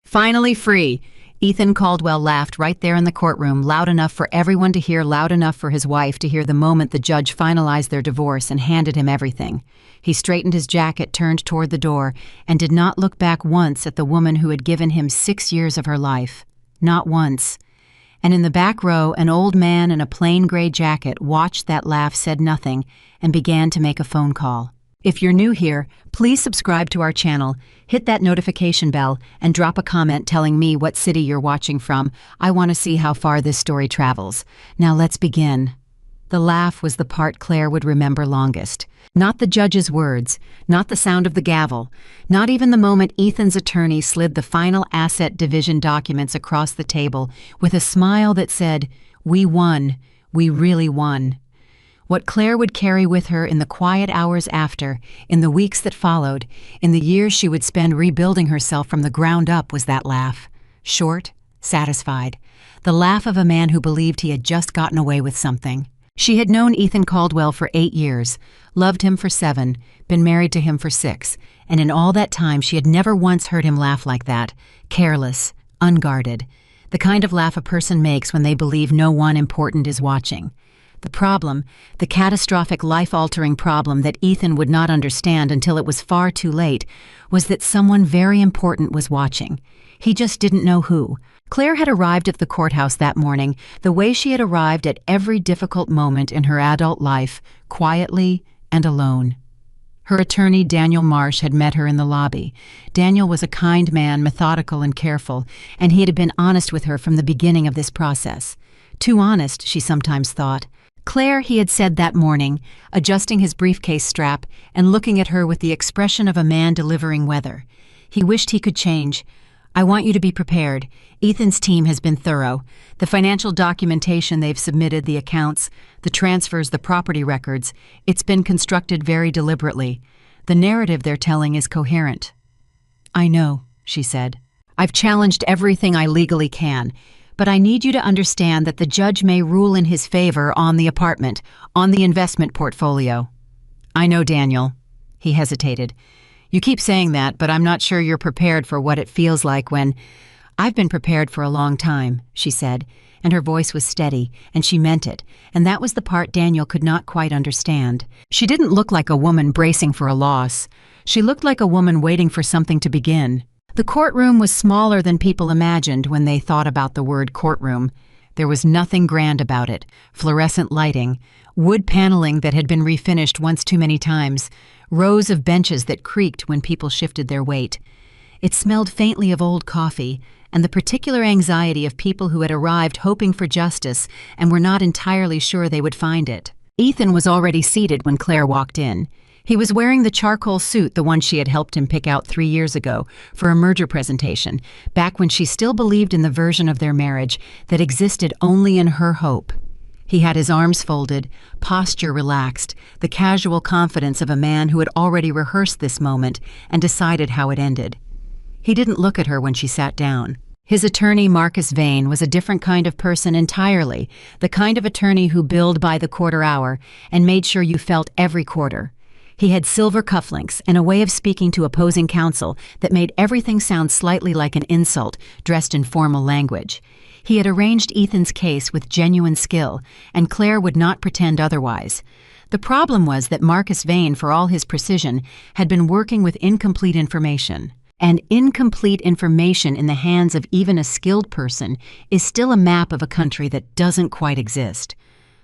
Finally free. Ethan Caldwell laughed right there in the courtroom, loud enough for everyone to hear, loud enough for his wife to hear the moment the judge finalized their divorce and handed him everything. He straightened his jacket, turned toward the door, and did not look back once at the woman who had given him 6 years of her life. Not once. And in the back row, an old man in a plain gray jacket watched that laugh, said nothing, and began to make a phone call. If you're new here, please subscribe to our channel, hit that notification bell, and drop a comment telling me what city you're watching from. I want to see how far this story travels. Now let's begin. The laugh was the part Claire would remember longest. Not the judge's words, not the sound of the gavel, not even the moment Ethan's attorney slid the final asset division documents across the table with a smile that said, "We won. We really won." What Claire would carry with her in the quiet hours after, in the weeks that followed, in the years she would spend rebuilding herself from the ground up was that laugh. Short, satisfied. The laugh of a man who believed he had just gotten away with something. She had known Ethan Caldwell for 8 years, loved him for 7, been married to him for 6, and in all that time she had never once heard him laugh like that, careless, unguarded, the kind of laugh a person makes when they believe no one important is watching. The problem, the catastrophic life-altering problem that Ethan would not understand until it was far too late, was that someone very important was watching. He just didn't know who. Claire had arrived at the courthouse that morning the way she had arrived at every difficult moment in her adult life, quietly and alone. Her attorney, Daniel Marsh, had met her in the lobby. Daniel was a kind man, methodical and careful, and he had been honest with her from the beginning of this process. Too honest, she sometimes thought. Claire, he had said that morning, adjusting his briefcase strap and looking at her with the expression of a man delivering weather. He wished he could change. "I want you to be prepared. Ethan's team has been thorough. The financial documentation they've submitted, the accounts, the transfers, the property records, it's been constructed very deliberately. The narrative they're telling is coherent." "I know," she said. "I've challenged everything I legally can. But I need you to understand that the judge may rule in his favor on the apartment, on the investment portfolio." "I know, Daniel." He hesitated. "You keep saying that, but I'm not sure you're prepared for what it feels like when—" "I've been prepared for a long time," she said, and her voice was steady, and she meant it, and that was the part Daniel could not quite understand. She didn't look like a woman bracing for a loss. She looked like a woman waiting for something to begin. The courtroom was smaller than people imagined when they thought about the word courtroom. There was nothing grand about it. Fluorescent lighting, wood paneling that had been refinished once too many times, rows of benches that creaked when people shifted their weight. It smelled faintly of old coffee and the particular anxiety of people who had arrived hoping for justice and were not entirely sure they would find it. Ethan was already seated when Claire walked in. He was wearing the charcoal suit, the one she had helped him pick out 3 years ago for a merger presentation, back when she still believed in the version of their marriage that existed only in her hope. He had his arms folded, posture relaxed, the casual confidence of a man who had already rehearsed this moment and decided how it ended. He didn't look at her when she sat down. His attorney, Marcus Vane, was a different kind of person entirely, the kind of attorney who billed by the quarter hour and made sure you felt every quarter. He had silver cufflinks and a way of speaking to opposing counsel that made everything sound slightly like an insult, dressed in formal language. He had arranged Ethan's case with genuine skill, and Claire would not pretend otherwise. The problem was that Marcus Vane, for all his precision, had been working with incomplete information. And incomplete information in the hands of even a skilled person is still a map of a country that doesn't quite exist.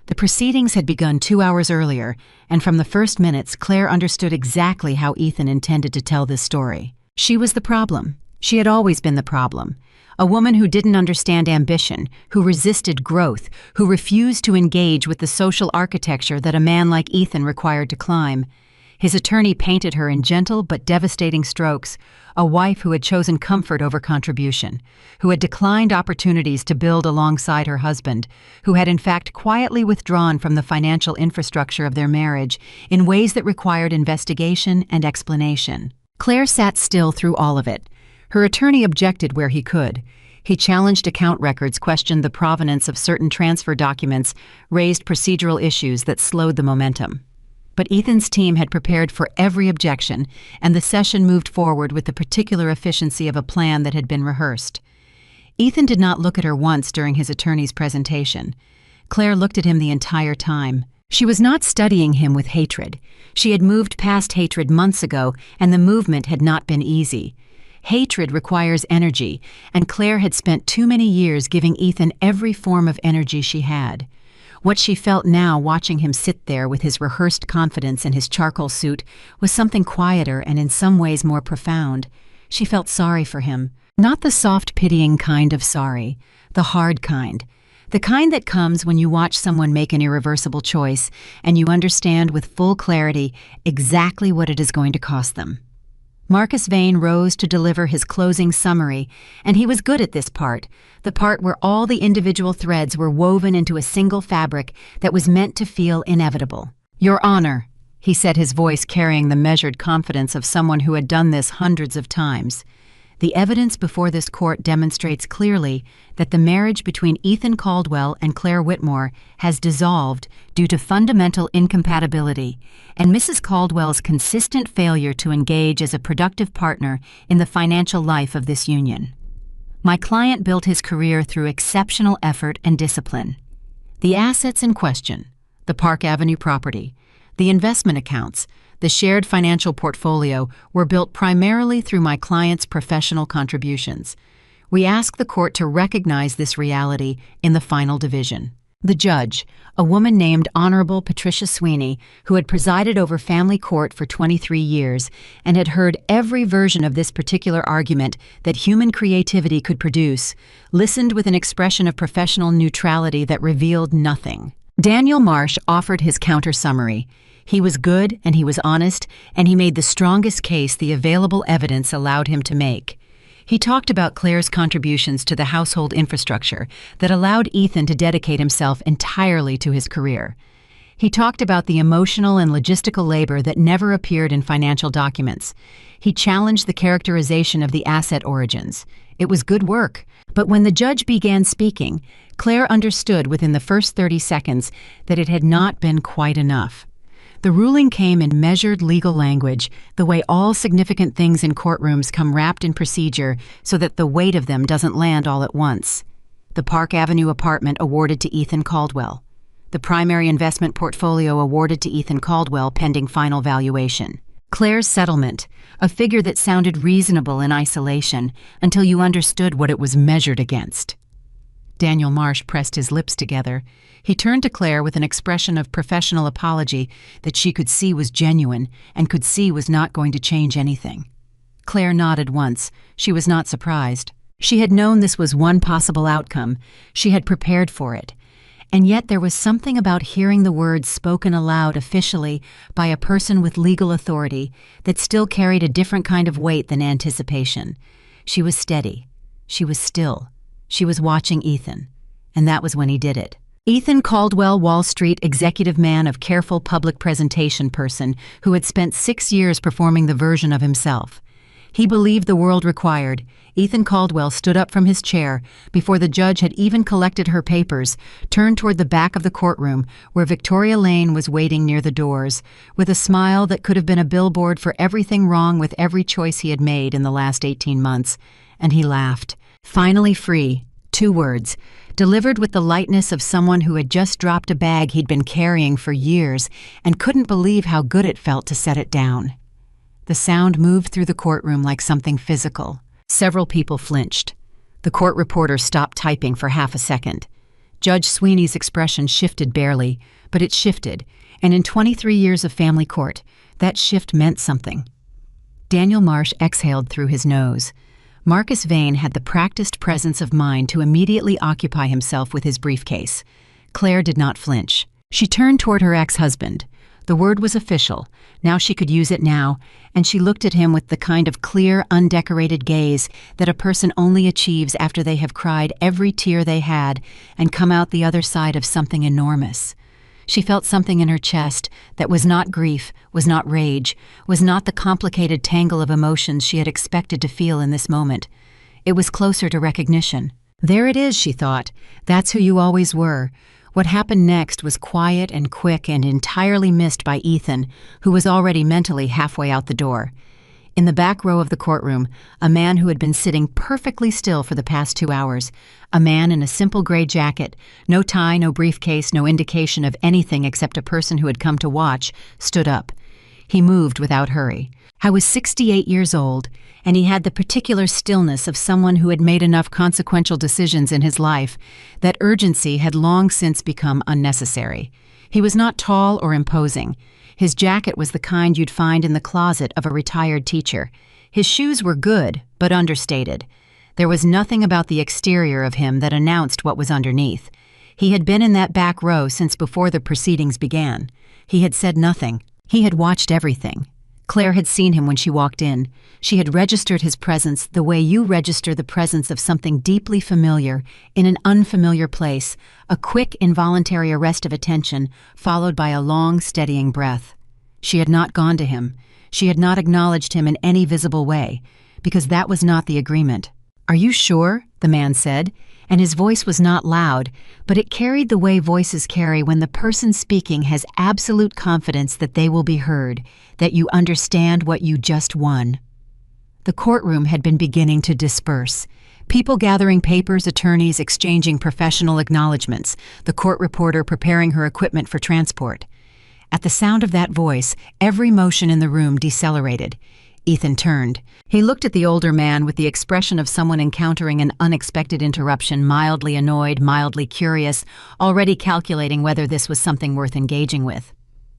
The proceedings had begun 2 hours earlier, and from the first minutes, Claire understood exactly how Ethan intended to tell this story. She was the problem. She had always been the problem. A woman who didn't understand ambition, who resisted growth, who refused to engage with the social architecture that a man like Ethan required to climb. His attorney painted her in gentle but devastating strokes, a wife who had chosen comfort over contribution, who had declined opportunities to build alongside her husband, who had in fact quietly withdrawn from the financial infrastructure of their marriage in ways that required investigation and explanation. Claire sat still through all of it. Her attorney objected where he could. He challenged account records, questioned the provenance of certain transfer documents, raised procedural issues that slowed the momentum. But Ethan's team had prepared for every objection, and the session moved forward with the particular efficiency of a plan that had been rehearsed. Ethan did not look at her once during his attorney's presentation. Claire looked at him the entire time. She was not studying him with hatred. She had moved past hatred months ago, and the movement had not been easy. Hatred requires energy, and Claire had spent too many years giving Ethan every form of energy she had. What she felt now, watching him sit there with his rehearsed confidence in his charcoal suit, was something quieter and in some ways more profound. She felt sorry for him. Not the soft, pitying kind of sorry, the hard kind. The kind that comes when you watch someone make an irreversible choice and you understand with full clarity exactly what it is going to cost them. Marcus Vane rose to deliver his closing summary, and he was good at this part, the part where all the individual threads were woven into a single fabric that was meant to feel inevitable. "Your Honor," he said, his voice carrying the measured confidence of someone who had done this hundreds of times. The evidence before this court demonstrates clearly that the marriage between Ethan Caldwell and Claire Whitmore has dissolved due to fundamental incompatibility and Mrs. Caldwell's consistent failure to engage as a productive partner in the financial life of this union. My client built his career through exceptional effort and discipline. The assets in question, the Park Avenue property, the investment accounts, the shared financial portfolio were built primarily through my client's professional contributions. We ask the court to recognize this reality in the final division. The judge, a woman named Honorable Patricia Sweeney, who had presided over family court for 23 years and had heard every version of this particular argument that human creativity could produce, listened with an expression of professional neutrality that revealed nothing. Daniel Marsh offered his counter-summary. He was good and he was honest, and he made the strongest case the available evidence allowed him to make. He talked about Claire's contributions to the household infrastructure that allowed Ethan to dedicate himself entirely to his career. He talked about the emotional and logistical labor that never appeared in financial documents. He challenged the characterization of the asset origins. It was good work, but when the judge began speaking, Claire understood within the first 30 seconds that it had not been quite enough. The ruling came in measured legal language, the way all significant things in courtrooms come wrapped in procedure so that the weight of them doesn't land all at once. The Park Avenue apartment awarded to Ethan Caldwell. The primary investment portfolio awarded to Ethan Caldwell pending final valuation. Claire's settlement, a figure that sounded reasonable in isolation until you understood what it was measured against. Daniel Marsh pressed his lips together. He turned to Claire with an expression of professional apology that she could see was genuine and could see was not going to change anything. Claire nodded once. She was not surprised. She had known this was one possible outcome. She had prepared for it. And yet there was something about hearing the words spoken aloud officially by a person with legal authority that still carried a different kind of weight than anticipation. She was steady. She was still. She was watching Ethan. And that was when he did it. Ethan Caldwell, Wall Street executive man of careful public presentation person who had spent 6 years performing the version of himself. He believed the world required. Ethan Caldwell stood up from his chair before the judge had even collected her papers, turned toward the back of the courtroom where Victoria Lane was waiting near the doors, with a smile that could have been a billboard for everything wrong with every choice he had made in the last 18 months, and he laughed. Finally free. 2 words, delivered with the lightness of someone who had just dropped a bag he'd been carrying for years and couldn't believe how good it felt to set it down. The sound moved through the courtroom like something physical. Several people flinched. The court reporter stopped typing for half a second. Judge Sweeney's expression shifted barely, but it shifted, and in 23 years of family court, that shift meant something. Daniel Marsh exhaled through his nose. Marcus Vane had the practiced presence of mind to immediately occupy himself with his briefcase. Claire did not flinch. She turned toward her ex-husband. The word was official. Now she could use it now, and she looked at him with the kind of clear, undecorated gaze that a person only achieves after they have cried every tear they had and come out the other side of something enormous. She felt something in her chest that was not grief, was not rage, was not the complicated tangle of emotions she had expected to feel in this moment. It was closer to recognition. There it is, she thought. That's who you always were. What happened next was quiet and quick and entirely missed by Ethan, who was already mentally halfway out the door. In the back row of the courtroom, a man who had been sitting perfectly still for the past 2 hours, a man in a simple gray jacket, no tie, no briefcase, no indication of anything except a person who had come to watch, stood up. He moved without hurry. I was 68 years old, and he had the particular stillness of someone who had made enough consequential decisions in his life that urgency had long since become unnecessary. He was not tall or imposing. His jacket was the kind you'd find in the closet of a retired teacher. His shoes were good, but understated. There was nothing about the exterior of him that announced what was underneath. He had been in that back row since before the proceedings began. He had said nothing. He had watched everything. Claire had seen him when she walked in. She had registered his presence the way you register the presence of something deeply familiar in an unfamiliar place, a quick, involuntary arrest of attention, followed by a long, steadying breath. She had not gone to him. She had not acknowledged him in any visible way, because that was not the agreement. "Are you sure?" the man said, and his voice was not loud, but it carried the way voices carry when the person speaking has absolute confidence that they will be heard, that you understand what you just won. The courtroom had been beginning to disperse. People gathering papers, attorneys exchanging professional acknowledgments, the court reporter preparing her equipment for transport. At the sound of that voice, every motion in the room decelerated. Ethan turned. He looked at the older man with the expression of someone encountering an unexpected interruption, mildly annoyed, mildly curious, already calculating whether this was something worth engaging with.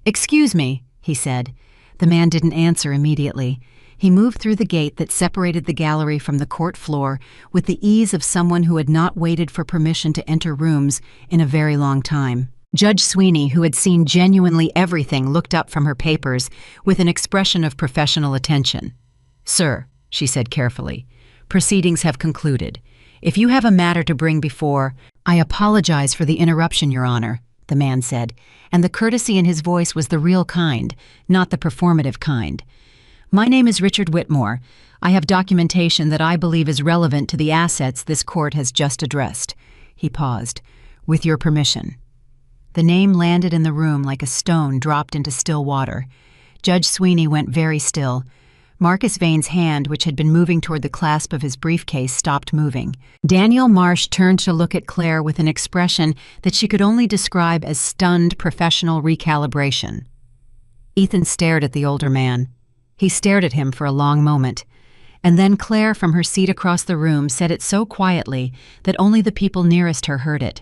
"Excuse me," he said. The man didn't answer immediately. He moved through the gate that separated the gallery from the court floor with the ease of someone who had not waited for permission to enter rooms in a very long time. Judge Sweeney, who had seen genuinely everything, looked up from her papers with an expression of professional attention. "Sir," she said carefully, "proceedings have concluded. If you have a matter to bring before—" "I apologize for the interruption, Your Honor," the man said, and the courtesy in his voice was the real kind, not the performative kind. "My name is Richard Whitmore. I have documentation that I believe is relevant to the assets this court has just addressed." He paused. "With your permission." The name landed in the room like a stone dropped into still water. Judge Sweeney went very still. Marcus Vane's hand, which had been moving toward the clasp of his briefcase, stopped moving. Daniel Marsh turned to look at Claire with an expression that she could only describe as stunned professional recalibration. Ethan stared at the older man. He stared at him for a long moment. And then Claire, from her seat across the room, said it so quietly that only the people nearest her heard it.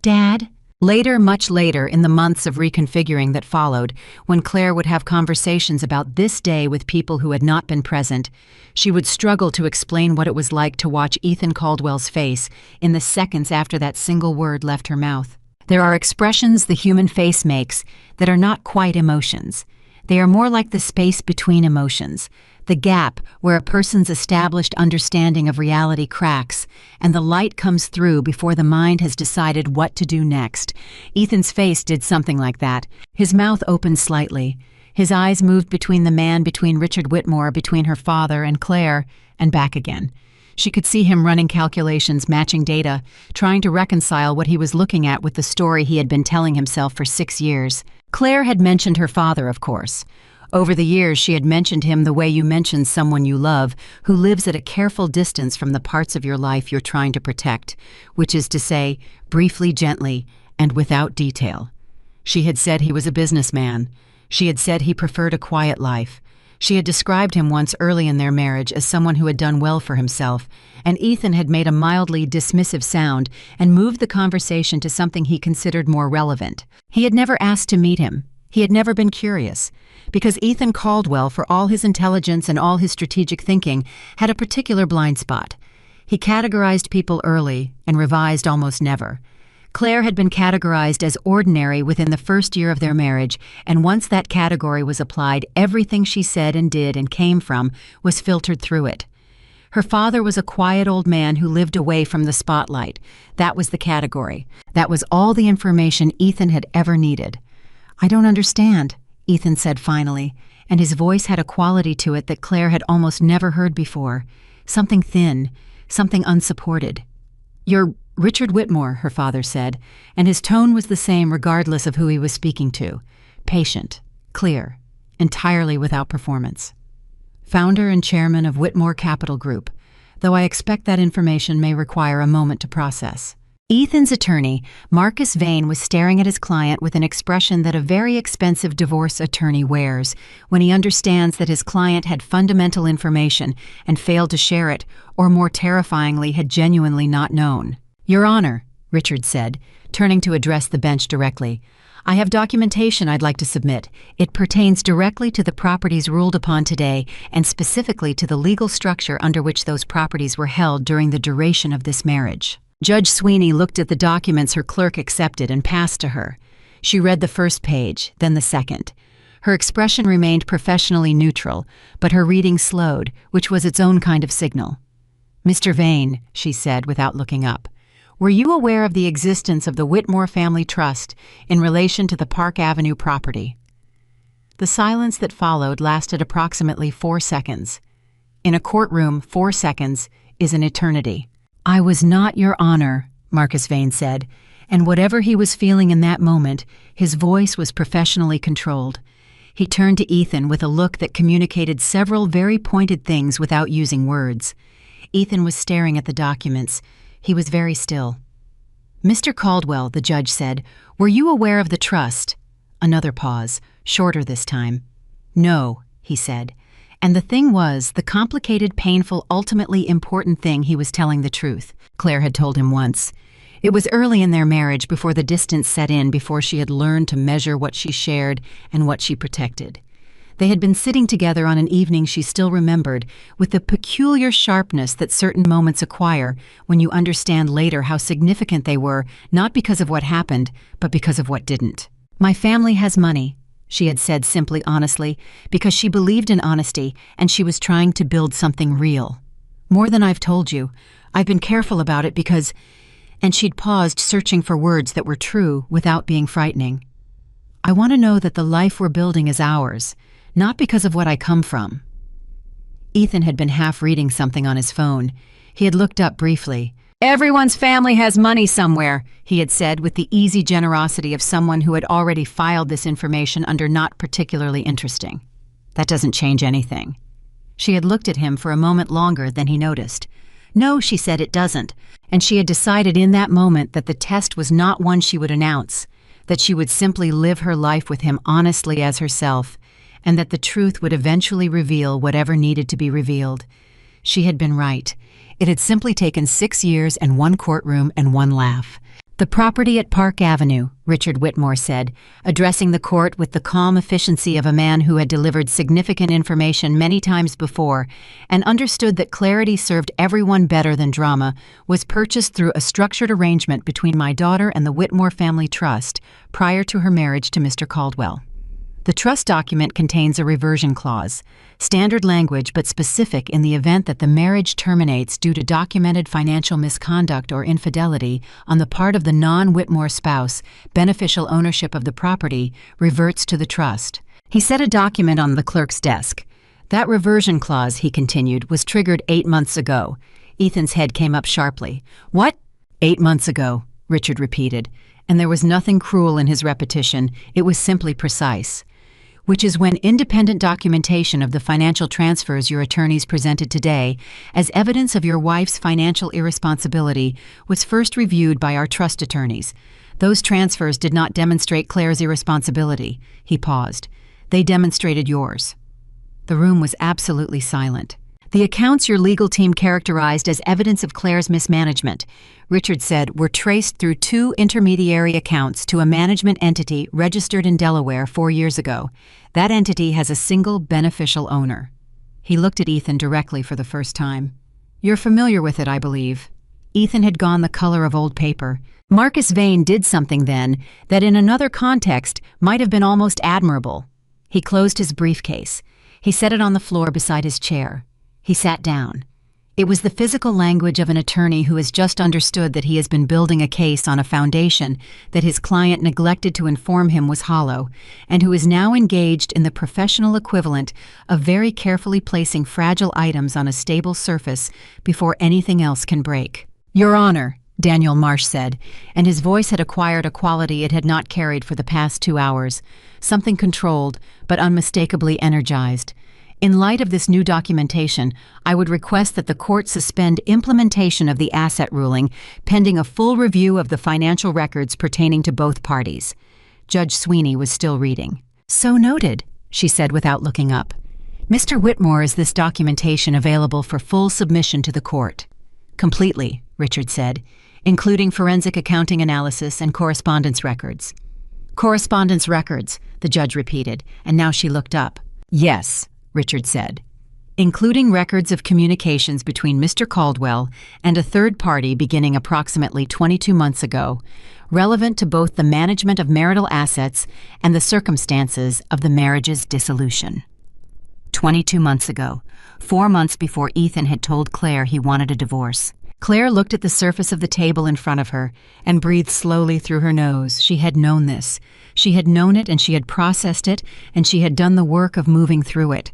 "Dad?" Later, much later, in the months of reconfiguring that followed, when Claire would have conversations about this day with people who had not been present, she would struggle to explain what it was like to watch Ethan Caldwell's face in the seconds after that single word left her mouth. There are expressions the human face makes that are not quite emotions. They are more like the space between emotions, the gap where a person's established understanding of reality cracks, and the light comes through before the mind has decided what to do next. Ethan's face did something like that. His mouth opened slightly. His eyes moved between the man, between Richard Whitmore, between her father and Claire, and back again. She could see him running calculations, matching data, trying to reconcile what he was looking at with the story he had been telling himself for 6 years. Claire had mentioned her father, of course. Over the years, she had mentioned him the way you mention someone you love, who lives at a careful distance from the parts of your life you're trying to protect, which is to say, briefly, gently, and without detail. She had said he was a businessman. She had said he preferred a quiet life. She had described him once early in their marriage as someone who had done well for himself, and Ethan had made a mildly dismissive sound and moved the conversation to something he considered more relevant. He had never asked to meet him. He had never been curious, because Ethan Caldwell, for all his intelligence and all his strategic thinking, had a particular blind spot. He categorized people early and revised almost never. Claire had been categorized as ordinary within the first year of their marriage, and once that category was applied, everything she said and did and came from was filtered through it. Her father was a quiet old man who lived away from the spotlight. That was the category. That was all the information Ethan had ever needed. "I don't understand," Ethan said finally, and his voice had a quality to it that Claire had almost never heard before. Something thin, something unsupported. Richard Whitmore, her father said, and his tone was the same regardless of who he was speaking to. Patient, clear, entirely without performance. Founder and chairman of Whitmore Capital Group, though I expect that information may require a moment to process. Ethan's attorney, Marcus Vane, was staring at his client with an expression that a very expensive divorce attorney wears when he understands that his client had fundamental information and failed to share it, or more terrifyingly, had genuinely not known. "Your Honor," Richard said, turning to address the bench directly, "I have documentation I'd like to submit. It pertains directly to the properties ruled upon today and specifically to the legal structure under which those properties were held during the duration of this marriage." Judge Sweeney looked at the documents her clerk accepted and passed to her. She read the first page, then the second. Her expression remained professionally neutral, but her reading slowed, which was its own kind of signal. "Mr. Vane," she said without looking up, "were you aware of the existence of the Whitmore Family Trust in relation to the Park Avenue property?" The silence that followed lasted approximately 4 seconds. In a courtroom, 4 seconds is an eternity. "I was not, Your Honor," Marcus Vane said, and whatever he was feeling in that moment, his voice was professionally controlled. He turned to Ethan with a look that communicated several very pointed things without using words. Ethan was staring at the documents. He was very still. "Mr. Caldwell," the judge said, "were you aware of the trust?" Another pause, shorter this time. "No," he said. And the thing was, the complicated, painful, ultimately important thing, he was telling the truth. Claire had told him once. It was early in their marriage, before the distance set in, before she had learned to measure what she shared and what she protected. They had been sitting together on an evening she still remembered, with the peculiar sharpness that certain moments acquire when you understand later how significant they were, not because of what happened, but because of what didn't. "My family has money," she had said simply, honestly, because she believed in honesty and she was trying to build something real. "More than I've told you. I've been careful about it because—" and she'd paused, searching for words that were true without being frightening. "I want to know that the life we're building is ours, not because of what I come from." Ethan had been half reading something on his phone. He had looked up briefly. "Everyone's family has money somewhere," he had said with the easy generosity of someone who had already filed this information under not particularly interesting. "That doesn't change anything." She had looked at him for a moment longer than he noticed. "No," she said, "it doesn't." And she had decided in that moment that the test was not one she would announce, that she would simply live her life with him honestly as herself, and that the truth would eventually reveal whatever needed to be revealed. She had been right. It had simply taken 6 years and 1 courtroom and 1 laugh. "The property at Park Avenue," Richard Whitmore said, addressing the court with the calm efficiency of a man who had delivered significant information many times before and understood that clarity served everyone better than drama, "was purchased through a structured arrangement between my daughter and the Whitmore Family Trust prior to her marriage to Mr. Caldwell. The trust document contains a reversion clause, standard language but specific in the event that the marriage terminates due to documented financial misconduct or infidelity on the part of the non-Whitmore spouse. Beneficial ownership of the property reverts to the trust." He set a document on the clerk's desk. "That reversion clause," he continued, "was triggered 8 months ago." Ethan's head came up sharply. "What?" "8 months ago," Richard repeated, and there was nothing cruel in his repetition. It was simply precise. "Which is when independent documentation of the financial transfers your attorneys presented today as evidence of your wife's financial irresponsibility was first reviewed by our trust attorneys. Those transfers did not demonstrate Claire's irresponsibility." He paused. "They demonstrated yours." The room was absolutely silent. "The accounts your legal team characterized as evidence of Claire's mismanagement," Richard said, "were traced through 2 intermediary accounts to a management entity registered in Delaware 4 years ago. That entity has a single beneficial owner." He looked at Ethan directly for the first time. "You're familiar with it, I believe." Ethan had gone the color of old paper. Marcus Vane did something then that in another context might have been almost admirable. He closed his briefcase. He set it on the floor beside his chair. He sat down. It was the physical language of an attorney who has just understood that he has been building a case on a foundation that his client neglected to inform him was hollow, and who is now engaged in the professional equivalent of very carefully placing fragile items on a stable surface before anything else can break. "Your Honor," Daniel Marsh said, and his voice had acquired a quality it had not carried for the past 2 hours, something controlled but unmistakably energized. In light of this new documentation, I would request that the court suspend implementation of the asset ruling pending a full review of the financial records pertaining to both parties. Judge Sweeney was still reading. "So noted," she said without looking up. "Mr. Whitmore, is this documentation available for full submission to the court?" "Completely," Richard said, "including forensic accounting analysis and correspondence records." "Correspondence records," the judge repeated, and now she looked up. "Yes," Richard said, "including records of communications between Mr. Caldwell and a third party beginning approximately 22 months ago, relevant to both the management of marital assets and the circumstances of the marriage's dissolution." 22 months ago, 4 months before Ethan had told Claire he wanted a divorce. Claire looked at the surface of the table in front of her and breathed slowly through her nose. She had known this. She had known it, and she had processed it, and she had done the work of moving through it.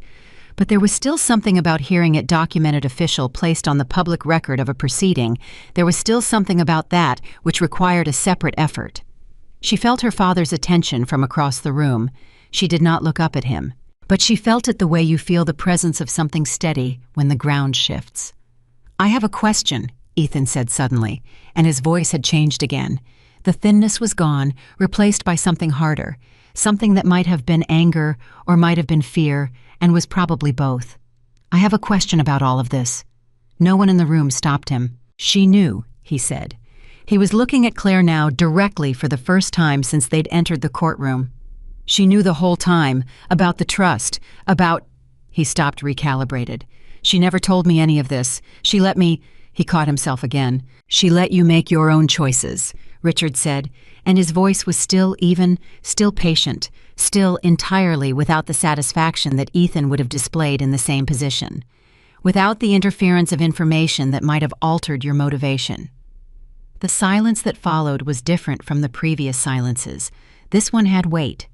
But there was still something about hearing it documented official placed on the public record of a proceeding. There was still something about that which required a separate effort. She felt her father's attention from across the room. She did not look up at him. But she felt it the way you feel the presence of something steady when the ground shifts. "I have a question," Ethan said suddenly, and his voice had changed again. The thinness was gone, replaced by something harder, something that might have been anger or might have been fear, and was probably both. "I have a question about all of this." No one in the room stopped him. "She knew," he said. He was looking at Claire now directly for the first time since they'd entered the courtroom. "She knew the whole time, about the trust, about—" He stopped, recalibrated. "She never told me any of this. She let me—" He caught himself again. "She let you make your own choices," Richard said, and his voice was still even, still patient, still entirely without the satisfaction that Ethan would have displayed in the same position, without the interference of information that might have altered your motivation. The silence that followed was different from the previous silences. This one had weight.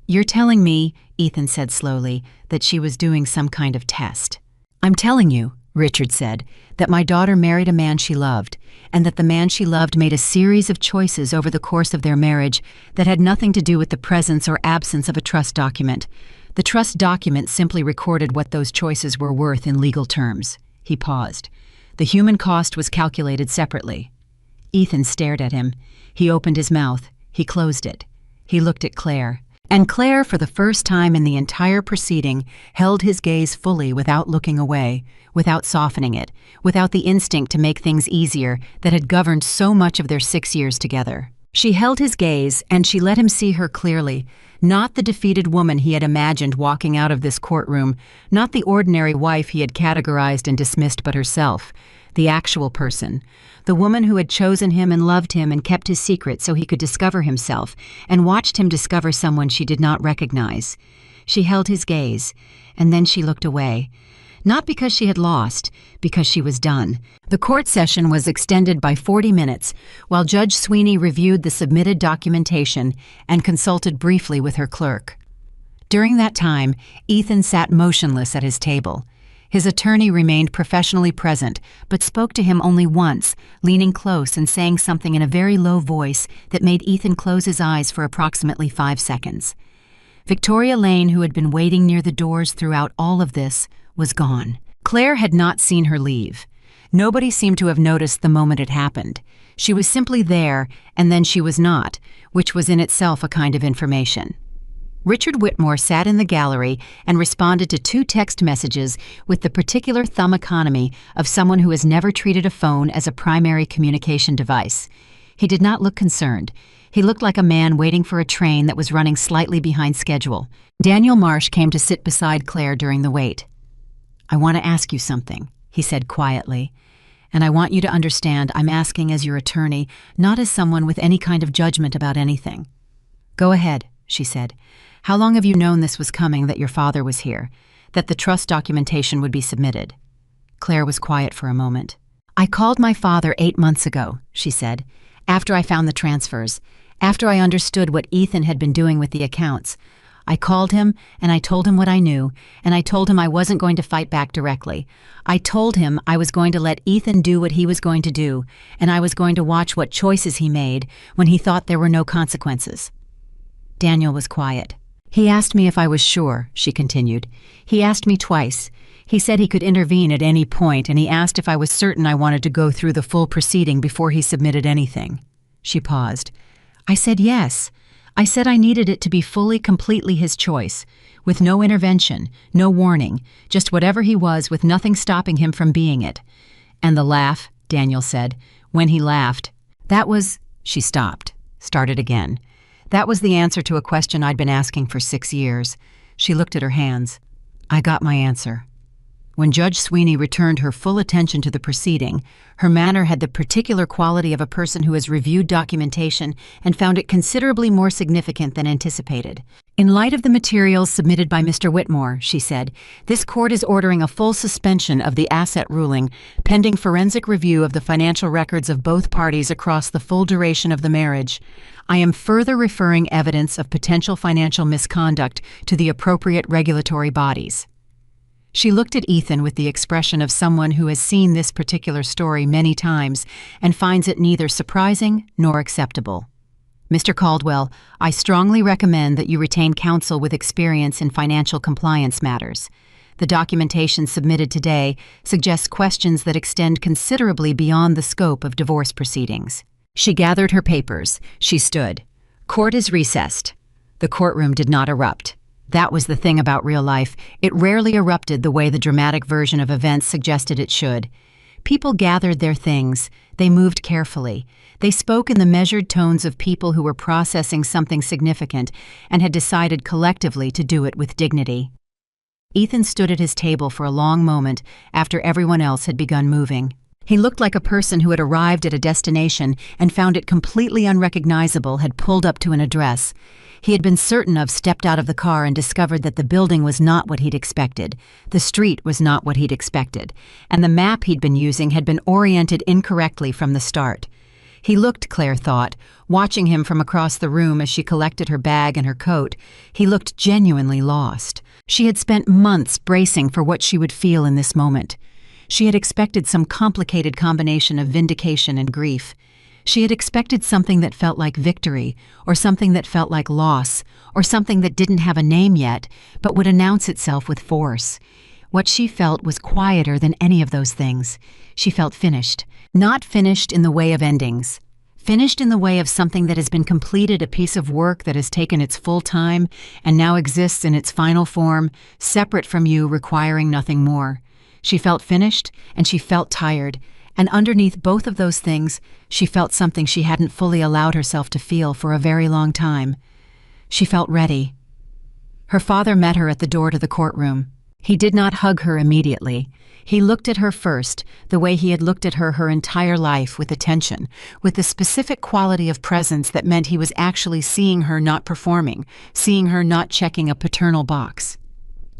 "You're telling me," Ethan said slowly, "that she was doing some kind of test." "I'm telling you," Richard said, "that my daughter married a man she loved, and that the man she loved made a series of choices over the course of their marriage that had nothing to do with the presence or absence of a trust document. The trust document simply recorded what those choices were worth in legal terms." He paused. "The human cost was calculated separately." Ethan stared at him. He opened his mouth. He closed it. He looked at Claire. And Claire, for the first time in the entire proceeding, held his gaze fully without looking away, without softening it, without the instinct to make things easier that had governed so much of their 6 years together. She held his gaze, and she let him see her clearly, not the defeated woman he had imagined walking out of this courtroom, not the ordinary wife he had categorized and dismissed, but herself, the actual person, the woman who had chosen him and loved him and kept his secret so he could discover himself, and watched him discover someone she did not recognize. She held his gaze, and then she looked away. Not because she had lost, because she was done. The court session was extended by 40 minutes, while Judge Sweeney reviewed the submitted documentation and consulted briefly with her clerk. During that time, Ethan sat motionless at his table. His attorney remained professionally present, but spoke to him only once, leaning close and saying something in a very low voice that made Ethan close his eyes for approximately 5 seconds. Victoria Lane, who had been waiting near the doors throughout all of this, was gone. Claire had not seen her leave. Nobody seemed to have noticed the moment it happened. She was simply there, and then she was not, which was in itself a kind of information. Richard Whitmore sat in the gallery and responded to 2 text messages with the particular thumb economy of someone who has never treated a phone as a primary communication device. He did not look concerned. He looked like a man waiting for a train that was running slightly behind schedule. Daniel Marsh came to sit beside Claire during the wait. "I want to ask you something," he said quietly. "And I want you to understand I'm asking as your attorney, not as someone with any kind of judgment about anything." "Go ahead," she said. "How long have you known this was coming, that your father was here, that the trust documentation would be submitted?" Claire was quiet for a moment. "I called my father 8 months ago," she said, "after I found the transfers, after I understood what Ethan had been doing with the accounts. I called him, and I told him what I knew, and I told him I wasn't going to fight back directly. I told him I was going to let Ethan do what he was going to do, and I was going to watch what choices he made when he thought there were no consequences. Daniel was quiet. He asked me if I was sure, she continued. He asked me twice. He said he could intervene at any point, and he asked if I was certain I wanted to go through the full proceeding before he submitted anything. She paused. I said yes. I said I needed it to be fully, completely his choice, with no intervention, no warning, just whatever he was with nothing stopping him from being it. And the laugh, Daniel said, when he laughed, that was, she stopped, started again. That was the answer to a question I'd been asking for 6 years. She looked at her hands. I got my answer. When Judge Sweeney returned her full attention to the proceeding, her manner had the particular quality of a person who has reviewed documentation and found it considerably more significant than anticipated. In light of the materials submitted by Mr. Whitmore, she said, this court is ordering a full suspension of the asset ruling, pending forensic review of the financial records of both parties across the full duration of the marriage. I am further referring evidence of potential financial misconduct to the appropriate regulatory bodies. She looked at Ethan with the expression of someone who has seen this particular story many times and finds it neither surprising nor acceptable. Mr. Caldwell, I strongly recommend that you retain counsel with experience in financial compliance matters. The documentation submitted today suggests questions that extend considerably beyond the scope of divorce proceedings. She gathered her papers. She stood. Court is recessed. The courtroom did not erupt. That was the thing about real life. It rarely erupted the way the dramatic version of events suggested it should. People gathered their things. They moved carefully. They spoke in the measured tones of people who were processing something significant and had decided collectively to do it with dignity. Ethan stood at his table for a long moment after everyone else had begun moving. He looked like a person who had arrived at a destination and found it completely unrecognizable, had pulled up to an address. He had been certain of stepped out of the car and discovered that the building was not what he'd expected. The street was not what he'd expected. And the map he'd been using had been oriented incorrectly from the start. He looked, Claire thought, watching him from across the room as she collected her bag and her coat. He looked genuinely lost. She had spent months bracing for what she would feel in this moment. She had expected some complicated combination of vindication and grief. She had expected something that felt like victory, or something that felt like loss, or something that didn't have a name yet, but would announce itself with force. What she felt was quieter than any of those things. She felt finished. Not finished in the way of endings. Finished in the way of something that has been completed, a piece of work that has taken its full time and now exists in its final form, separate from you, requiring nothing more. She felt finished, and she felt tired, and underneath both of those things, she felt something she hadn't fully allowed herself to feel for a very long time. She felt ready. Her father met her at the door to the courtroom. He did not hug her immediately. He looked at her first, the way he had looked at her entire life, with attention, with the specific quality of presence that meant he was actually seeing her, not performing, seeing her, not checking a paternal box.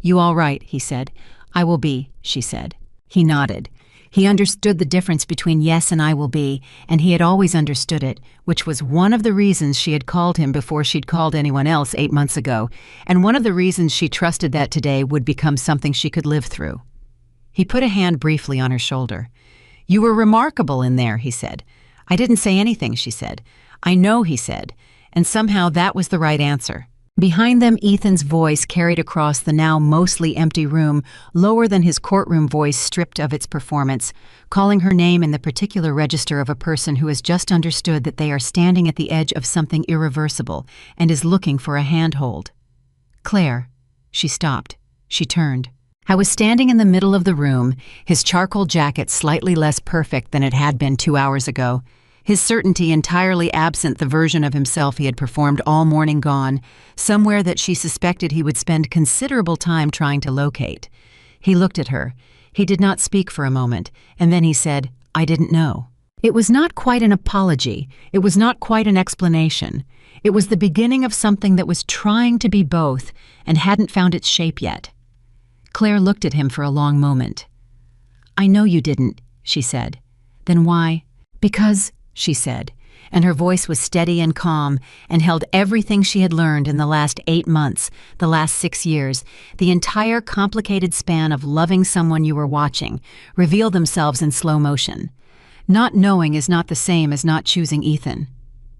"You all right?" he said. "I will be," she said. He nodded. He understood the difference between yes and I will be, and he had always understood it, which was one of the reasons she had called him before she'd called anyone else 8 months ago, and one of the reasons she trusted that today would become something she could live through. He put a hand briefly on her shoulder. "You were remarkable in there," he said. "I didn't say anything," she said. "I know," he said, and somehow that was the right answer. Behind them, Ethan's voice carried across the now mostly empty room, lower than his courtroom voice stripped of its performance, calling her name in the particular register of a person who has just understood that they are standing at the edge of something irreversible and is looking for a handhold. "Claire." She stopped. She turned. I was standing in the middle of the room, his charcoal jacket slightly less perfect than it had been 2 hours ago, his certainty entirely absent the version of himself he had performed all morning gone, somewhere that she suspected he would spend considerable time trying to locate. He looked at her. He did not speak for a moment, and then he said, "I didn't know." It was not quite an apology. It was not quite an explanation. It was the beginning of something that was trying to be both and hadn't found its shape yet. Claire looked at him for a long moment. "I know you didn't," she said. "Then why?" "Because," she said, and her voice was steady and calm and held everything she had learned in the last 8 months, the last 6 years, the entire complicated span of loving someone you were watching, reveal themselves in slow motion. Not knowing is not the same as not choosing Ethan.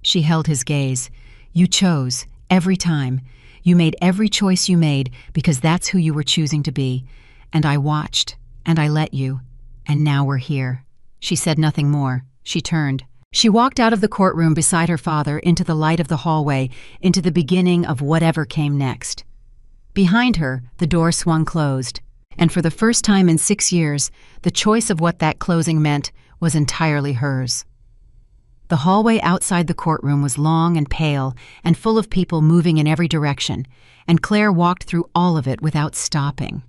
She held his gaze. You chose, every time. You made every choice you made because that's who you were choosing to be. And I watched, and I let you. And now we're here. She said nothing more. She turned. She walked out of the courtroom beside her father into the light of the hallway, into the beginning of whatever came next. Behind her, the door swung closed, and for the first time in 6 years, the choice of what that closing meant was entirely hers. The hallway outside the courtroom was long and pale and full of people moving in every direction, and Claire walked through all of it without stopping.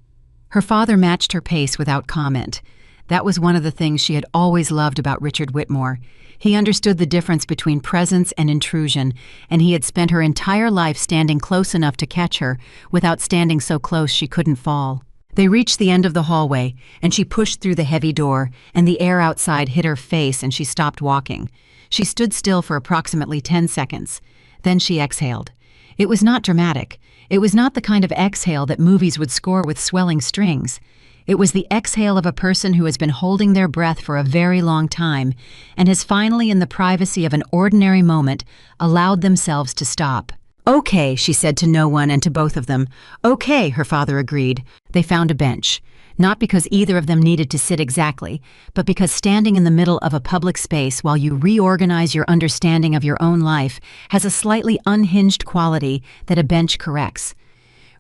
Her father matched her pace without comment. That was one of the things she had always loved about Richard Whitmore. He understood the difference between presence and intrusion, and he had spent her entire life standing close enough to catch her without standing so close she couldn't fall. They reached the end of the hallway, and she pushed through the heavy door, and the air outside hit her face and she stopped walking. She stood still for approximately 10 seconds. Then she exhaled. It was not dramatic. It was not the kind of exhale that movies would score with swelling strings. It was the exhale of a person who has been holding their breath for a very long time and has finally, in the privacy of an ordinary moment, allowed themselves to stop. Okay, she said to no one and to both of them. Okay, her father agreed. They found a bench. Not because either of them needed to sit exactly, but because standing in the middle of a public space while you reorganize your understanding of your own life has a slightly unhinged quality that a bench corrects.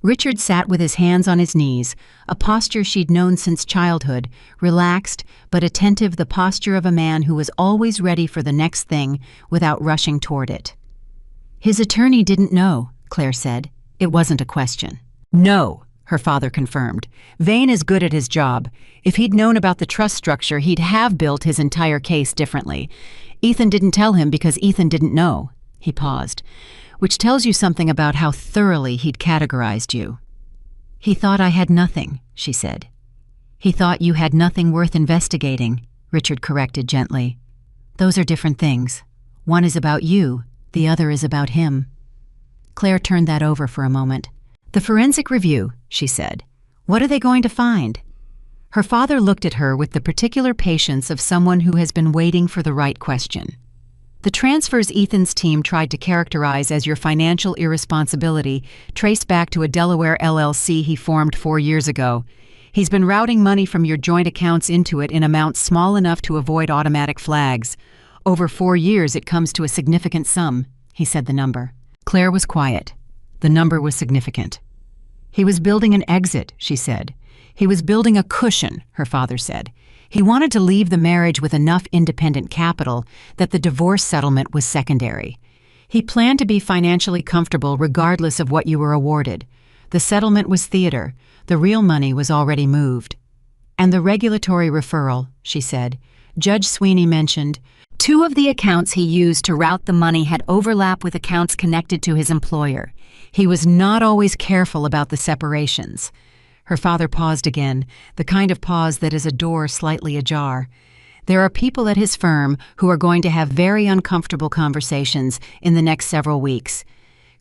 Richard sat with his hands on his knees, a posture she'd known since childhood, relaxed but attentive, the posture of a man who was always ready for the next thing without rushing toward it. His attorney didn't know, Claire said. It wasn't a question. No, her father confirmed. Vane is good at his job. If he'd known about the trust structure, he'd have built his entire case differently. Ethan didn't tell him because Ethan didn't know. He paused. Which tells you something about how thoroughly he'd categorized you. He thought I had nothing, she said. He thought you had nothing worth investigating, Richard corrected gently. Those are different things. One is about you, the other is about him. Claire turned that over for a moment. The forensic review, she said. What are they going to find? Her father looked at her with the particular patience of someone who has been waiting for the right question. The transfers Ethan's team tried to characterize as your financial irresponsibility traced back to a Delaware LLC he formed 4 years ago. He's been routing money from your joint accounts into it in amounts small enough to avoid automatic flags. Over 4 years it comes to a significant sum, he said the number. Claire was quiet. The number was significant. He was building an exit, she said. He was building a cushion, her father said. He wanted to leave the marriage with enough independent capital that the divorce settlement was secondary. He planned to be financially comfortable regardless of what you were awarded. The settlement was theater. The real money was already moved. And the regulatory referral, she said. Judge Sweeney mentioned, 2 of the accounts he used to route the money had overlap with accounts connected to his employer. He was not always careful about the separations. Her father paused again, the kind of pause that is a door slightly ajar. There are people at his firm who are going to have very uncomfortable conversations in the next several weeks.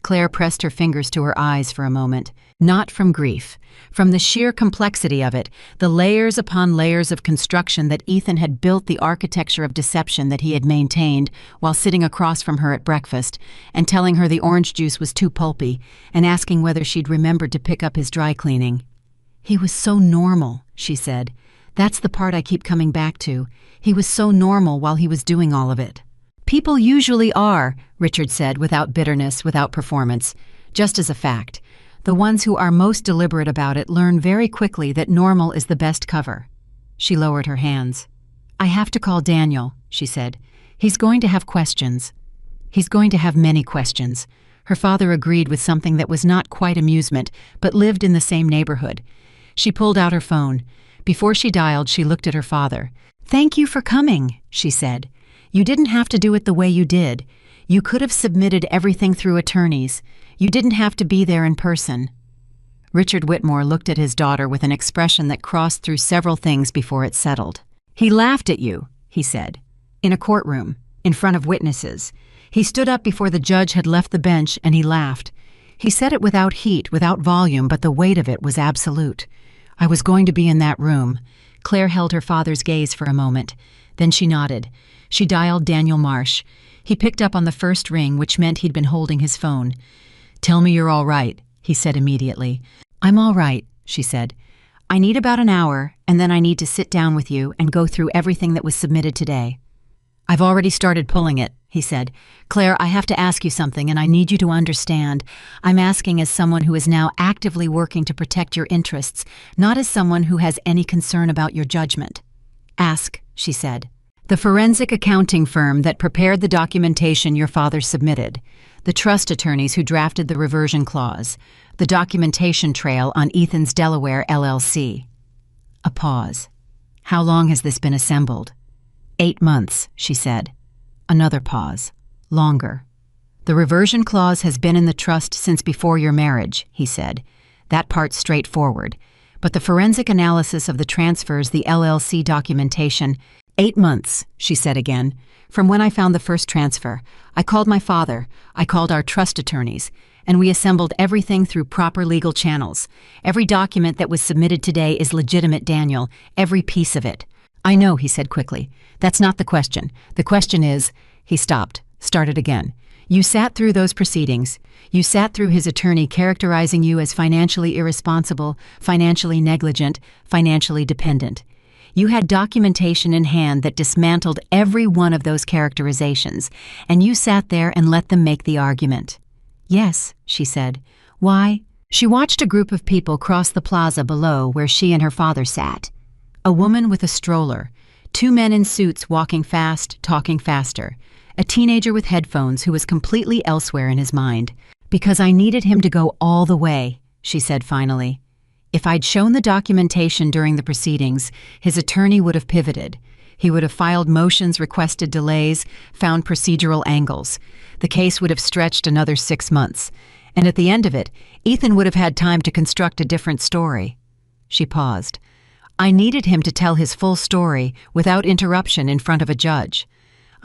Claire pressed her fingers to her eyes for a moment. Not from grief, from the sheer complexity of it, the layers upon layers of construction that Ethan had built, the architecture of deception that he had maintained while sitting across from her at breakfast and telling her the orange juice was too pulpy and asking whether she'd remembered to pick up his dry cleaning. He was so normal, she said. That's the part I keep coming back to. He was so normal while he was doing all of it. People usually are, Richard said, without bitterness, without performance, just as a fact. The ones who are most deliberate about it learn very quickly that normal is the best cover. She lowered her hands. I have to call Daniel, she said. He's going to have questions. He's going to have many questions. Her father agreed with something that was not quite amusement, but lived in the same neighborhood. She pulled out her phone. Before she dialed, she looked at her father. Thank you for coming, she said. You didn't have to do it the way you did. You could have submitted everything through attorneys. You didn't have to be there in person. Richard Whitmore looked at his daughter with an expression that crossed through several things before it settled. He laughed at you, he said. In a courtroom. in front of witnesses. He stood up before the judge had left the bench and he laughed. He said it without heat, without volume, but the weight of it was absolute. I was going to be in that room. Claire held her father's gaze for a moment. Then she nodded. She dialed Daniel Marsh. He picked up on the first ring, which meant he'd been holding his phone. "Tell me you're all right," he said immediately. "I'm all right," she said. "I need about an hour, and then I need to sit down with you and go through everything that was submitted today." "I've already started pulling it," he said. "Claire, I have to ask you something, and I need you to understand. I'm asking as someone who is now actively working to protect your interests, not as someone who has any concern about your judgment." "Ask," she said. "The forensic accounting firm that prepared the documentation your father submitted, the trust attorneys who drafted the reversion clause, the documentation trail on Ethan's Delaware LLC." A pause. "How long has this been assembled?" 8 months, she said. Another pause. "Longer." "The reversion clause has been in the trust since before your marriage," he said. "That part's straightforward. But the forensic analysis of the transfers, the LLC documentation—" 8 months, she said again. "From when I found the first transfer. I called my father, I called our trust attorneys, and we assembled everything through proper legal channels. Every document that was submitted today is legitimate, Daniel, every piece of it." "I know," he said quickly. "That's not the question. The question is—" He stopped, started again. "You sat through those proceedings. You sat through his attorney characterizing you as financially irresponsible, financially negligent, financially dependent. You had documentation in hand that dismantled every one of those characterizations, and you sat there and let them make the argument." "Yes," she said. "Why?" She watched a group of people cross the plaza below where she and her father sat. A woman with a stroller, 2 men in suits walking fast, talking faster, a teenager with headphones who was completely elsewhere in his mind. "Because I needed him to go all the way," she said finally. If I'd shown the documentation during the proceedings, his attorney would have pivoted. He would have filed motions, requested delays, found procedural angles. The case would have stretched another 6 months. And at the end of it, Ethan would have had time to construct a different story. She paused. "I needed him to tell his full story without interruption in front of a judge.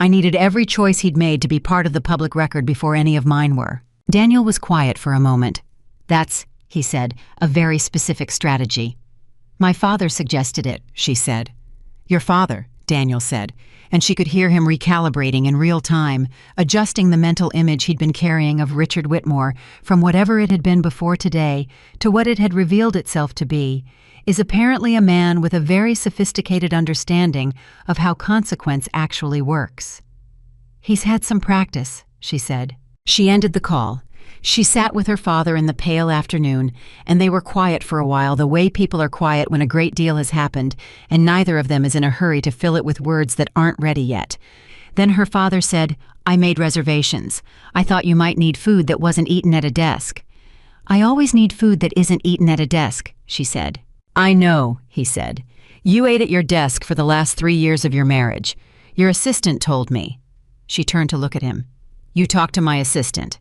I needed every choice he'd made to be part of the public record before any of mine were." Daniel was quiet for a moment. "That's," he said, "a very specific strategy." "My father suggested it," she said. "Your father," Daniel said, and she could hear him recalibrating in real time, adjusting the mental image he'd been carrying of Richard Whitmore from whatever it had been before today to what it had revealed itself to be, is apparently a man with a very sophisticated understanding of how consequence actually works. "He's had some practice," she said. She ended the call. She sat with her father in the pale afternoon, and they were quiet for a while, the way people are quiet when a great deal has happened, and neither of them is in a hurry to fill it with words that aren't ready yet. Then her father said, "I made reservations. I thought you might need food that wasn't eaten at a desk." "I always need food that isn't eaten at a desk," she said. "I know," he said. "You ate at your desk for the last 3 years of your marriage. Your assistant told me." She turned to look at him. "You talked to my assistant."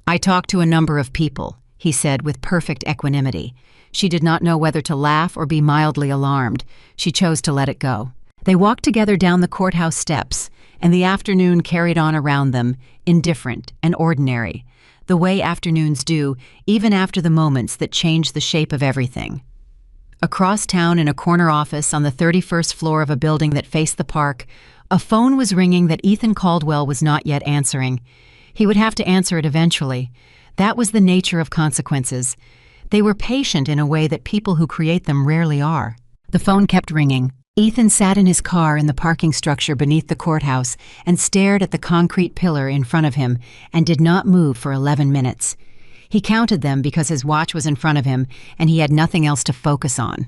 "I talked to a number of people," he said with perfect equanimity. She did not know whether to laugh or be mildly alarmed. She chose to let it go. They walked together down the courthouse steps, and the afternoon carried on around them, indifferent and ordinary, the way afternoons do, even after the moments that change the shape of everything. Across town in a corner office on the 31st floor of a building that faced the park, a phone was ringing that Ethan Caldwell was not yet answering. He would have to answer it eventually. That was the nature of consequences. They were patient in a way that people who create them rarely are. The phone kept ringing. Ethan sat in his car in the parking structure beneath the courthouse and stared at the concrete pillar in front of him and did not move for 11 minutes. He counted them because his watch was in front of him and he had nothing else to focus on.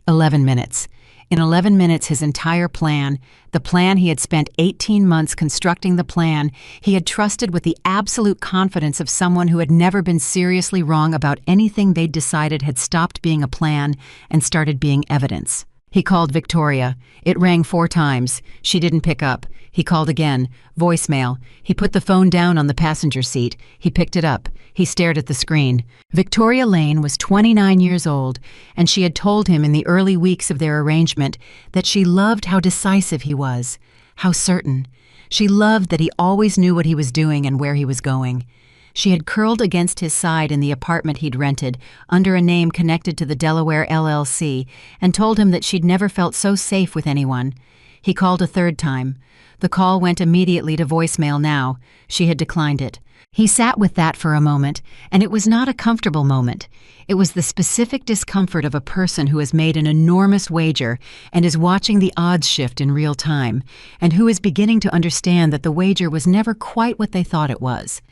11 minutes. In 11 minutes, his entire plan, the plan he had spent 18 months constructing the plan, he had trusted with the absolute confidence of someone who had never been seriously wrong about anything they'd decided had stopped being a plan and started being evidence. He called Victoria. It rang 4 times. She didn't pick up. He called again. Voicemail. He put the phone down on the passenger seat. He picked it up. He stared at the screen. Victoria Lane was 29 years old, and she had told him in the early weeks of their arrangement that she loved how decisive he was, how certain. She loved that he always knew what he was doing and where he was going. She had curled against his side in the apartment he'd rented, under a name connected to the Delaware LLC, and told him that she'd never felt so safe with anyone. He called a third time. The call went immediately to voicemail now. She had declined it. He sat with that for a moment, and it was not a comfortable moment. It was the specific discomfort of a person who has made an enormous wager and is watching the odds shift in real time, and who is beginning to understand that the wager was never quite what they thought it was.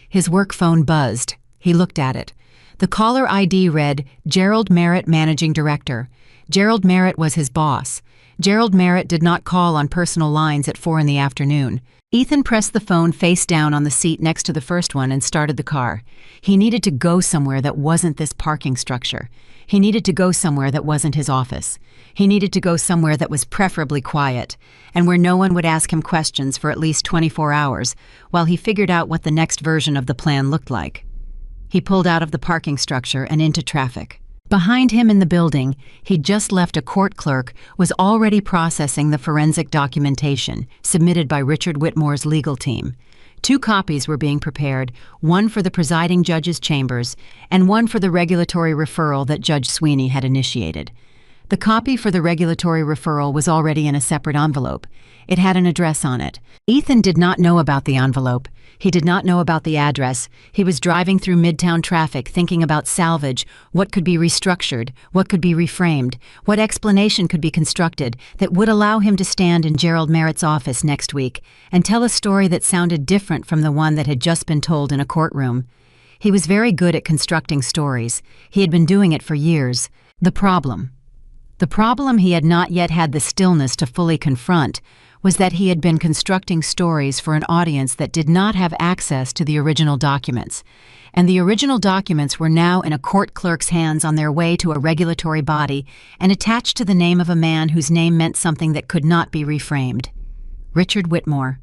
His work phone buzzed. He looked at it. The caller ID read, Gerald Merritt, Managing Director. Gerald Merritt was his boss. Gerald Merritt did not call on personal lines at 4 in the afternoon. Ethan pressed the phone face down on the seat next to the first one and started the car. He needed to go somewhere that wasn't this parking structure. He needed to go somewhere that wasn't his office. He needed to go somewhere that was preferably quiet, and where no one would ask him questions for at least 24 hours while he figured out what the next version of the plan looked like. He pulled out of the parking structure and into traffic. Behind him in the building, he'd just left a court clerk, was already processing the forensic documentation submitted by Richard Whitmore's legal team. 2 copies were being prepared, one for the presiding judge's chambers and one for the regulatory referral that Judge Sweeney had initiated. The copy for the regulatory referral was already in a separate envelope. It had an address on it. Ethan did not know about the envelope. He did not know about the address. He was driving through midtown traffic thinking about salvage, what could be restructured, what could be reframed, what explanation could be constructed that would allow him to stand in Gerald Merritt's office next week and tell a story that sounded different from the one that had just been told in a courtroom. He was very good at constructing stories. He had been doing it for years. The problem he had not yet had the stillness to fully confront was that he had been constructing stories for an audience that did not have access to the original documents. And the original documents were now in a court clerk's hands on their way to a regulatory body and attached to the name of a man whose name meant something that could not be reframed. Richard Whitmore.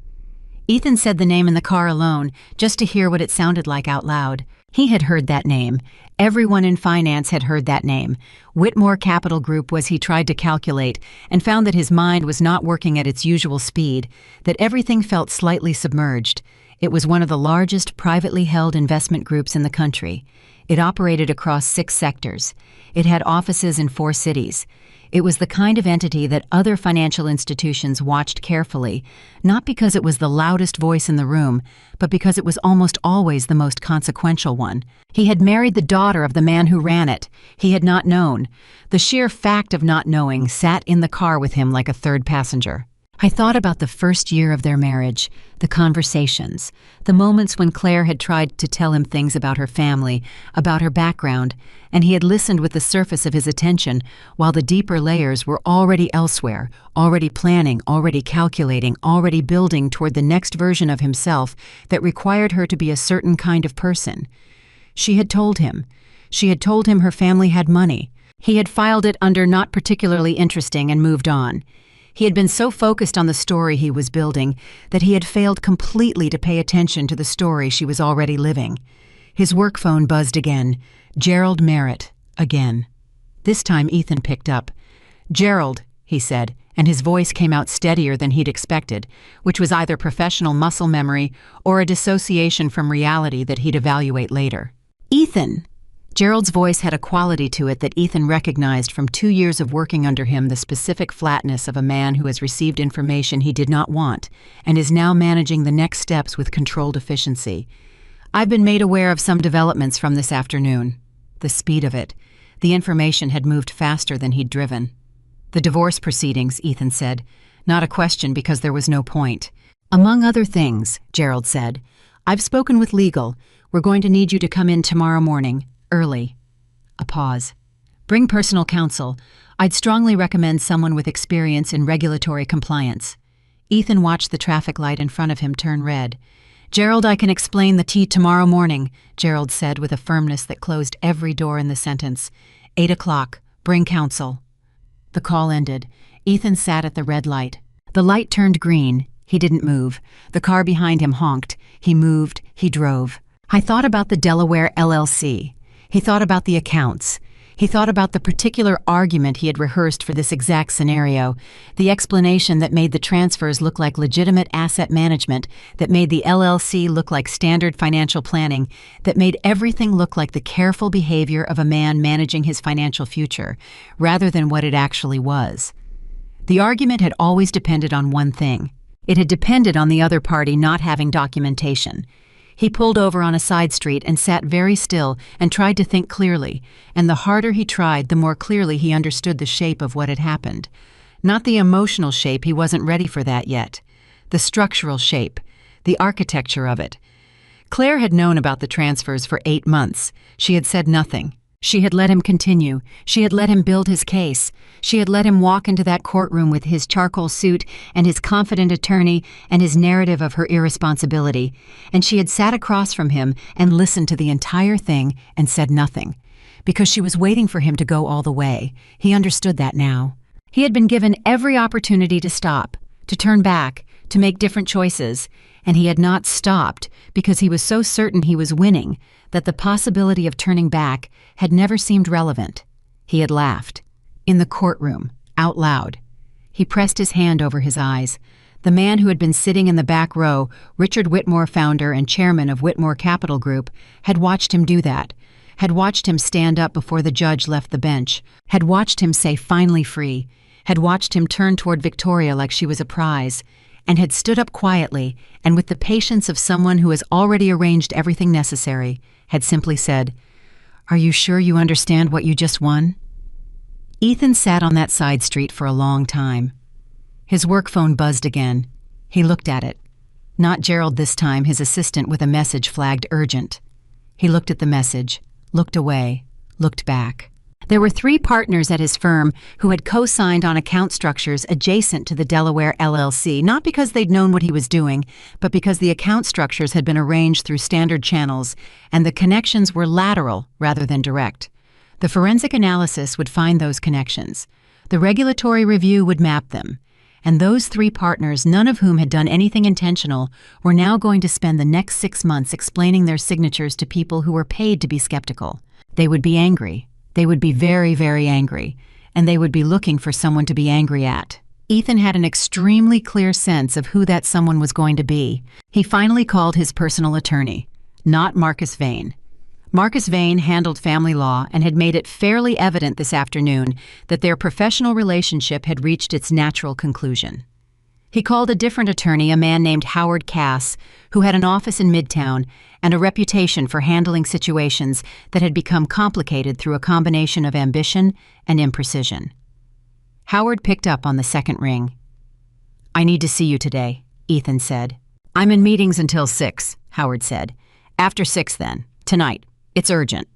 Ethan said the name in the car alone, just to hear what it sounded like out loud. He had heard that name. Everyone in finance had heard that name. Whitmore Capital Group was, he tried to calculate, and found that his mind was not working at its usual speed, that everything felt slightly submerged. It was one of the largest privately held investment groups in the country. It operated across 6 sectors. It had offices in 4 cities. It was the kind of entity that other financial institutions watched carefully, not because it was the loudest voice in the room, but because it was almost always the most consequential one. He had married the daughter of the man who ran it. He had not known. The sheer fact of not knowing sat in the car with him like a third passenger. I thought about the first year of their marriage, the conversations, the moments when Claire had tried to tell him things about her family, about her background, and he had listened with the surface of his attention while the deeper layers were already elsewhere, already planning, already calculating, already building toward the next version of himself that required her to be a certain kind of person. She had told him. She had told him her family had money. He had filed it under not particularly interesting and moved on. He had been so focused on the story he was building that he had failed completely to pay attention to the story she was already living. His work phone buzzed again. Gerald Merritt, again. This time Ethan picked up. "Gerald," he said, and his voice came out steadier than he'd expected, which was either professional muscle memory or a dissociation from reality that he'd evaluate later. "Ethan!" Gerald's voice had a quality to it that Ethan recognized from 2 years of working under him, the specific flatness of a man who has received information he did not want and is now managing the next steps with controlled efficiency. "I've been made aware of some developments from this afternoon." The speed of it. The information had moved faster than he'd driven. "The divorce proceedings," Ethan said. "Not a question because there was no point." "Among other things," Gerald said, "I've spoken with legal. We're going to need you to come in tomorrow morning. Early." A pause. "Bring personal counsel. I'd strongly recommend someone with experience in regulatory compliance." Ethan watched the traffic light in front of him turn red. "Gerald, I can explain the tea tomorrow morning," Gerald said with a firmness that closed every door in the sentence. 8 o'clock. Bring counsel." The call ended. Ethan sat at the red light. The light turned green. He didn't move. The car behind him honked. He moved. He drove. I thought about the Delaware LLC. He thought about the accounts. He thought about the particular argument he had rehearsed for this exact scenario, the explanation that made the transfers look like legitimate asset management, that made the LLC look like standard financial planning, that made everything look like the careful behavior of a man managing his financial future, rather than what it actually was. The argument had always depended on one thing. It had depended on the other party not having documentation. He pulled over on a side street and sat very still and tried to think clearly, and the harder he tried, the more clearly he understood the shape of what had happened. Not the emotional shape, he wasn't ready for that yet. The structural shape, the architecture of it. Claire had known about the transfers for 8 months. She had said nothing. She had let him continue. She had let him build his case. She had let him walk into that courtroom with his charcoal suit and his confident attorney and his narrative of her irresponsibility. And she had sat across from him and listened to the entire thing and said nothing. Because she was waiting for him to go all the way. He understood that now. He had been given every opportunity to stop, to turn back, to make different choices, and he had not stopped because he was so certain he was winning that the possibility of turning back had never seemed relevant. He had laughed. In the courtroom, out loud. He pressed his hand over his eyes. The man who had been sitting in the back row, Richard Whitmore, founder and chairman of Whitmore Capital Group, had watched him do that, had watched him stand up before the judge left the bench, had watched him say finally free, had watched him turn toward Victoria like she was a prize, and had stood up quietly and with the patience of someone who has already arranged everything necessary, had simply said, "Are you sure you understand what you just won?" Ethan sat on that side street for a long time. His work phone buzzed again. He looked at it. Not Gerald this time, his assistant with a message flagged urgent. He looked at the message, looked away, looked back. There were 3 partners at his firm who had co-signed on account structures adjacent to the Delaware LLC, not because they'd known what he was doing, but because the account structures had been arranged through standard channels, and the connections were lateral rather than direct. The forensic analysis would find those connections. The regulatory review would map them. And those 3 partners, none of whom had done anything intentional, were now going to spend the next 6 months explaining their signatures to people who were paid to be skeptical. They would be angry. They would be very, very angry, and they would be looking for someone to be angry at. Ethan had an extremely clear sense of who that someone was going to be. He finally called his personal attorney, not Marcus Vane. Marcus Vane handled family law and had made it fairly evident this afternoon that their professional relationship had reached its natural conclusion. He called a different attorney, a man named Howard Cass, who had an office in Midtown and a reputation for handling situations that had become complicated through a combination of ambition and imprecision. Howard picked up on the second ring. "I need to see you today," Ethan said. "I'm in meetings until 6, Howard said. "After 6 then. Tonight. It's urgent."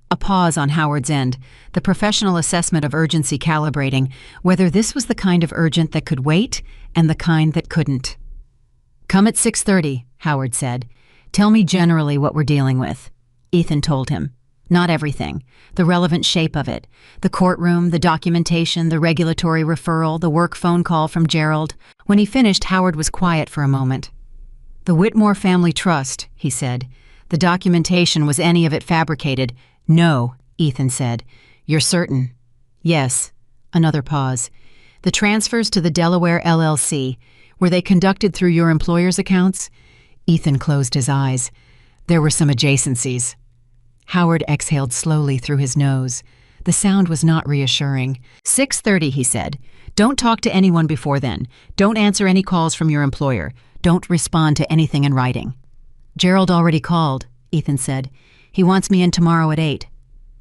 A pause on Howard's end, the professional assessment of urgency calibrating, whether this was the kind of urgent that could wait and the kind that couldn't. "Come at 6:30, Howard said. "Tell me generally what we're dealing with." Ethan told him. Not everything. The relevant shape of it. The courtroom, the documentation, the regulatory referral, the work phone call from Gerald. When he finished, Howard was quiet for a moment. "The Whitmore Family Trust," he said. "The documentation, was any of it fabricated?" "No," Ethan said. "You're certain?" "Yes." Another pause. "The transfers to the Delaware LLC, were they conducted through your employer's accounts?" Ethan closed his eyes. There were some adjacencies. Howard exhaled slowly through his nose. The sound was not reassuring. 6:30, he said. "Don't talk to anyone before then. Don't answer any calls from your employer. Don't respond to anything in writing." "Gerald already called," Ethan said. "He wants me in tomorrow at 8.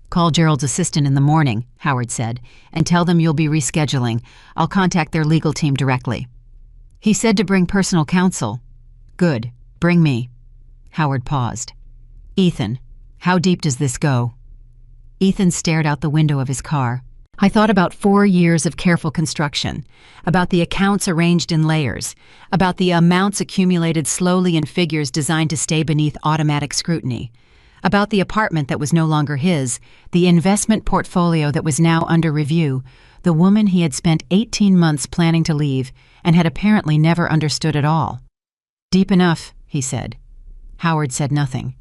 "Call Gerald's assistant in the morning," Howard said, "and tell them you'll be rescheduling. I'll contact their legal team directly." "He said to bring personal counsel." "Good. Bring me." Howard paused. "Ethan, how deep does this go?" Ethan stared out the window of his car. "I thought about 4 years of careful construction, about the accounts arranged in layers, about the amounts accumulated slowly in figures designed to stay beneath automatic scrutiny, about the apartment that was no longer his, the investment portfolio that was now under review, the woman he had spent 18 months planning to leave and had apparently never understood at all." "Deep enough," he said. Howard said nothing.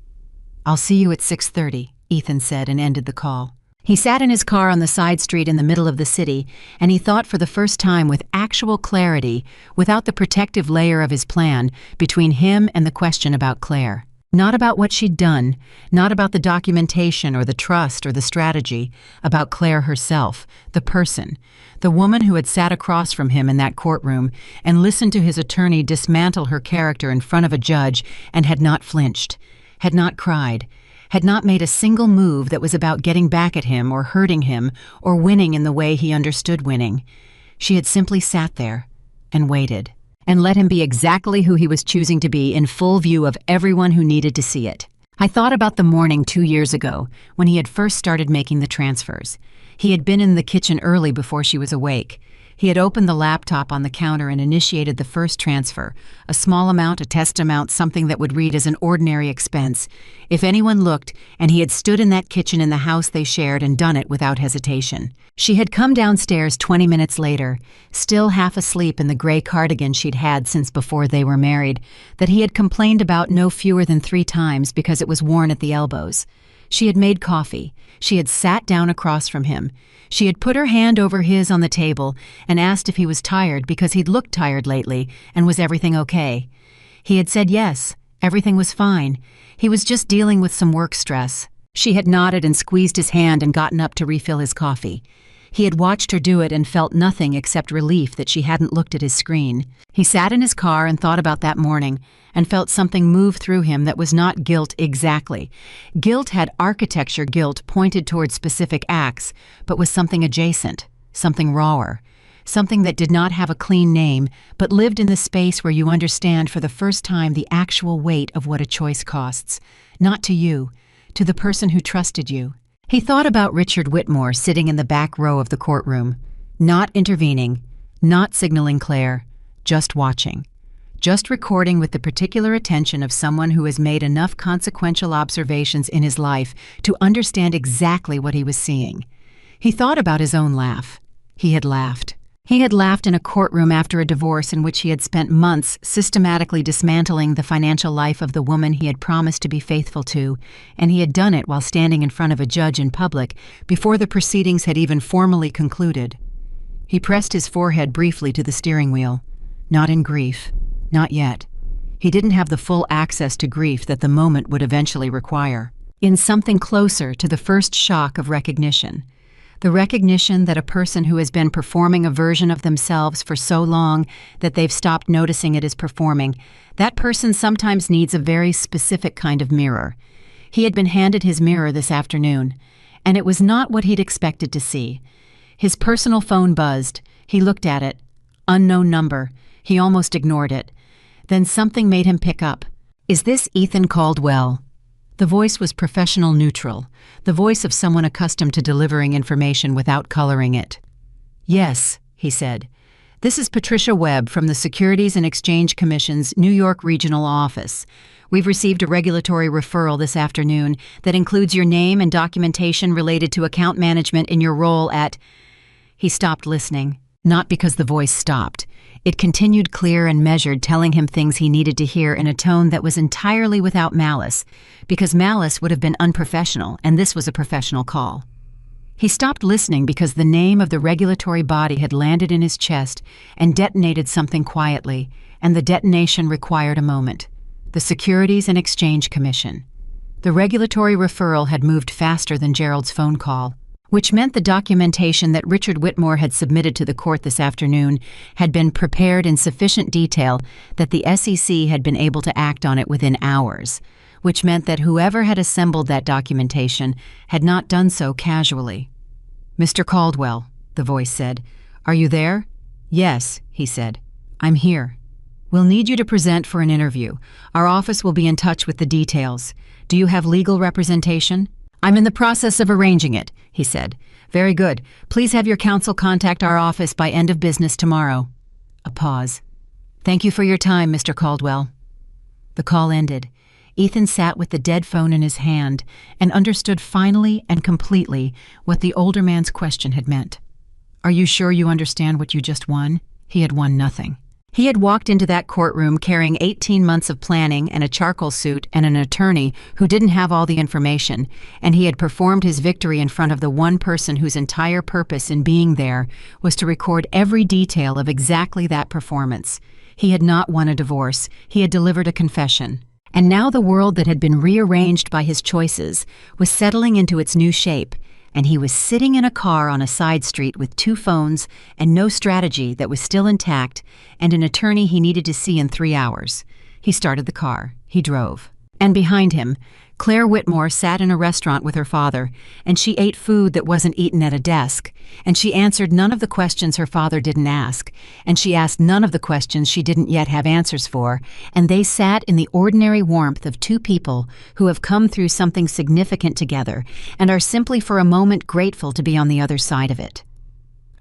"I'll see you at 6:30, Ethan said and ended the call. He sat in his car on the side street in the middle of the city, and he thought for the first time with actual clarity, without the protective layer of his plan, between him and the question about Claire. Not about what she'd done, not about the documentation or the trust or the strategy, about Claire herself, the person, the woman who had sat across from him in that courtroom and listened to his attorney dismantle her character in front of a judge and had not flinched, had not cried, had not made a single move that was about getting back at him or hurting him or winning in the way he understood winning. She had simply sat there and waited and let him be exactly who he was choosing to be in full view of everyone who needed to see it. I thought about the morning 2 years ago when he had first started making the transfers. He had been in the kitchen early before she was awake. He had opened the laptop on the counter and initiated the first transfer, a small amount, a test amount, something that would read as an ordinary expense. If anyone looked, and he had stood in that kitchen in the house they shared and done it without hesitation. She had come downstairs 20 minutes later, still half asleep in the gray cardigan she'd had since before they were married, that he had complained about no fewer than 3 times because it was worn at the elbows. She had made coffee. She had sat down across from him. She had put her hand over his on the table and asked if he was tired because he'd looked tired lately, and was everything okay. He had said yes, everything was fine. He was just dealing with some work stress. She had nodded and squeezed his hand and gotten up to refill his coffee. He had watched her do it and felt nothing except relief that she hadn't looked at his screen. He sat in his car and thought about that morning and felt something move through him that was not guilt exactly. Guilt had architecture guilt pointed toward specific acts, but was something adjacent, something rawer, something that did not have a clean name, but lived in the space where you understand for the first time the actual weight of what a choice costs, not to you, to the person who trusted you. He thought about Richard Whitmore sitting in the back row of the courtroom, not intervening, not signaling Claire, just watching, just recording with the particular attention of someone who has made enough consequential observations in his life to understand exactly what he was seeing. He thought about his own laugh. He had laughed. He had laughed in a courtroom after a divorce in which he had spent months systematically dismantling the financial life of the woman he had promised to be faithful to, and he had done it while standing in front of a judge in public before the proceedings had even formally concluded. He pressed his forehead briefly to the steering wheel. Not in grief. Not yet. He didn't have the full access to grief that the moment would eventually require. In something closer to the first shock of recognition. The recognition that a person who has been performing a version of themselves for so long that they've stopped noticing it as performing, that person sometimes needs a very specific kind of mirror. He had been handed his mirror this afternoon, and it was not what he'd expected to see. His personal phone buzzed. He looked at it. Unknown number. He almost ignored it. Then something made him pick up. "Is this Ethan Caldwell?" The voice was professional neutral, the voice of someone accustomed to delivering information without coloring it. "Yes," he said. "This is Patricia Webb from the Securities and Exchange Commission's New York Regional Office. We've received a regulatory referral this afternoon that includes your name and documentation related to account management in your role at—" He stopped listening, not because the voice stopped. It continued clear and measured, telling him things he needed to hear in a tone that was entirely without malice, because malice would have been unprofessional, and this was a professional call. He stopped listening because the name of the regulatory body had landed in his chest and detonated something quietly, and the detonation required a moment. The Securities and Exchange Commission. The regulatory referral had moved faster than Gerald's phone call, which meant the documentation that Richard Whitmore had submitted to the court this afternoon had been prepared in sufficient detail that the SEC had been able to act on it within hours, which meant that whoever had assembled that documentation had not done so casually. "Mr. Caldwell," the voice said. "Are you there?" "Yes," he said. "I'm here. We'll need you to present for an interview. Our office will be in touch with the details. Do you have legal representation?" "I'm in the process of arranging it," he said. "Very good. Please have your counsel contact our office by end of business tomorrow." A pause. "Thank you for your time, Mr. Caldwell." The call ended. Ethan sat with the dead phone in his hand and understood finally and completely what the older man's question had meant. "Are you sure you understand what you just won?" He had won nothing. He had walked into that courtroom carrying 18 months of planning and a charcoal suit and an attorney who didn't have all the information, and he had performed his victory in front of the one person whose entire purpose in being there was to record every detail of exactly that performance. He had not won a divorce, he had delivered a confession. And now the world that had been rearranged by his choices was settling into its new shape, and he was sitting in a car on a side street with 2 phones and no strategy that was still intact and an attorney he needed to see in 3 hours. He started the car. He drove. And behind him, Claire Whitmore sat in a restaurant with her father, and she ate food that wasn't eaten at a desk, and she answered none of the questions her father didn't ask, and she asked none of the questions she didn't yet have answers for, and they sat in the ordinary warmth of 2 people who have come through something significant together and are simply for a moment grateful to be on the other side of it.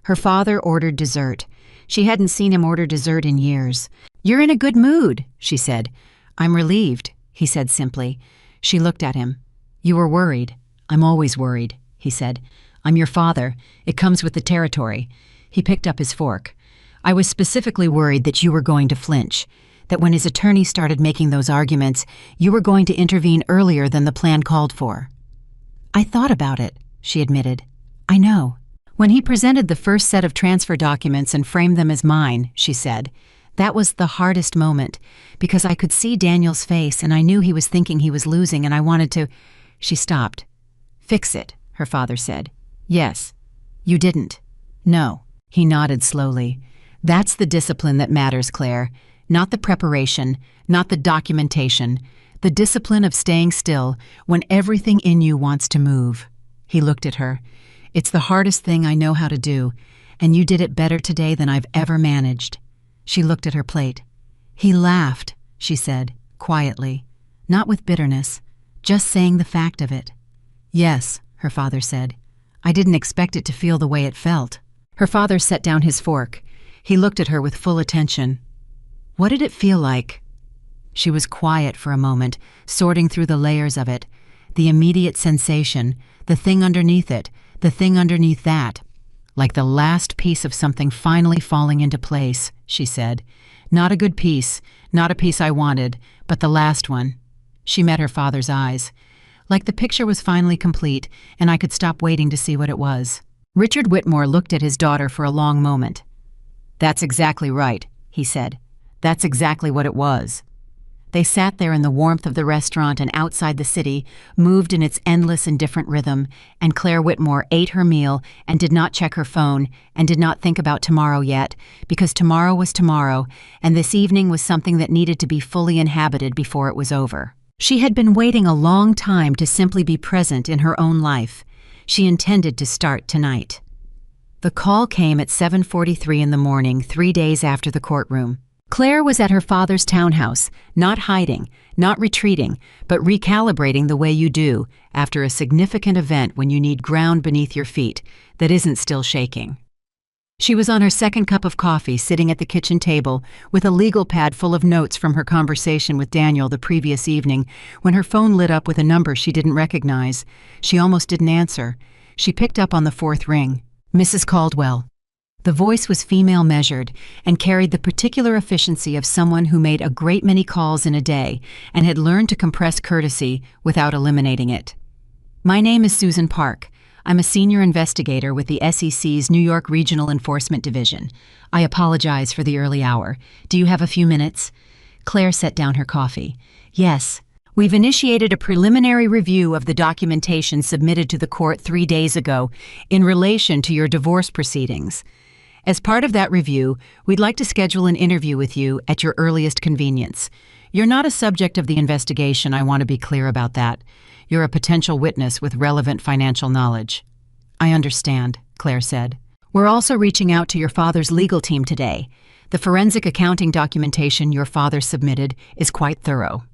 Her father ordered dessert. She hadn't seen him order dessert in years. "You're in a good mood," she said. "I'm relieved," he said simply. She looked at him. "You were worried." "I'm always worried," he said. "I'm your father. It comes with the territory." He picked up his fork. "I was specifically worried that you were going to flinch, that when his attorney started making those arguments, you were going to intervene earlier than the plan called for." "I thought about it," she admitted. "I know." "When he presented the first set of transfer documents and framed them as mine," she said, "that was the hardest moment, because I could see Daniel's face and I knew he was thinking he was losing and I wanted to—" She stopped. "Fix it," her father said. "Yes." "You didn't." "No." He nodded slowly. "That's the discipline that matters, Claire. Not the preparation, not the documentation. The discipline of staying still when everything in you wants to move." He looked at her. "It's the hardest thing I know how to do, and you did it better today than I've ever managed." She looked at her plate. "He laughed," she said, quietly, not with bitterness, just saying the fact of it. "Yes," her father said. "I didn't expect it to feel the way it felt." Her father set down his fork. He looked at her with full attention. "What did it feel like?" She was quiet for a moment, sorting through the layers of it. The immediate sensation, the thing underneath it, the thing underneath that. "Like the last piece of something finally falling into place," she said. "Not a good piece, not a piece I wanted, but the last one." She met her father's eyes. "Like the picture was finally complete, and I could stop waiting to see what it was." Richard Whitmore looked at his daughter for a long moment. "That's exactly right," he said. "That's exactly what it was." They sat there in the warmth of the restaurant and outside the city, moved in its endless and different rhythm, and Claire Whitmore ate her meal and did not check her phone and did not think about tomorrow yet, because tomorrow was tomorrow, and this evening was something that needed to be fully inhabited before it was over. She had been waiting a long time to simply be present in her own life. She intended to start tonight. The call came at 7:43 in the morning, 3 days after the courtroom. Claire was at her father's townhouse, not hiding, not retreating, but recalibrating the way you do after a significant event when you need ground beneath your feet that isn't still shaking. She was on her second cup of coffee, sitting at the kitchen table with a legal pad full of notes from her conversation with Daniel the previous evening, when her phone lit up with a number she didn't recognize. She almost didn't answer. She picked up on the 4th ring. "Mrs. Caldwell." The voice was female measured and carried the particular efficiency of someone who made a great many calls in a day and had learned to compress courtesy without eliminating it. "My name is Susan Park. I'm a senior investigator with the SEC's New York Regional Enforcement Division. I apologize for the early hour. Do you have a few minutes?" Claire set down her coffee. "Yes. We've initiated a preliminary review of the documentation submitted to the court 3 days ago in relation to your divorce proceedings. As part of that review, we'd like to schedule an interview with you at your earliest convenience. You're not a subject of the investigation, I want to be clear about that. You're a potential witness with relevant financial knowledge." "I understand," Claire said. "We're also reaching out to your father's legal team today. The forensic accounting documentation your father submitted is quite thorough."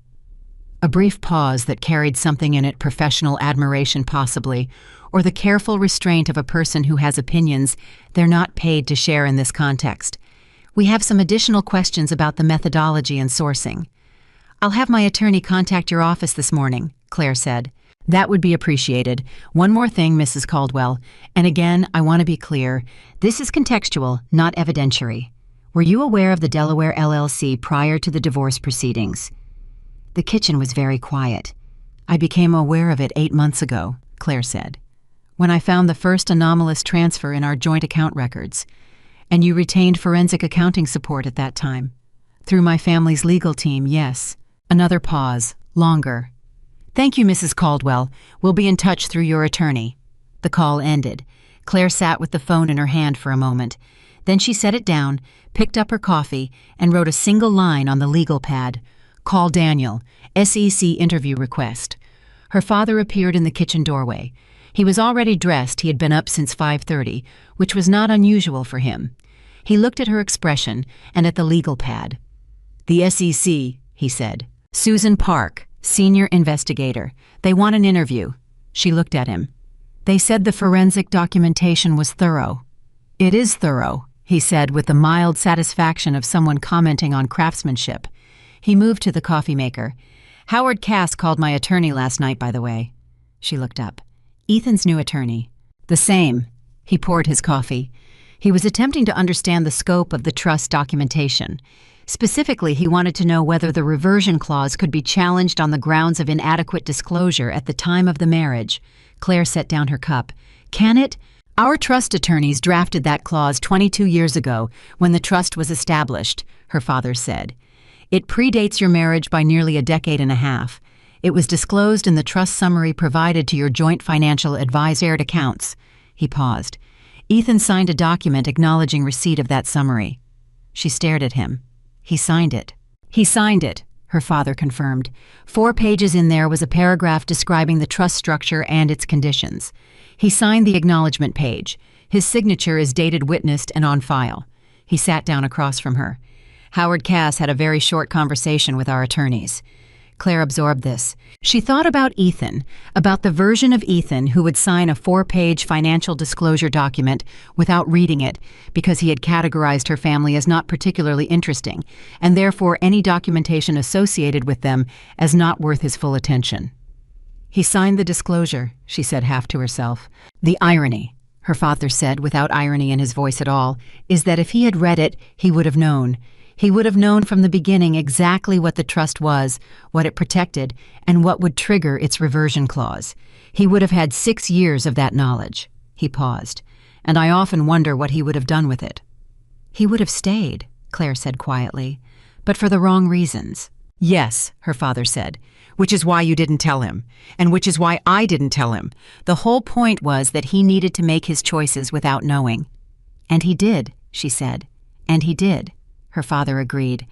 A brief pause that carried something in it, professional admiration possibly, or the careful restraint of a person who has opinions they're not paid to share in this context. "We have some additional questions about the methodology and sourcing." "I'll have my attorney contact your office this morning," Claire said. "That would be appreciated. One more thing, Mrs. Caldwell, and again, I want to be clear. This is contextual, not evidentiary. Were you aware of the Delaware LLC prior to the divorce proceedings? The kitchen was very quiet. I became aware of it 8 months ago, Claire said, when I found the first anomalous transfer in our joint account records. And you retained forensic accounting support at that time. Through my family's legal team, yes. Another pause, longer. Thank you, Mrs. Caldwell. We'll be in touch through your attorney. The call ended. Claire sat with the phone in her hand for a moment. Then she set it down, picked up her coffee, and wrote a single line on the legal pad. Call Daniel, SEC interview request. Her father appeared in the kitchen doorway. He was already dressed. He had been up since 5:30, which was not unusual for him. He looked at her expression and at the legal pad. The SEC, he said. Susan Park, senior investigator. They want an interview. She looked at him. They said the forensic documentation was thorough. It is thorough, he said with the mild satisfaction of someone commenting on craftsmanship. He moved to the coffee maker. Howard Cass called my attorney last night, by the way. She looked up. Ethan's new attorney. The same. He poured his coffee. He was attempting to understand the scope of the trust documentation. Specifically, he wanted to know whether the reversion clause could be challenged on the grounds of inadequate disclosure at the time of the marriage. Claire set down her cup. Can it? Our trust attorneys drafted that clause 22 years ago when the trust was established, her father said. It predates your marriage by nearly a decade and a half. It was disclosed in the trust summary provided to your joint financial advisored accounts. He paused. Ethan signed a document acknowledging receipt of that summary. She stared at him. He signed it. He signed it, her father confirmed. 4 pages in there was a paragraph describing the trust structure and its conditions. He signed the acknowledgement page. His signature is dated witnessed and on file. He sat down across from her. Howard Cass had a very short conversation with our attorneys. Claire absorbed this. She thought about Ethan, about the version of Ethan who would sign a 4-page financial disclosure document without reading it because he had categorized her family as not particularly interesting, and therefore any documentation associated with them as not worth his full attention. He signed the disclosure, she said half to herself. The irony, her father said without irony in his voice at all, is that if he had read it, he would have known. He would have known from the beginning exactly what the trust was, what it protected, and what would trigger its reversion clause. He would have had 6 years of that knowledge. He paused. And I often wonder what he would have done with it. He would have stayed, Claire said quietly, but for the wrong reasons. Yes, her father said, which is why you didn't tell him, and which is why I didn't tell him. The whole point was that he needed to make his choices without knowing. And he did, she said. And he did. Her father agreed.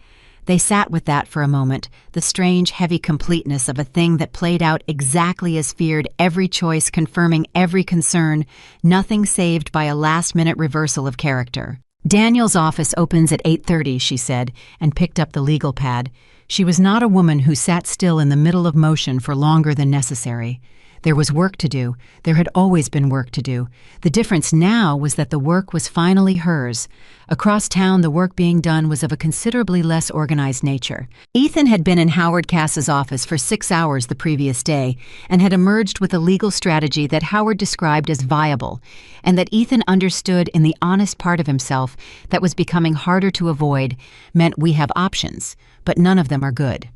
They sat with that for a moment, the strange, heavy completeness of a thing that played out exactly as feared, every choice confirming every concern, nothing saved by a last-minute reversal of character. Daniel's office opens at 8:30, she said, and picked up the legal pad. She was not a woman who sat still in the middle of motion for longer than necessary. There was work to do. There had always been work to do. The difference now was that the work was finally hers. Across town, the work being done was of a considerably less organized nature. Ethan had been in Howard Cass's office for 6 hours the previous day and had emerged with a legal strategy that Howard described as viable, and that Ethan understood in the honest part of himself that was becoming harder to avoid meant we have options, but none of them are good.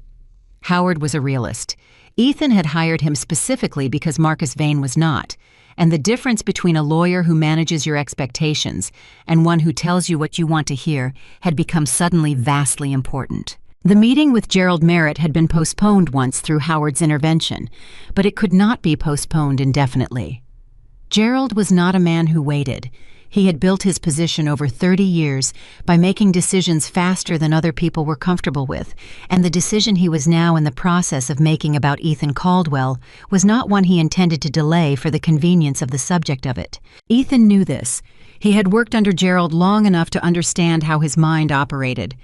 Howard was a realist. Ethan had hired him specifically because Marcus Vane was not, and the difference between a lawyer who manages your expectations and one who tells you what you want to hear had become suddenly vastly important. The meeting with Gerald Merritt had been postponed once through Howard's intervention, but it could not be postponed indefinitely. Gerald was not a man who waited. He had built his position over 30 years by making decisions faster than other people were comfortable with, and the decision he was now in the process of making about Ethan Caldwell was not one he intended to delay for the convenience of the subject of it. Ethan knew this. He had worked under Gerald long enough to understand how his mind operated.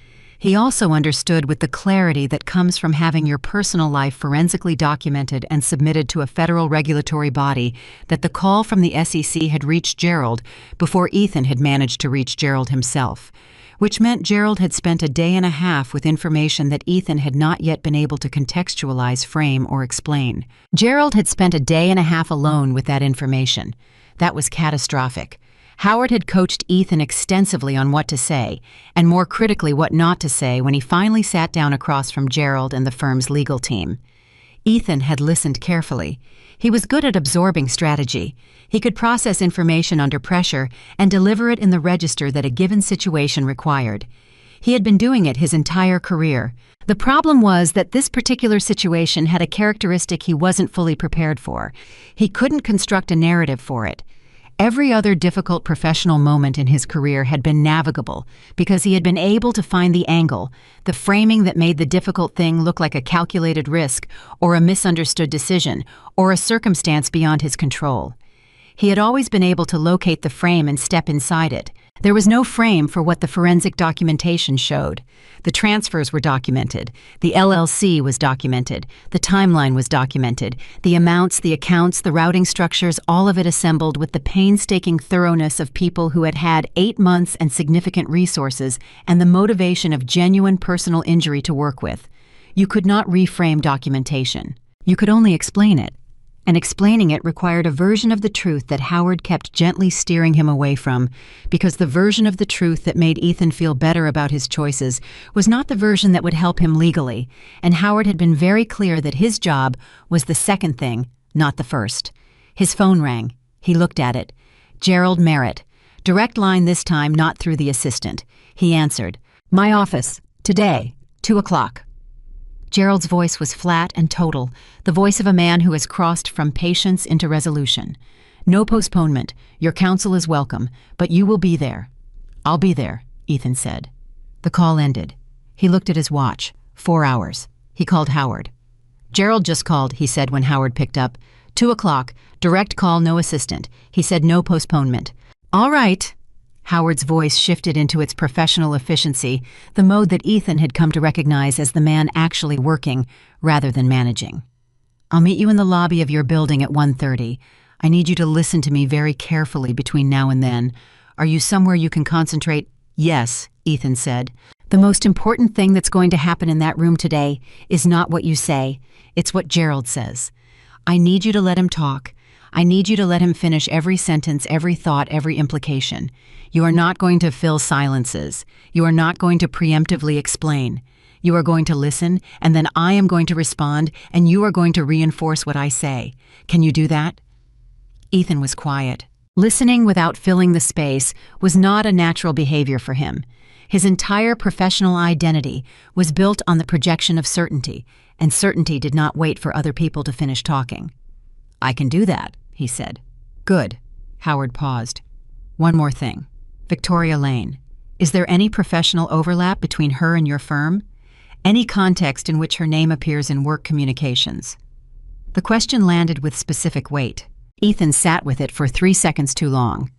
He also understood with the clarity that comes from having your personal life forensically documented and submitted to a federal regulatory body that the call from the SEC had reached Gerald before Ethan had managed to reach Gerald himself, which meant Gerald had spent a day and a half with information that Ethan had not yet been able to contextualize, frame, or explain. Gerald had spent a day and a half alone with that information. That was catastrophic. Howard had coached Ethan extensively on what to say, and more critically what not to say when he finally sat down across from Gerald and the firm's legal team. Ethan had listened carefully. He was good at absorbing strategy. He could process information under pressure and deliver it in the register that a given situation required. He had been doing it his entire career. The problem was that this particular situation had a characteristic he wasn't fully prepared for. He couldn't construct a narrative for it. Every other difficult professional moment in his career had been navigable because he had been able to find the angle, the framing that made the difficult thing look like a calculated risk or a misunderstood decision or a circumstance beyond his control. He had always been able to locate the frame and step inside it. There was no frame for what the forensic documentation showed. The transfers were documented. The LLC was documented. The timeline was documented. The amounts, the accounts, the routing structures, all of it assembled with the painstaking thoroughness of people who had had 8 months and significant resources and the motivation of genuine personal injury to work with. You could not reframe documentation. You could only explain it. And explaining it required a version of the truth that Howard kept gently steering him away from, because the version of the truth that made Ethan feel better about his choices was not the version that would help him legally, and Howard had been very clear that his job was the second thing, not the first. His phone rang. He looked at it. Gerald Merritt. Direct line this time, not through the assistant. He answered. "My office. Today. 2 o'clock. Gerald's voice was flat and total, the voice of a man who has crossed from patience into resolution. "No postponement. Your counsel is welcome, but you will be there." "I'll be there," Ethan said. The call ended. He looked at his watch. 4 hours. He called Howard. "Gerald just called," he said when Howard picked up. 2 o'clock. Direct call, no assistant. He said no postponement. "All right." Howard's voice shifted into its professional efficiency, the mode that Ethan had come to recognize as the man actually working rather than managing. "I'll meet you in the lobby of your building at 1:30. I need you to listen to me very carefully between now and then. Are you somewhere you can concentrate?" "Yes," Ethan said. "The most important thing that's going to happen in that room today is not what you say, it's what Gerald says. I need you to let him talk. I need you to let him finish every sentence, every thought, every implication. You are not going to fill silences. You are not going to preemptively explain. You are going to listen, and then I am going to respond, and you are going to reinforce what I say. Can you do that?" Ethan was quiet. Listening without filling the space was not a natural behavior for him. His entire professional identity was built on the projection of certainty, and certainty did not wait for other people to finish talking. "I can do that," he said. "Good." Howard paused. "One more thing. Victoria Lane. Is there any professional overlap between her and your firm? Any context in which her name appears in work communications?" The question landed with specific weight. Ethan sat with it for 3 seconds too long.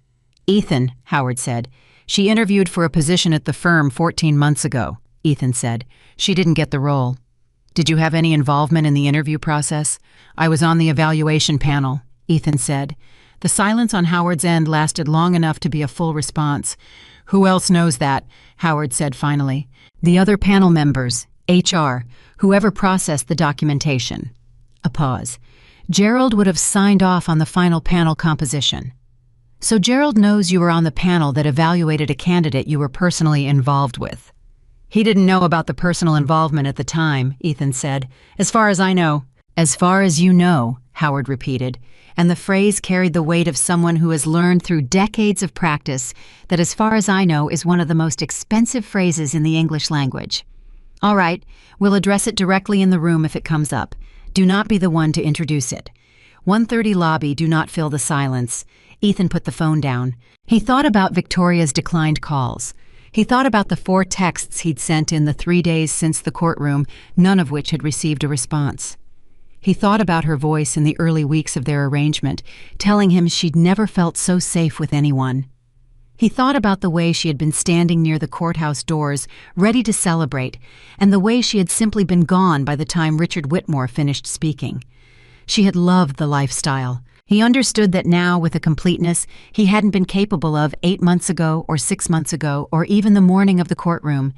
"Ethan," Howard said. "She interviewed for a position at the firm 14 months ago," Ethan said. "She didn't get the role." "Did you have any involvement in the interview process?" "I was on the evaluation panel," Ethan said. The silence on Howard's end lasted long enough to be a full response. "Who else knows that?" Howard said finally. "The other panel members, HR, whoever processed the documentation." A pause. "Gerald would have signed off on the final panel composition." "So Gerald knows you were on the panel that evaluated a candidate you were personally involved with." "He didn't know about the personal involvement at the time," Ethan said. "As far as I know." "As far as you know," Howard repeated, and the phrase carried the weight of someone who has learned through decades of practice that "as far as I know" is one of the most expensive phrases in the English language. "All right, we'll address it directly in the room if it comes up. Do not be the one to introduce it. 1:30 lobby, do not fill the silence." Ethan put the phone down. He thought about Victoria's declined calls. He thought about the 4 texts he'd sent in the 3 days since the courtroom, none of which had received a response. He thought about her voice in the early weeks of their arrangement, telling him she'd never felt so safe with anyone. He thought about the way she had been standing near the courthouse doors, ready to celebrate, and the way she had simply been gone by the time Richard Whitmore finished speaking. She had loved the lifestyle. He understood that now, with a completeness he hadn't been capable of 8 months ago or 6 months ago or even the morning of the courtroom.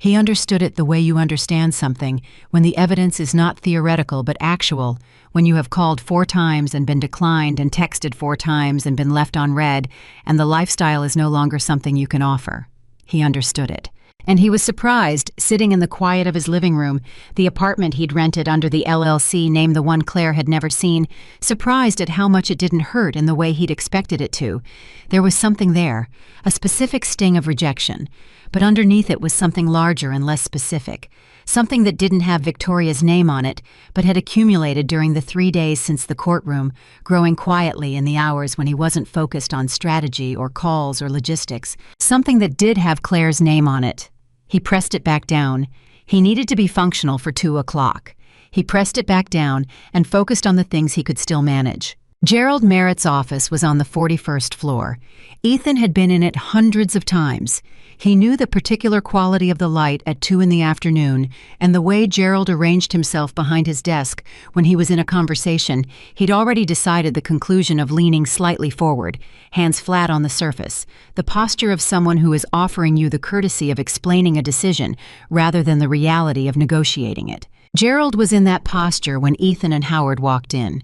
He understood it the way you understand something, when the evidence is not theoretical but actual, when you have called 4 times and been declined and texted 4 times and been left on read, and the lifestyle is no longer something you can offer. He understood it. And he was surprised, sitting in the quiet of his living room, the apartment he'd rented under the LLC name the one Claire had never seen, surprised at how much it didn't hurt in the way he'd expected it to. There was something there, a specific sting of rejection, but underneath it was something larger and less specific, something that didn't have Victoria's name on it, but had accumulated during the 3 days since the courtroom, growing quietly in the hours when he wasn't focused on strategy or calls or logistics, something that did have Claire's name on it. He pressed it back down. He needed to be functional for 2 o'clock. He pressed it back down and focused on the things he could still manage. Gerald Merritt's office was on the 41st floor. Ethan had been in it hundreds of times. He knew the particular quality of the light at 2 in the afternoon, and the way Gerald arranged himself behind his desk when he was in a conversation. He'd already decided the conclusion of leaning slightly forward, hands flat on the surface, the posture of someone who is offering you the courtesy of explaining a decision rather than the reality of negotiating it. Gerald was in that posture when Ethan and Howard walked in.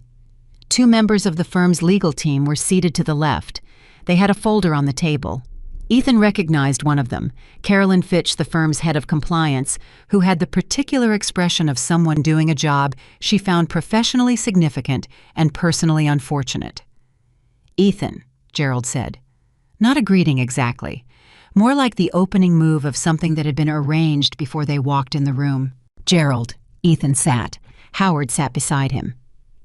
2 members of the firm's legal team were seated to the left. They had a folder on the table. Ethan recognized one of them, Carolyn Fitch, the firm's head of compliance, who had the particular expression of someone doing a job she found professionally significant and personally unfortunate. "Ethan," Gerald said. Not a greeting exactly. More like the opening move of something that had been arranged before they walked in the room. "Gerald." Ethan sat. Howard sat beside him.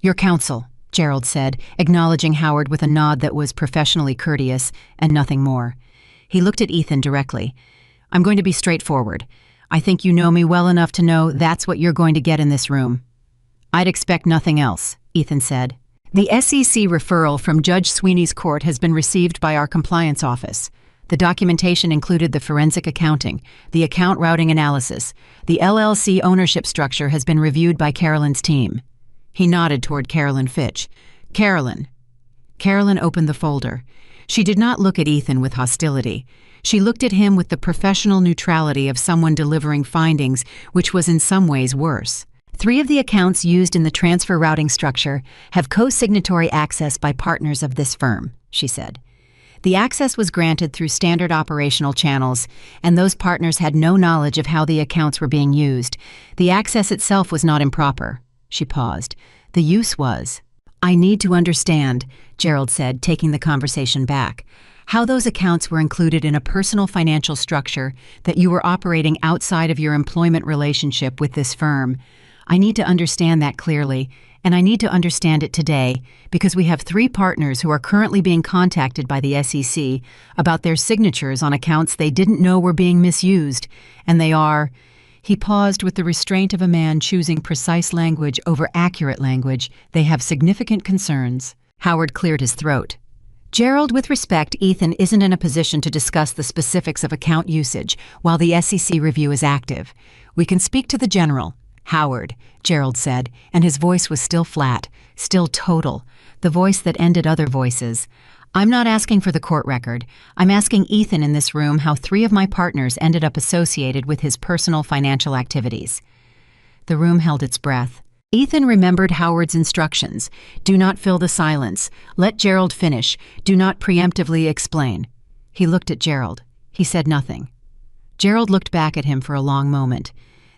"Your counsel," Gerald said, acknowledging Howard with a nod that was professionally courteous and nothing more. He looked at Ethan directly. "I'm going to be straightforward. I think you know me well enough to know that's what you're going to get in this room." "I'd expect nothing else," Ethan said. "The SEC referral from Judge Sweeney's court has been received by our compliance office. The documentation included the forensic accounting, the account routing analysis. The LLC ownership structure has been reviewed by Carolyn's team." He nodded toward Carolyn Fitch. "Carolyn." Carolyn opened the folder. She did not look at Ethan with hostility. She looked at him with the professional neutrality of someone delivering findings, which was in some ways worse. 3 of the accounts used in the transfer routing structure have co-signatory access by partners of this firm, she said. The access was granted through standard operational channels, and those partners had no knowledge of how the accounts were being used. The access itself was not improper. She paused. The use was. "I need to understand," Gerald said, taking the conversation back, "how those accounts were included in a personal financial structure that you were operating outside of your employment relationship with this firm. I need to understand that clearly, and I need to understand it today because we have 3 partners who are currently being contacted by the SEC about their signatures on accounts they didn't know were being misused, and they are—" He paused with the restraint of a man choosing precise language over accurate language. "They have significant concerns." Howard cleared his throat. "Gerald, with respect, Ethan isn't in a position to discuss the specifics of account usage while the SEC review is active. We can speak to the general." "Howard," Gerald said, and his voice was still flat, still total, the voice that ended other voices. "I'm not asking for the court record. I'm asking Ethan in this room how 3 of my partners ended up associated with his personal financial activities." The room held its breath. Ethan remembered Howard's instructions. Do not fill the silence. Let Gerald finish. Do not preemptively explain. He looked at Gerald. He said nothing. Gerald looked back at him for a long moment.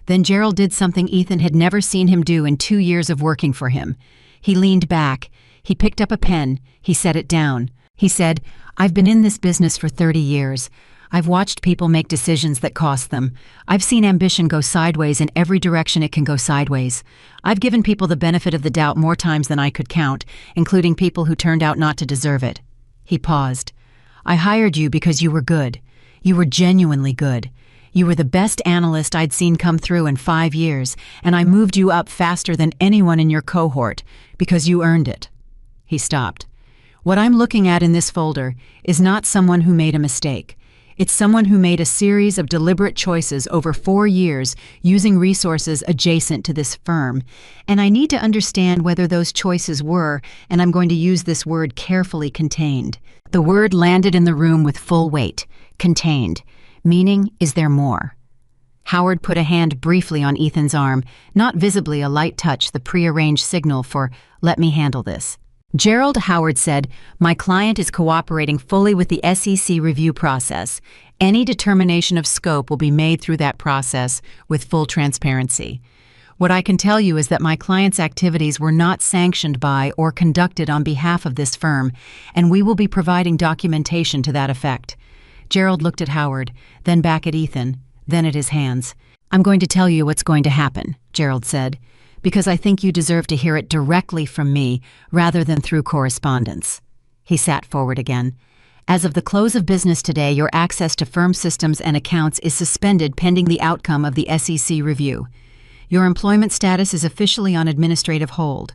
Then Gerald did something Ethan had never seen him do in 2 years of working for him. He leaned back. He picked up a pen. He set it down. He said, "I've been in this business for 30 years. I've watched people make decisions that cost them. I've seen ambition go sideways in every direction it can go sideways. I've given people the benefit of the doubt more times than I could count, including people who turned out not to deserve it." He paused. "I hired you because you were good. You were genuinely good. You were the best analyst I'd seen come through in 5 years, and I moved you up faster than anyone in your cohort because you earned it." He stopped. "What I'm looking at in this folder is not someone who made a mistake. It's someone who made a series of deliberate choices over 4 years using resources adjacent to this firm. And I need to understand whether those choices were, and I'm going to use this word carefully, contained." The word landed in the room with full weight. Contained. Meaning, is there more? Howard put a hand briefly on Ethan's arm, not visibly a light touch, the prearranged signal for, "Let me handle this." "Gerald," Howard said, "my client is cooperating fully with the SEC review process. Any determination of scope will be made through that process with full transparency. What I can tell you is that my client's activities were not sanctioned by or conducted on behalf of this firm, and we will be providing documentation to that effect." Gerald looked at Howard, then back at Ethan, then at his hands. "I'm going to tell you what's going to happen," Gerald said, "because I think you deserve to hear it directly from me rather than through correspondence." He sat forward again. "As of the close of business today, your access to firm systems and accounts is suspended pending the outcome of the SEC review. Your employment status is officially on administrative hold.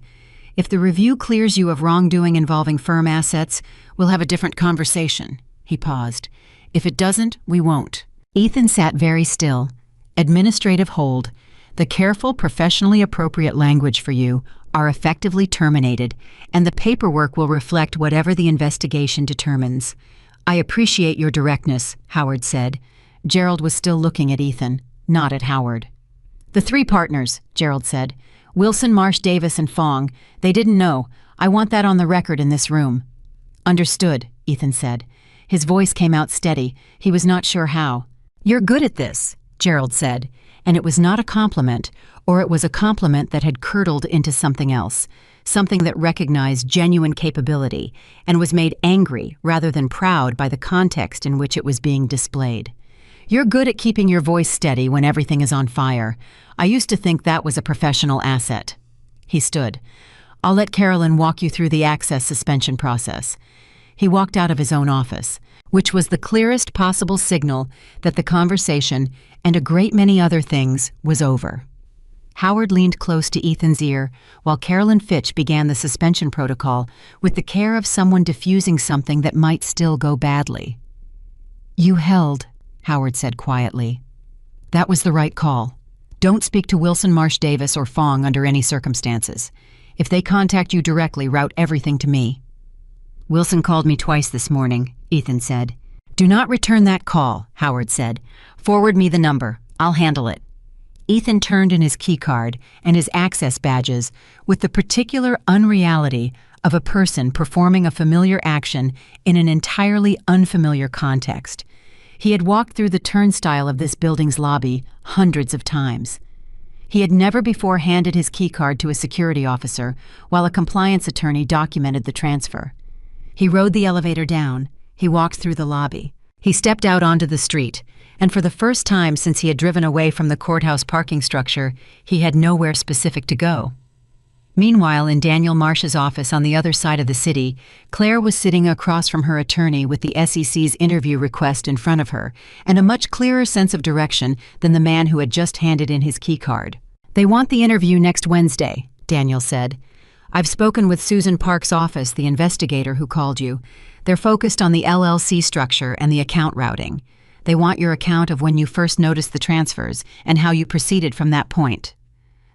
If the review clears you of wrongdoing involving firm assets, we'll have a different conversation." He paused. "If it doesn't, we won't." Ethan sat very still. "Administrative hold. The careful, professionally appropriate language for you are effectively terminated, and the paperwork will reflect whatever the investigation determines." "I appreciate your directness," Howard said. Gerald was still looking at Ethan, not at Howard. "The three partners," Gerald said. "Wilson, Marsh, Davis, and Fong. They didn't know. I want that on the record in this room." "Understood," Ethan said. His voice came out steady. He was not sure how. "You're good at this," Gerald said, and it was not a compliment, or it was a compliment that had curdled into something else, something that recognized genuine capability and was made angry rather than proud by the context in which it was being displayed. "You're good at keeping your voice steady when everything is on fire. I used to think that was a professional asset." He stood. "I'll let Carolyn walk you through the access suspension process." He walked out of his own office, which was the clearest possible signal that the conversation, and a great many other things, was over. Howard leaned close to Ethan's ear while Carolyn Fitch began the suspension protocol with the care of someone diffusing something that might still go badly. "You held," Howard said quietly. "That was the right call. Don't speak to Wilson, Marsh, Davis, or Fong under any circumstances. If they contact you directly, route everything to me." "Wilson called me twice this morning," Ethan said. "Do not return that call," Howard said. "Forward me the number. I'll handle it." Ethan turned in his keycard and his access badges with the particular unreality of a person performing a familiar action in an entirely unfamiliar context. He had walked through the turnstile of this building's lobby hundreds of times. He had never before handed his keycard to a security officer while a compliance attorney documented the transfer. He rode the elevator down. He walked through the lobby. He stepped out onto the street, and for the first time since he had driven away from the courthouse parking structure, he had nowhere specific to go. Meanwhile, in Daniel Marsh's office on the other side of the city, Claire was sitting across from her attorney with the SEC's interview request in front of her, and a much clearer sense of direction than the man who had just handed in his keycard. "They want the interview next Wednesday," Daniel said. "I've spoken with Susan Park's office, the investigator who called you. They're focused on the LLC structure and the account routing. They want your account of when you first noticed the transfers and how you proceeded from that point."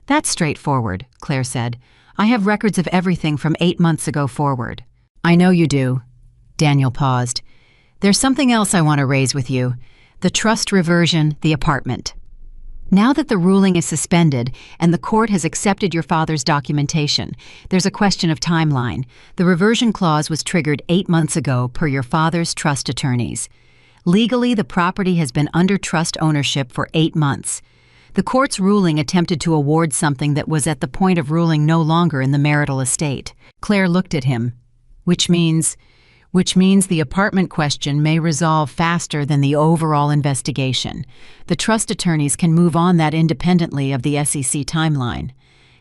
"That's straightforward," Claire said. "I have records of everything from 8 months ago forward." "I know you do." Daniel paused. "There's something else I want to raise with you. The trust reversion, the apartment. Now that the ruling is suspended and the court has accepted your father's documentation, there's a question of timeline. The reversion clause was triggered 8 months ago per your father's trust attorneys. Legally, the property has been under trust ownership for 8 months. The court's ruling attempted to award something that was at the point of ruling no longer in the marital estate." Claire looked at him. Which means the apartment question may resolve faster than the overall investigation. The trust attorneys can move on that independently of the SEC timeline."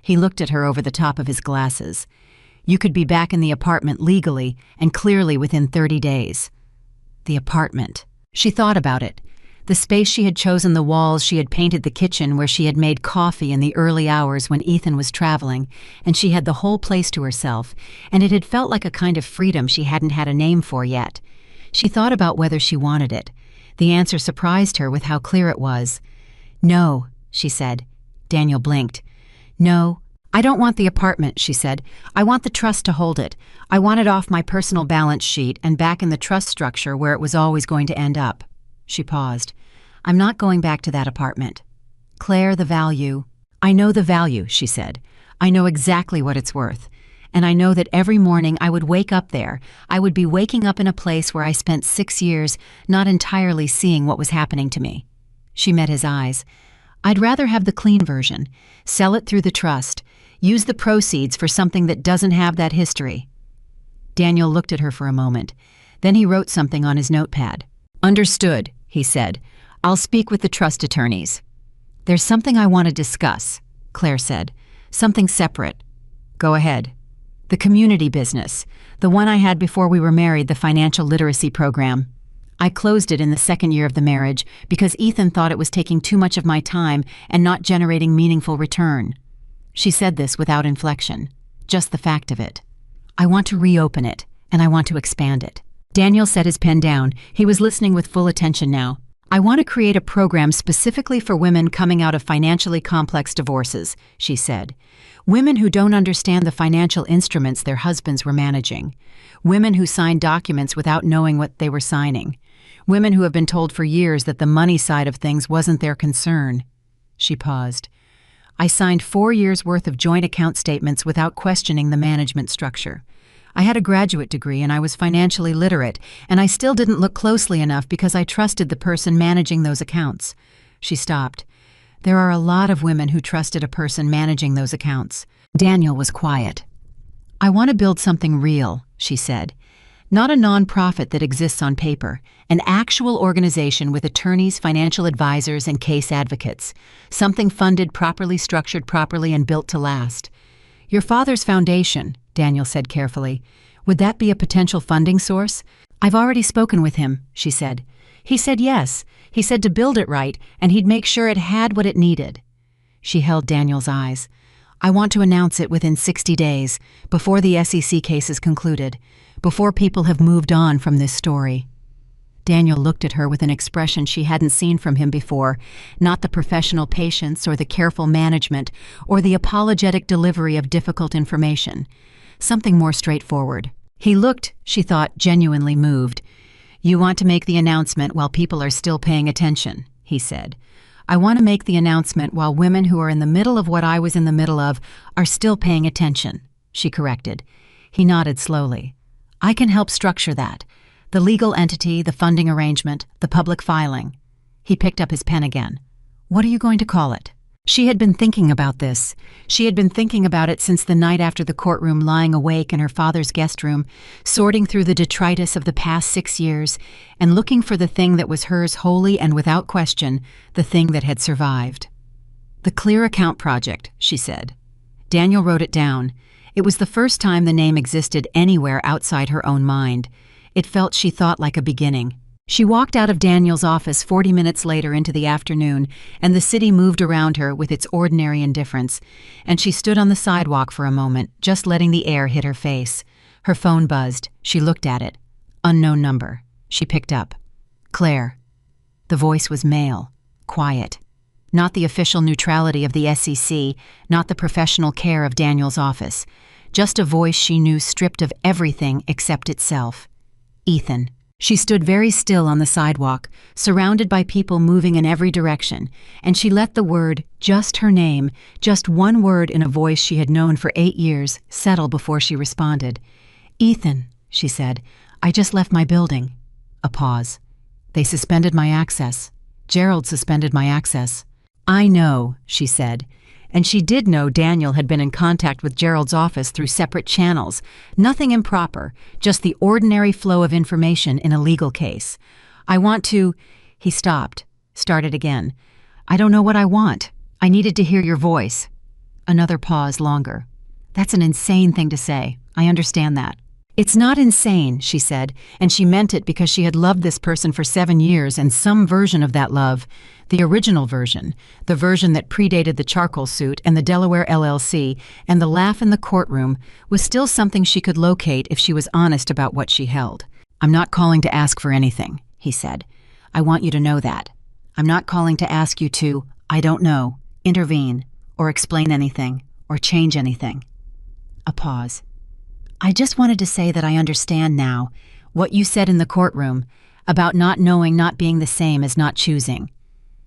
He looked at her over the top of his glasses. "You could be back in the apartment legally and clearly within 30 days. The apartment. She thought about it. The space she had chosen, the walls she had painted, the kitchen where she had made coffee in the early hours when Ethan was traveling, and she had the whole place to herself, and it had felt like a kind of freedom she hadn't had a name for yet. She thought about whether she wanted it. The answer surprised her with how clear it was. "No," she said. Daniel blinked. "No, I don't want the apartment," she said. "I want the trust to hold it. I want it off my personal balance sheet and back in the trust structure where it was always going to end up." She paused. I'm not going back to that apartment. Claire, the value. I know the value, she said. I know exactly what it's worth. And I know that every morning I would wake up there. I would be waking up in a place where I spent 6 years not entirely seeing what was happening to me. She met his eyes. I'd rather have the clean version. Sell it through the trust. Use the proceeds for something that doesn't have that history. Daniel looked at her for a moment. Then he wrote something on his notepad. Understood, he said. I'll speak with the trust attorneys. There's something I want to discuss, Claire said. Something separate. Go ahead. The community business, the one I had before we were married, the financial literacy program. I closed it in the second year of the marriage because Ethan thought it was taking too much of my time and not generating meaningful return. She said this without inflection, just the fact of it. I want to reopen it, and I want to expand it. Daniel set his pen down. He was listening with full attention now. I want to create a program specifically for women coming out of financially complex divorces, she said. Women who don't understand the financial instruments their husbands were managing. Women who sign documents without knowing what they were signing. Women who have been told for years that the money side of things wasn't their concern. She paused. I signed 4 years' worth of joint account statements without questioning the management structure. I had a graduate degree and I was financially literate, and I still didn't look closely enough because I trusted the person managing those accounts. She stopped. There are a lot of women who trusted a person managing those accounts. Daniel was quiet. I want to build something real, she said. Not a nonprofit that exists on paper, an actual organization with attorneys, financial advisors, and case advocates. Something funded properly, structured properly, and built to last. Your father's foundation, Daniel said carefully. Would that be a potential funding source? I've already spoken with him, she said. He said yes. He said to build it right, and he'd make sure it had what it needed. She held Daniel's eyes. I want to announce it within 60 days, before the SEC case is concluded, before people have moved on from this story. Daniel looked at her with an expression she hadn't seen from him before, not the professional patience or the careful management or the apologetic delivery of difficult information. Something more straightforward. He looked, she thought, genuinely moved. You want to make the announcement while people are still paying attention, he said. I want to make the announcement while women who are in the middle of what I was in the middle of are still paying attention, she corrected. He nodded slowly. I can help structure that. The legal entity, the funding arrangement, the public filing. He picked up his pen again. What are you going to call it? She had been thinking about this. She had been thinking about it since the night after the courtroom, lying awake in her father's guest room, sorting through the detritus of the past 6 years, and looking for the thing that was hers wholly and without question, the thing that had survived. The Clear Account Project, she said. Daniel wrote it down. It was the first time the name existed anywhere outside her own mind. It felt, she thought, like a beginning. She walked out of Daniel's office 40 minutes later into the afternoon, and the city moved around her with its ordinary indifference, and she stood on the sidewalk for a moment, just letting the air hit her face. Her phone buzzed. She looked at it. Unknown number. She picked up. Claire. The voice was male, quiet. Not the official neutrality of the SEC, not the professional care of Daniel's office. Just a voice she knew stripped of everything except itself. Ethan. She stood very still on the sidewalk, surrounded by people moving in every direction, and she let the word, just her name, just one word in a voice she had known for 8 years, settle before she responded. Ethan, she said, I just left my building. A pause. They suspended my access. Gerald suspended my access. I know, she said. And she did know Daniel had been in contact with Gerald's office through separate channels. Nothing improper, just the ordinary flow of information in a legal case. I want to... He stopped, started again. I don't know what I want. I needed to hear your voice. Another pause, longer. That's an insane thing to say. I understand that. It's not insane, she said, and she meant it because she had loved this person for 7 years, and some version of that love, the original version, the version that predated the charcoal suit and the Delaware LLC and the laugh in the courtroom, was still something she could locate if she was honest about what she held. I'm not calling to ask for anything, he said. I want you to know that. I'm not calling to ask you to, I don't know, intervene, or explain anything, or change anything. A pause. I just wanted to say that I understand now what you said in the courtroom about not knowing, not being the same as not choosing.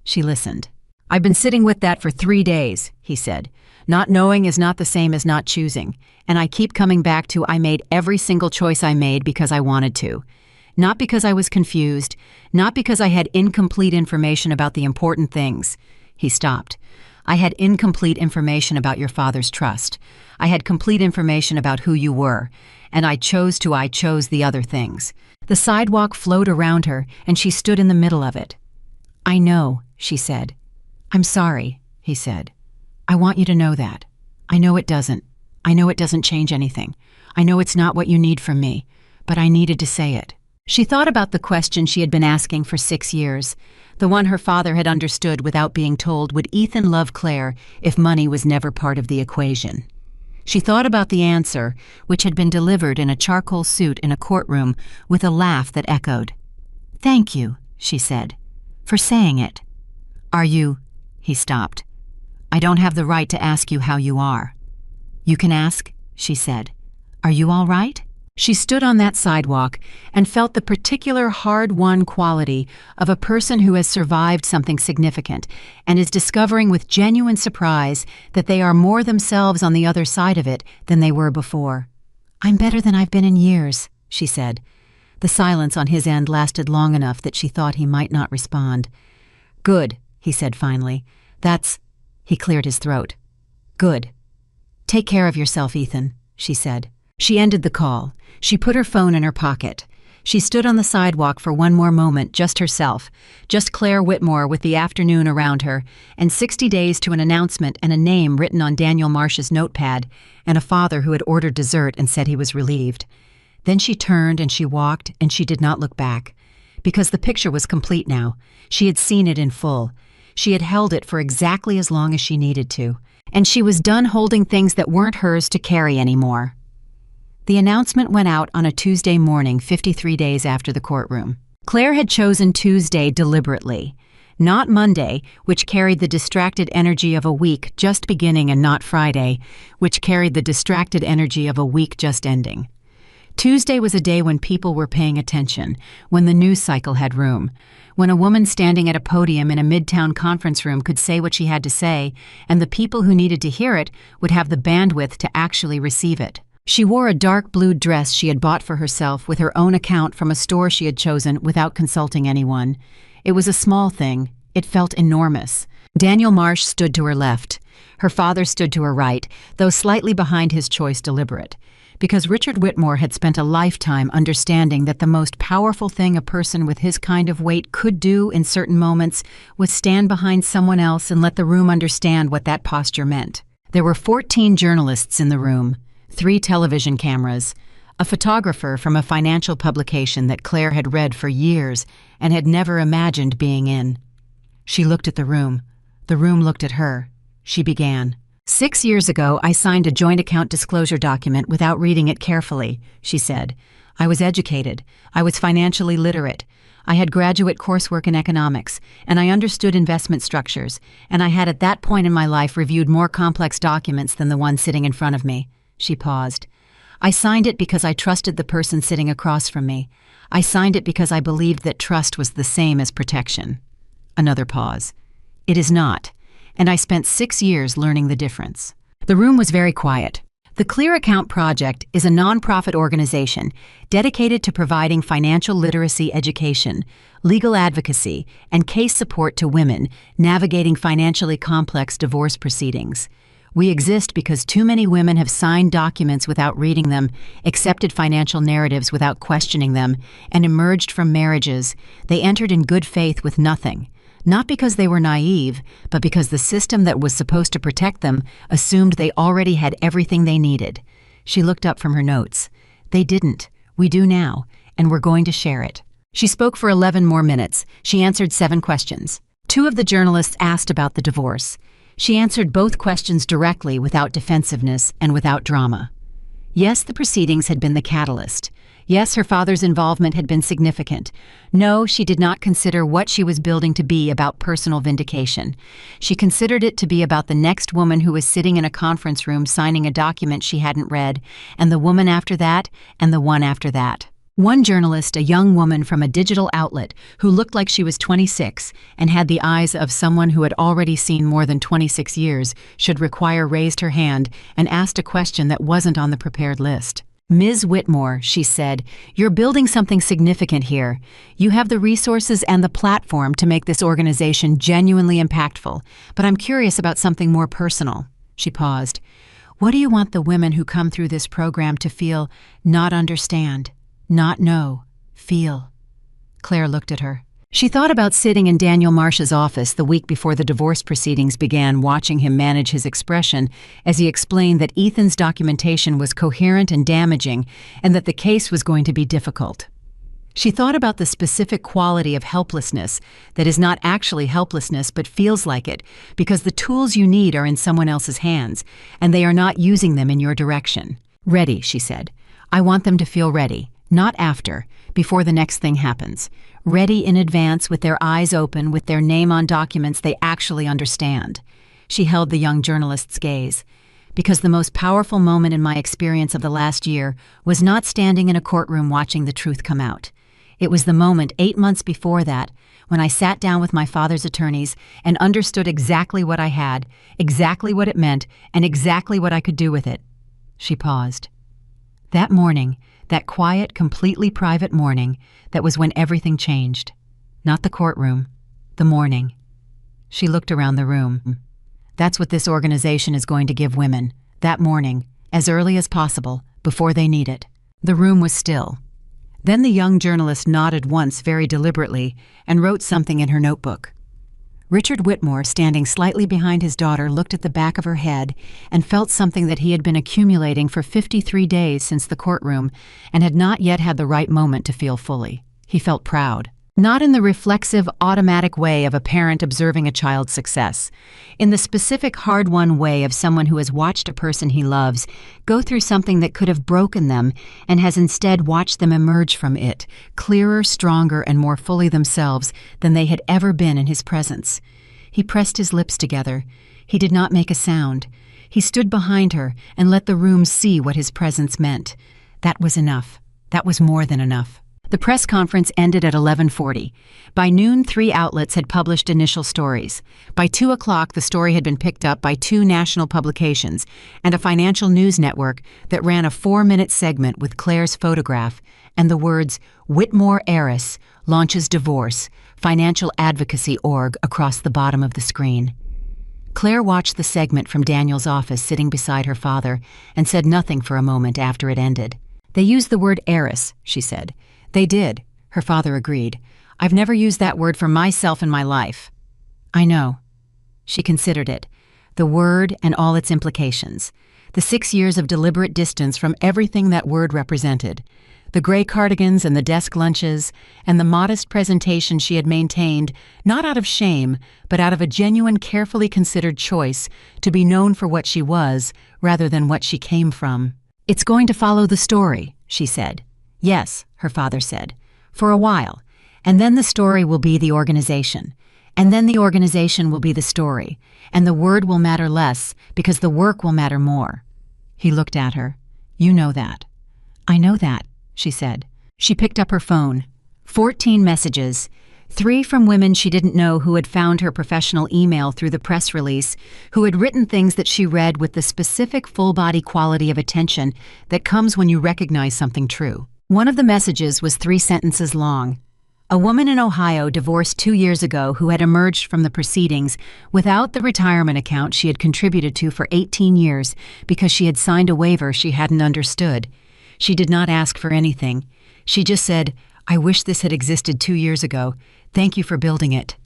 She listened. "I've been sitting with that for 3 days," he said. "Not knowing is not the same as not choosing, and I keep coming back to I made every single choice I made because I wanted to. Not because I was confused, not because I had incomplete information about the important things." He stopped. "I had incomplete information about your father's trust. I had complete information about who you were, and I chose the other things." The sidewalk flowed around her, and she stood in the middle of it. "I know," she said. "I'm sorry," he said. "I want you to know that. I know it doesn't change anything. I know it's not what you need from me, but I needed to say it." She thought about the question she had been asking for 6 years, the one her father had understood without being told: would Ethan love Claire if money was never part of the equation? She thought about the answer, which had been delivered in a charcoal suit in a courtroom with a laugh that echoed. "Thank you," she said, "for saying it." "Are you—" He stopped. "I don't have the right to ask you how you are." "You can ask," she said. "Are you all right?" She stood on that sidewalk and felt the particular hard-won quality of a person who has survived something significant and is discovering with genuine surprise that they are more themselves on the other side of it than they were before. "I'm better than I've been in years," she said. The silence on his end lasted long enough that she thought he might not respond. "Good," he said finally. "That's—" He cleared his throat. "Good. Take care of yourself, Ethan," she said. She ended the call. She put her phone in her pocket. She stood on the sidewalk for one more moment, just herself, just Claire Whitmore with the afternoon around her, and 60 days to an announcement and a name written on Daniel Marsh's notepad, and a father who had ordered dessert and said he was relieved. Then she turned and she walked, and she did not look back. Because the picture was complete now. She had seen it in full. She had held it for exactly as long as she needed to. And she was done holding things that weren't hers to carry anymore. The announcement went out on a Tuesday morning, 53 days after the courtroom. Claire had chosen Tuesday deliberately, not Monday, which carried the distracted energy of a week just beginning, and not Friday, which carried the distracted energy of a week just ending. Tuesday was a day when people were paying attention, when the news cycle had room, when a woman standing at a podium in a midtown conference room could say what she had to say, and the people who needed to hear it would have the bandwidth to actually receive it. She wore a dark blue dress she had bought for herself with her own account from a store she had chosen without consulting anyone. It was a small thing. It felt enormous. Daniel Marsh stood to her left. Her father stood to her right, though slightly behind his choice deliberate. Because Richard Whitmore had spent a lifetime understanding that the most powerful thing a person with his kind of weight could do in certain moments was stand behind someone else and let the room understand what that posture meant. There were 14 journalists in the room. 3 television cameras, a photographer from a financial publication that Claire had read for years and had never imagined being in. She looked at the room. The room looked at her. She began. 6 years ago, I signed a joint account disclosure document without reading it carefully, she said. I was educated. I was financially literate. I had graduate coursework in economics, and I understood investment structures, and I had at that point in my life reviewed more complex documents than the one sitting in front of me. She paused. I signed it because I trusted the person sitting across from me. I signed it because I believed that trust was the same as protection. Another pause. It is not, and I spent 6 years learning the difference. The room was very quiet. The Clear Account Project is a nonprofit organization dedicated to providing financial literacy education, legal advocacy, and case support to women navigating financially complex divorce proceedings. We exist because too many women have signed documents without reading them, accepted financial narratives without questioning them, and emerged from marriages they entered in good faith with nothing. Not because they were naive, but because the system that was supposed to protect them assumed they already had everything they needed. She looked up from her notes. They didn't. We do now, and we're going to share it. She spoke for 11 more minutes. She answered 7 questions. 2 of the journalists asked about the divorce. She answered both questions directly, without defensiveness and without drama. Yes, the proceedings had been the catalyst. Yes, her father's involvement had been significant. No, she did not consider what she was building to be about personal vindication. She considered it to be about the next woman who was sitting in a conference room signing a document she hadn't read, and the woman after that, and the one after that. One journalist, a young woman from a digital outlet who looked like she was 26 and had the eyes of someone who had already seen more than 26 years, should require, raised her hand and asked a question that wasn't on the prepared list. "Ms. Whitmore," she said, "you're building something significant here. You have the resources and the platform to make this organization genuinely impactful, but I'm curious about something more personal." She paused. "What do you want the women who come through this program to feel, not understand, not know, feel?" Claire looked at her. She thought about sitting in Daniel Marsh's office the week before the divorce proceedings began, watching him manage his expression as he explained that Ethan's documentation was coherent and damaging and that the case was going to be difficult. She thought about the specific quality of helplessness that is not actually helplessness but feels like it because the tools you need are in someone else's hands and they are not using them in your direction. "Ready," she said. "I want them to feel ready, not after, before the next thing happens. Ready in advance with their eyes open, with their name on documents they actually understand." She held the young journalist's gaze. "Because the most powerful moment in my experience of the last year was not standing in a courtroom watching the truth come out. It was the moment 8 months before that when I sat down with my father's attorneys and understood exactly what I had, exactly what it meant, and exactly what I could do with it." She paused. That morning, that quiet, completely private morning, that was when everything changed. Not the courtroom, the morning. She looked around the room. "That's what this organization is going to give women, that morning, as early as possible, before they need it." The room was still. Then the young journalist nodded once very deliberately and wrote something in her notebook. Richard Whitmore, standing slightly behind his daughter, looked at the back of her head and felt something that he had been accumulating for 53 days since the courtroom and had not yet had the right moment to feel fully. He felt proud. Not in the reflexive, automatic way of a parent observing a child's success. In the specific, hard-won way of someone who has watched a person he loves go through something that could have broken them and has instead watched them emerge from it, clearer, stronger, and more fully themselves than they had ever been in his presence. He pressed his lips together. He did not make a sound. He stood behind her and let the room see what his presence meant. That was enough. That was more than enough. The press conference ended at 11:40. By noon, 3 outlets had published initial stories. By 2 o'clock, the story had been picked up by 2 national publications and a financial news network that ran a 4-minute segment with Claire's photograph and the words, "Whitmore Heiress Launches Divorce, Financial Advocacy Org" across the bottom of the screen. Claire watched the segment from Daniel's office sitting beside her father and said nothing for a moment after it ended. "They used the word heiress," she said. "They did," her father agreed. "I've never used that word for myself in my life." "I know." She considered it, the word and all its implications, the 6 years of deliberate distance from everything that word represented, the gray cardigans and the desk lunches, and the modest presentation she had maintained, not out of shame, but out of a genuine, carefully considered choice to be known for what she was rather than what she came from. "It's going to follow the story," she said. "Yes," her father said, "for a while. And then the story will be the organization. And then the organization will be the story. And the word will matter less because the work will matter more." He looked at her. "You know that." "I know that," she said. She picked up her phone. 14 messages. 3 from women she didn't know who had found her professional email through the press release, who had written things that she read with the specific full-body quality of attention that comes when you recognize something true. One of the messages was 3 sentences long. A woman in Ohio divorced 2 years ago who had emerged from the proceedings without the retirement account she had contributed to for 18 years because she had signed a waiver she hadn't understood. She did not ask for anything. She just said, "I wish this had existed 2 years ago. Thank you for building it."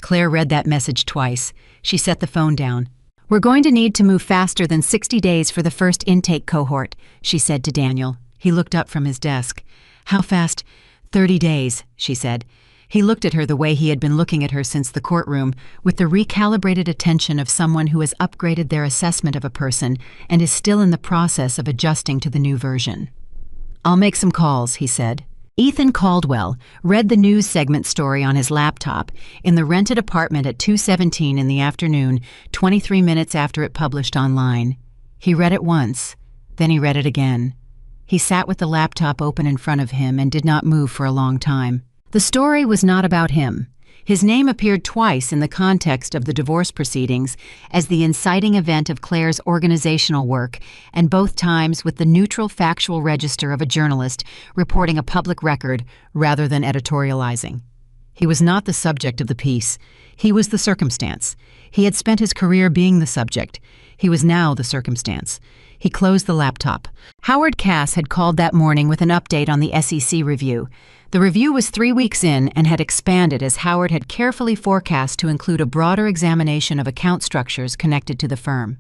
Claire read that message twice. She set the phone down. "We're going to need to move faster than 60 days for the first intake cohort," she said to Daniel. He looked up from his desk. "How fast?" 30 days, she said. He looked at her the way he had been looking at her since the courtroom, with the recalibrated attention of someone who has upgraded their assessment of a person and is still in the process of adjusting to the new version. "I'll make some calls," he said. Ethan Caldwell read the news segment story on his laptop in the rented apartment at 2:17 in the afternoon, 23 minutes after it published online. He read it once, then he read it again. He sat with the laptop open in front of him and did not move for a long time. The story was not about him. His name appeared twice in the context of the divorce proceedings as the inciting event of Claire's organizational work, and both times with the neutral factual register of a journalist reporting a public record rather than editorializing. He was not the subject of the piece. He was the circumstance. He had spent his career being the subject. He was now the circumstance. He closed the laptop. Howard Cass had called that morning with an update on the SEC review. The review was 3 weeks in and had expanded as Howard had carefully forecast to include a broader examination of account structures connected to the firm.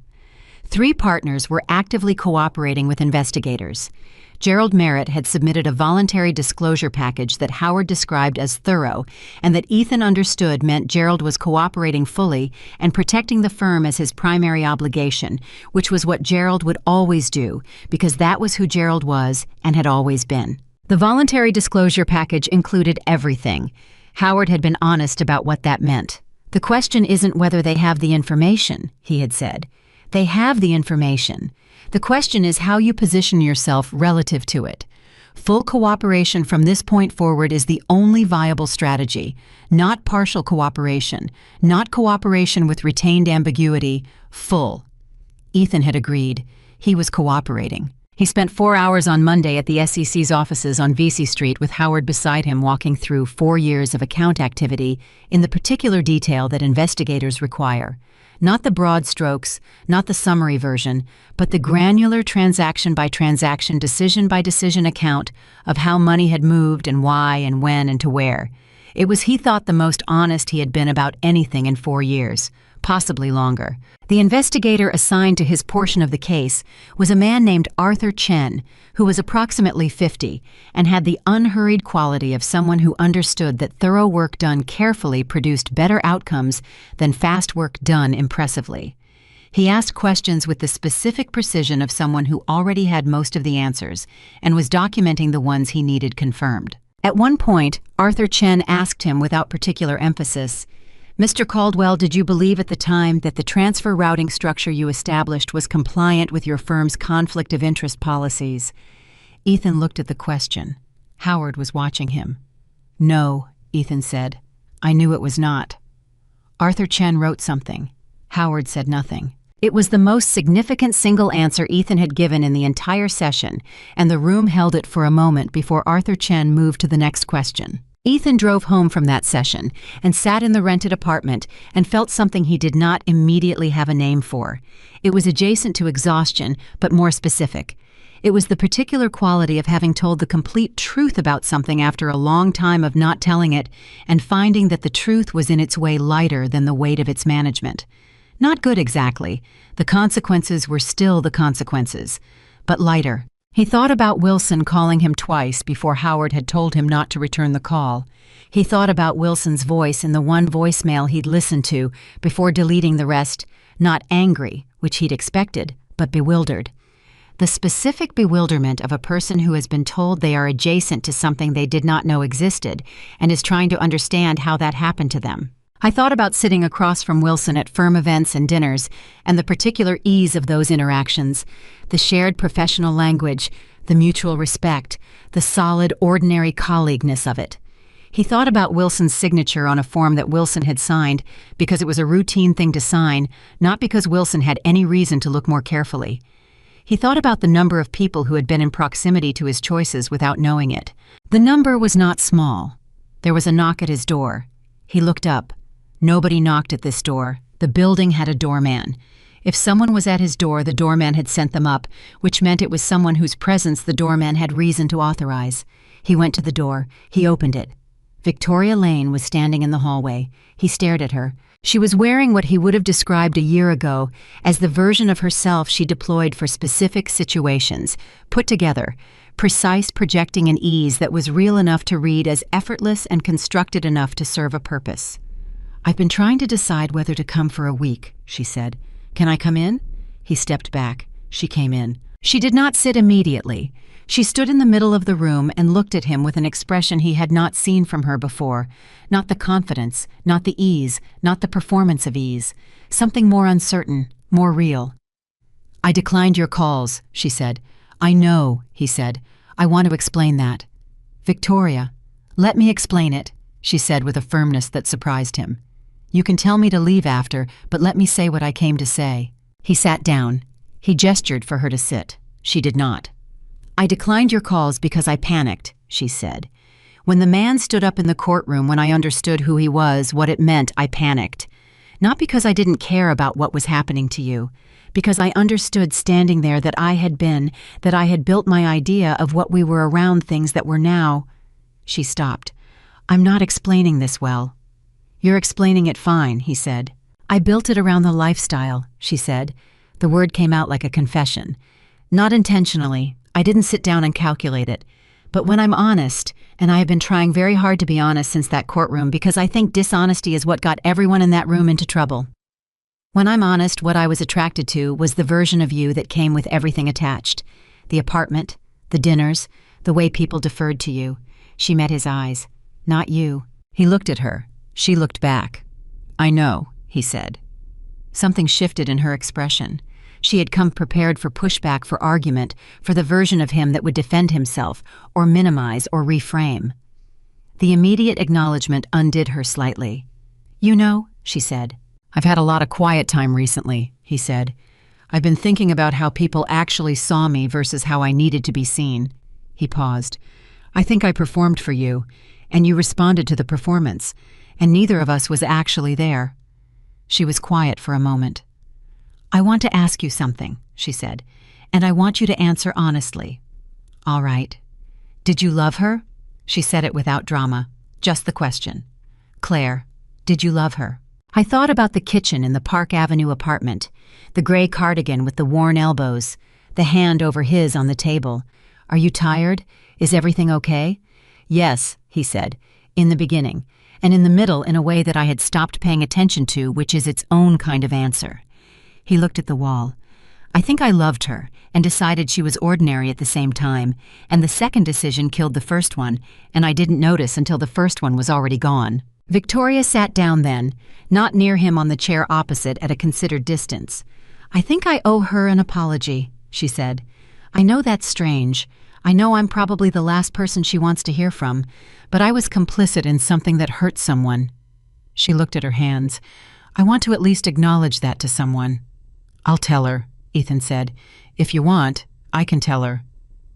3 partners were actively cooperating with investigators. Gerald Merritt had submitted a voluntary disclosure package that Howard described as thorough, and that Ethan understood meant Gerald was cooperating fully and protecting the firm as his primary obligation, which was what Gerald would always do, because that was who Gerald was and had always been. The voluntary disclosure package included everything. Howard had been honest about what that meant. "The question isn't whether they have the information," he had said. "They have the information. The question is how you position yourself relative to it. Full cooperation from this point forward is the only viable strategy, not partial cooperation, not cooperation with retained ambiguity, full." Ethan had agreed. He was cooperating. He spent 4 hours on Monday at the SEC's offices on Vesey Street with Howard beside him, walking through 4 years of account activity in the particular detail that investigators require. Not the broad strokes, not the summary version, but the granular transaction-by-transaction, decision-by-decision account of how money had moved and why and when and to where. It was, he thought, the most honest he had been about anything in 4 years, possibly longer. The investigator assigned to his portion of the case was a man named Arthur Chen, who was approximately 50 and had the unhurried quality of someone who understood that thorough work done carefully produced better outcomes than fast work done impressively. He asked questions with the specific precision of someone who already had most of the answers and was documenting the ones he needed confirmed. At one point, Arthur Chen asked him without particular emphasis, "Mr. Caldwell, did you believe at the time that the transfer routing structure you established was compliant with your firm's conflict of interest policies?" Ethan looked at the question. Howard was watching him. "No," Ethan said. "I knew it was not." Arthur Chen wrote something. Howard said nothing. It was the most significant single answer Ethan had given in the entire session, and the room held it for a moment before Arthur Chen moved to the next question. Ethan drove home from that session and sat in the rented apartment and felt something he did not immediately have a name for. It was adjacent to exhaustion, but more specific. It was the particular quality of having told the complete truth about something after a long time of not telling it and finding that the truth was in its way lighter than the weight of its management. Not good exactly. The consequences were still the consequences, but lighter. He thought about Wilson calling him twice before Howard had told him not to return the call. He thought about Wilson's voice in the one voicemail he'd listened to before deleting the rest, not angry, which he'd expected, but bewildered. The specific bewilderment of a person who has been told they are adjacent to something they did not know existed and is trying to understand how that happened to them. I thought about sitting across from Wilson at firm events and dinners and the particular ease of those interactions, the shared professional language, the mutual respect, the solid, ordinary colleagueness of it. He thought about Wilson's signature on a form that Wilson had signed because it was a routine thing to sign, not because Wilson had any reason to look more carefully. He thought about the number of people who had been in proximity to his choices without knowing it. The number was not small. There was a knock at his door. He looked up. Nobody knocked at this door. The building had a doorman. If someone was at his door, the doorman had sent them up, which meant it was someone whose presence the doorman had reason to authorize. He went to the door. He opened it. Victoria Lane was standing in the hallway. He stared at her. She was wearing what he would have described a year ago as the version of herself she deployed for specific situations, put together, precise, projecting an ease that was real enough to read as effortless and constructed enough to serve a purpose. "I've been trying to decide whether to come for a week," she said. "Can I come in?" He stepped back. She came in. She did not sit immediately. She stood in the middle of the room and looked at him with an expression he had not seen from her before. Not the confidence, not the ease, not the performance of ease. Something more uncertain, more real. "I declined your calls," she said. I know, he said. I want to explain that. Victoria, let me explain it, she said with a firmness that surprised him. You can tell me to leave after, but let me say what I came to say. He sat down. He gestured for her to sit. She did not. I declined your calls because I panicked, she said. When the man stood up in the courtroom, when I understood who he was, what it meant, I panicked. Not because I didn't care about what was happening to you, because I understood standing there that I had built my idea of what we were around things that were now. She stopped. I'm not explaining this well. You're explaining it fine, he said. I built it around the lifestyle, she said. The word came out like a confession. Not intentionally. I didn't sit down and calculate it. But when I'm honest, and I have been trying very hard to be honest since that courtroom because I think dishonesty is what got everyone in that room into trouble. When I'm honest, what I was attracted to was the version of you that came with everything attached. The apartment, the dinners, the way people deferred to you. She met his eyes. Not you. He looked at her. She looked back. I know, he said. Something shifted in her expression. She had come prepared for pushback, for argument, for the version of him that would defend himself, or minimize, or reframe. The immediate acknowledgement undid her slightly. You know, she said. I've had a lot of quiet time recently, he said. I've been thinking about how people actually saw me versus how I needed to be seen. He paused. I think I performed for you, and you responded to the performance, and neither of us was actually there. She was quiet for a moment. I want to ask you something, she said, and I want you to answer honestly. All right. Did you love her? She said it without drama. Just the question. Claire, did you love her? I thought about the kitchen in the Park Avenue apartment, the gray cardigan with the worn elbows, the hand over his on the table. Are you tired? Is everything okay? Yes, he said, in the beginning, and in the middle in a way that I had stopped paying attention to, which is its own kind of answer. He looked at the wall. I think I loved her, and decided she was ordinary at the same time, and the second decision killed the first one, and I didn't notice until the first one was already gone. Victoria sat down then, not near him on the chair opposite at a considered distance. I think I owe her an apology, she said. I know that's strange. I know I'm probably the last person she wants to hear from, but I was complicit in something that hurt someone. She looked at her hands. I want to at least acknowledge that to someone. I'll tell her, Ethan said. If you want, I can tell her.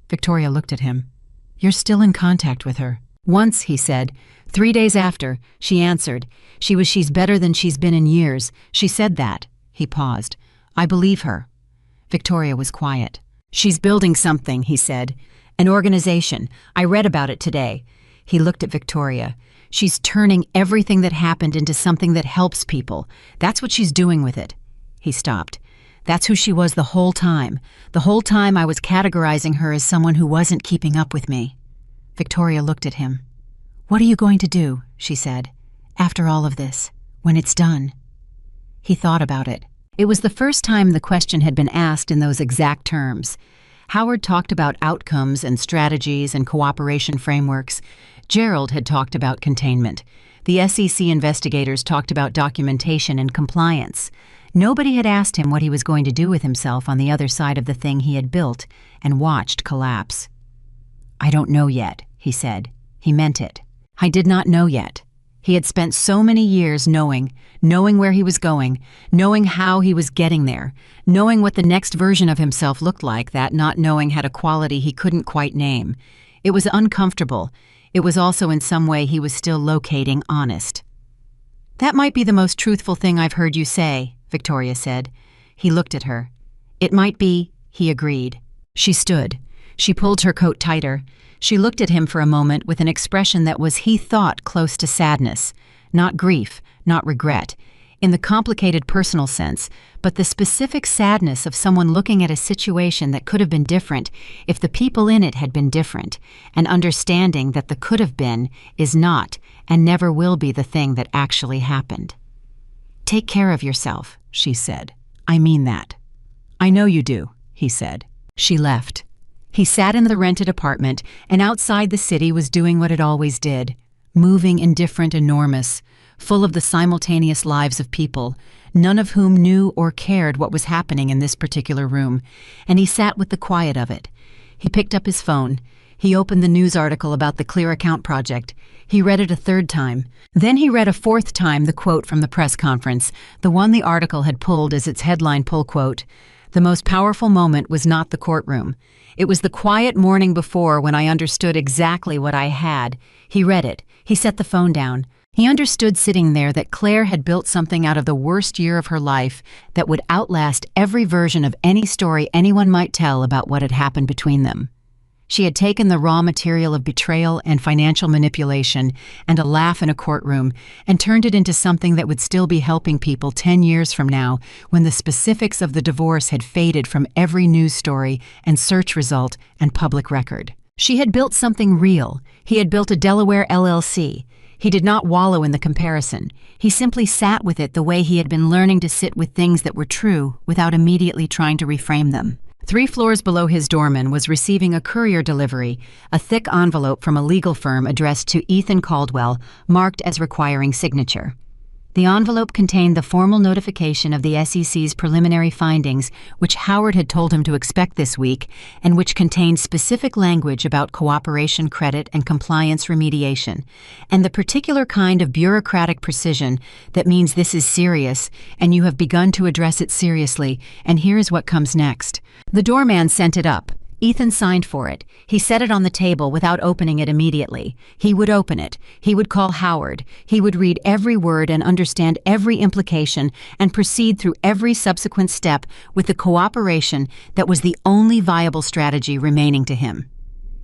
Victoria looked at him. You're still in contact with her. Once, he said. 3 days after, she answered. She's better than she's been in years. She said that. He paused. I believe her. Victoria was quiet. She's building something, he said. An organization. I read about it today. He looked at Victoria. She's turning everything that happened into something that helps people. That's what she's doing with it. He stopped. That's who she was the whole time. The whole time I was categorizing her as someone who wasn't keeping up with me. Victoria looked at him. What are you going to do, she said, after all of this, when it's done? He thought about it. It was the first time the question had been asked in those exact terms. Howard talked about outcomes and strategies and cooperation frameworks. Gerald had talked about containment. The SEC investigators talked about documentation and compliance. Nobody had asked him what he was going to do with himself on the other side of the thing he had built and watched collapse. I don't know yet, he said. He meant it. I did not know yet. He had spent so many years knowing where he was going, knowing how he was getting there, knowing what the next version of himself looked like. That not knowing had a quality he couldn't quite name. It was uncomfortable. It was also in some way he was still locating honest. That might be the most truthful thing I've heard you say, Victoria said. He looked at her. It might be, he agreed. She stood. She pulled her coat tighter. She looked at him for a moment with an expression that was, he thought, close to sadness. Not grief, not regret, in the complicated personal sense, but the specific sadness of someone looking at a situation that could have been different if the people in it had been different, and understanding that the could have been is not and never will be the thing that actually happened. Take care of yourself, she said. I mean that. I know you do, he said. She left. He sat in the rented apartment, and outside the city was doing what it always did, moving indifferent, enormous, full of the simultaneous lives of people, none of whom knew or cared what was happening in this particular room, and he sat with the quiet of it. He picked up his phone. He opened the news article about the Clear Account Project. He read it a third time. Then he read a fourth time the quote from the press conference, the one the article had pulled as its headline pull quote. The most powerful moment was not the courtroom. It was the quiet morning before when I understood exactly what I had. He read it. He set the phone down. He understood sitting there that Claire had built something out of the worst year of her life that would outlast every version of any story anyone might tell about what had happened between them. She had taken the raw material of betrayal and financial manipulation and a laugh in a courtroom and turned it into something that would still be helping people 10 years from now when the specifics of the divorce had faded from every news story and search result and public record. She had built something real. He had built a Delaware LLC. He did not wallow in the comparison. He simply sat with it the way he had been learning to sit with things that were true without immediately trying to reframe them. 3 floors below his doorman was receiving a courier delivery, a thick envelope from a legal firm addressed to Ethan Caldwell, marked as requiring signature. The envelope contained the formal notification of the SEC's preliminary findings, which Howard had told him to expect this week, and which contained specific language about cooperation, credit, and compliance remediation, and the particular kind of bureaucratic precision that means this is serious, and you have begun to address it seriously, and here is what comes next. The doorman sent it up. Ethan signed for it. He set it on the table without opening it immediately. He would open it. He would call Howard. He would read every word and understand every implication and proceed through every subsequent step with the cooperation that was the only viable strategy remaining to him.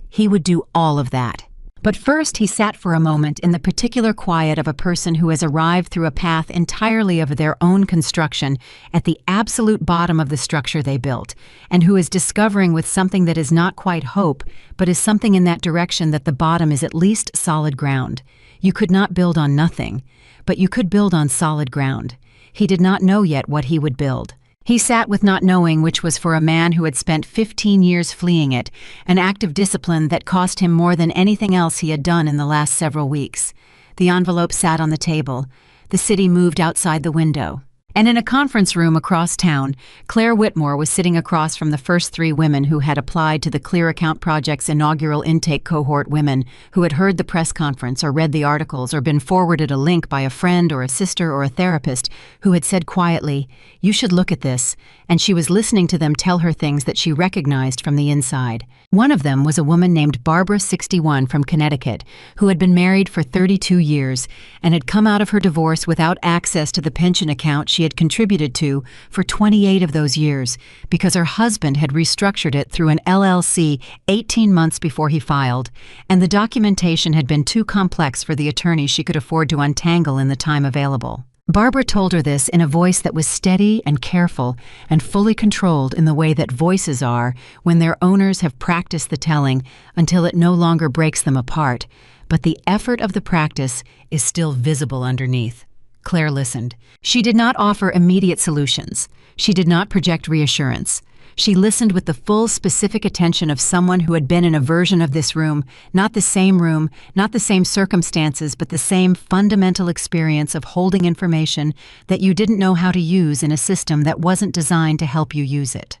He would do all of that. But first he sat for a moment in the particular quiet of a person who has arrived through a path entirely of their own construction at the absolute bottom of the structure they built, and who is discovering with something that is not quite hope, but is something in that direction that the bottom is at least solid ground. You could not build on nothing, but you could build on solid ground. He did not know yet what he would build. He sat with not knowing, which was for a man who had spent 15 years fleeing it, an act of discipline that cost him more than anything else he had done in the last several weeks. The envelope sat on the table. The city moved outside the window. And in a conference room across town, Claire Whitmore was sitting across from the first 3 women who had applied to the Clear Account Project's inaugural intake cohort, women who had heard the press conference or read the articles or been forwarded a link by a friend or a sister or a therapist who had said quietly, "You should look at this," and she was listening to them tell her things that she recognized from the inside. One of them was a woman named Barbara, 61, from Connecticut, who had been married for 32 years and had come out of her divorce without access to the pension account she had contributed to for 28 of those years because her husband had restructured it through an LLC 18 months before he filed, and the documentation had been too complex for the attorney she could afford to untangle in the time available. Barbara told her this in a voice that was steady and careful and fully controlled in the way that voices are when their owners have practiced the telling until it no longer breaks them apart, but the effort of the practice is still visible underneath. Claire listened. She did not offer immediate solutions. She did not project reassurance. She listened with the full specific attention of someone who had been in a version of this room, not the same circumstances, but the same fundamental experience of holding information that you didn't know how to use in a system that wasn't designed to help you use it.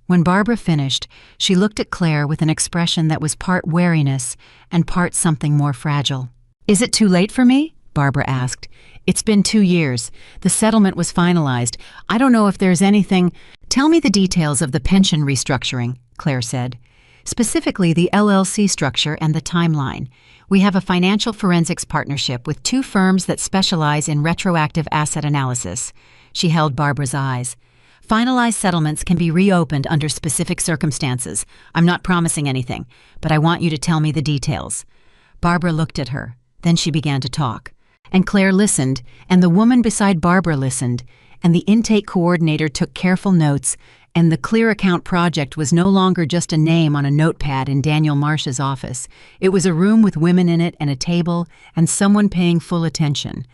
When Barbara finished, she looked at Claire with an expression that was part wariness and part something more fragile. "Is it too late for me?" Barbara asked. "It's been 2 years. The settlement was finalized. I don't know if there's anything—" "Tell me the details of the pension restructuring," Claire said. "Specifically the LLC structure and the timeline. We have a financial forensics partnership with 2 firms that specialize in retroactive asset analysis." She held Barbara's eyes. "Finalized settlements can be reopened under specific circumstances. I'm not promising anything, but I want you to tell me the details." Barbara looked at her. Then she began to talk. And Claire listened, and the woman beside Barbara listened, and the intake coordinator took careful notes, and the Clear Account Project was no longer just a name on a notepad in Daniel Marsh's office. It was a room with women in it and a table and someone paying full attention.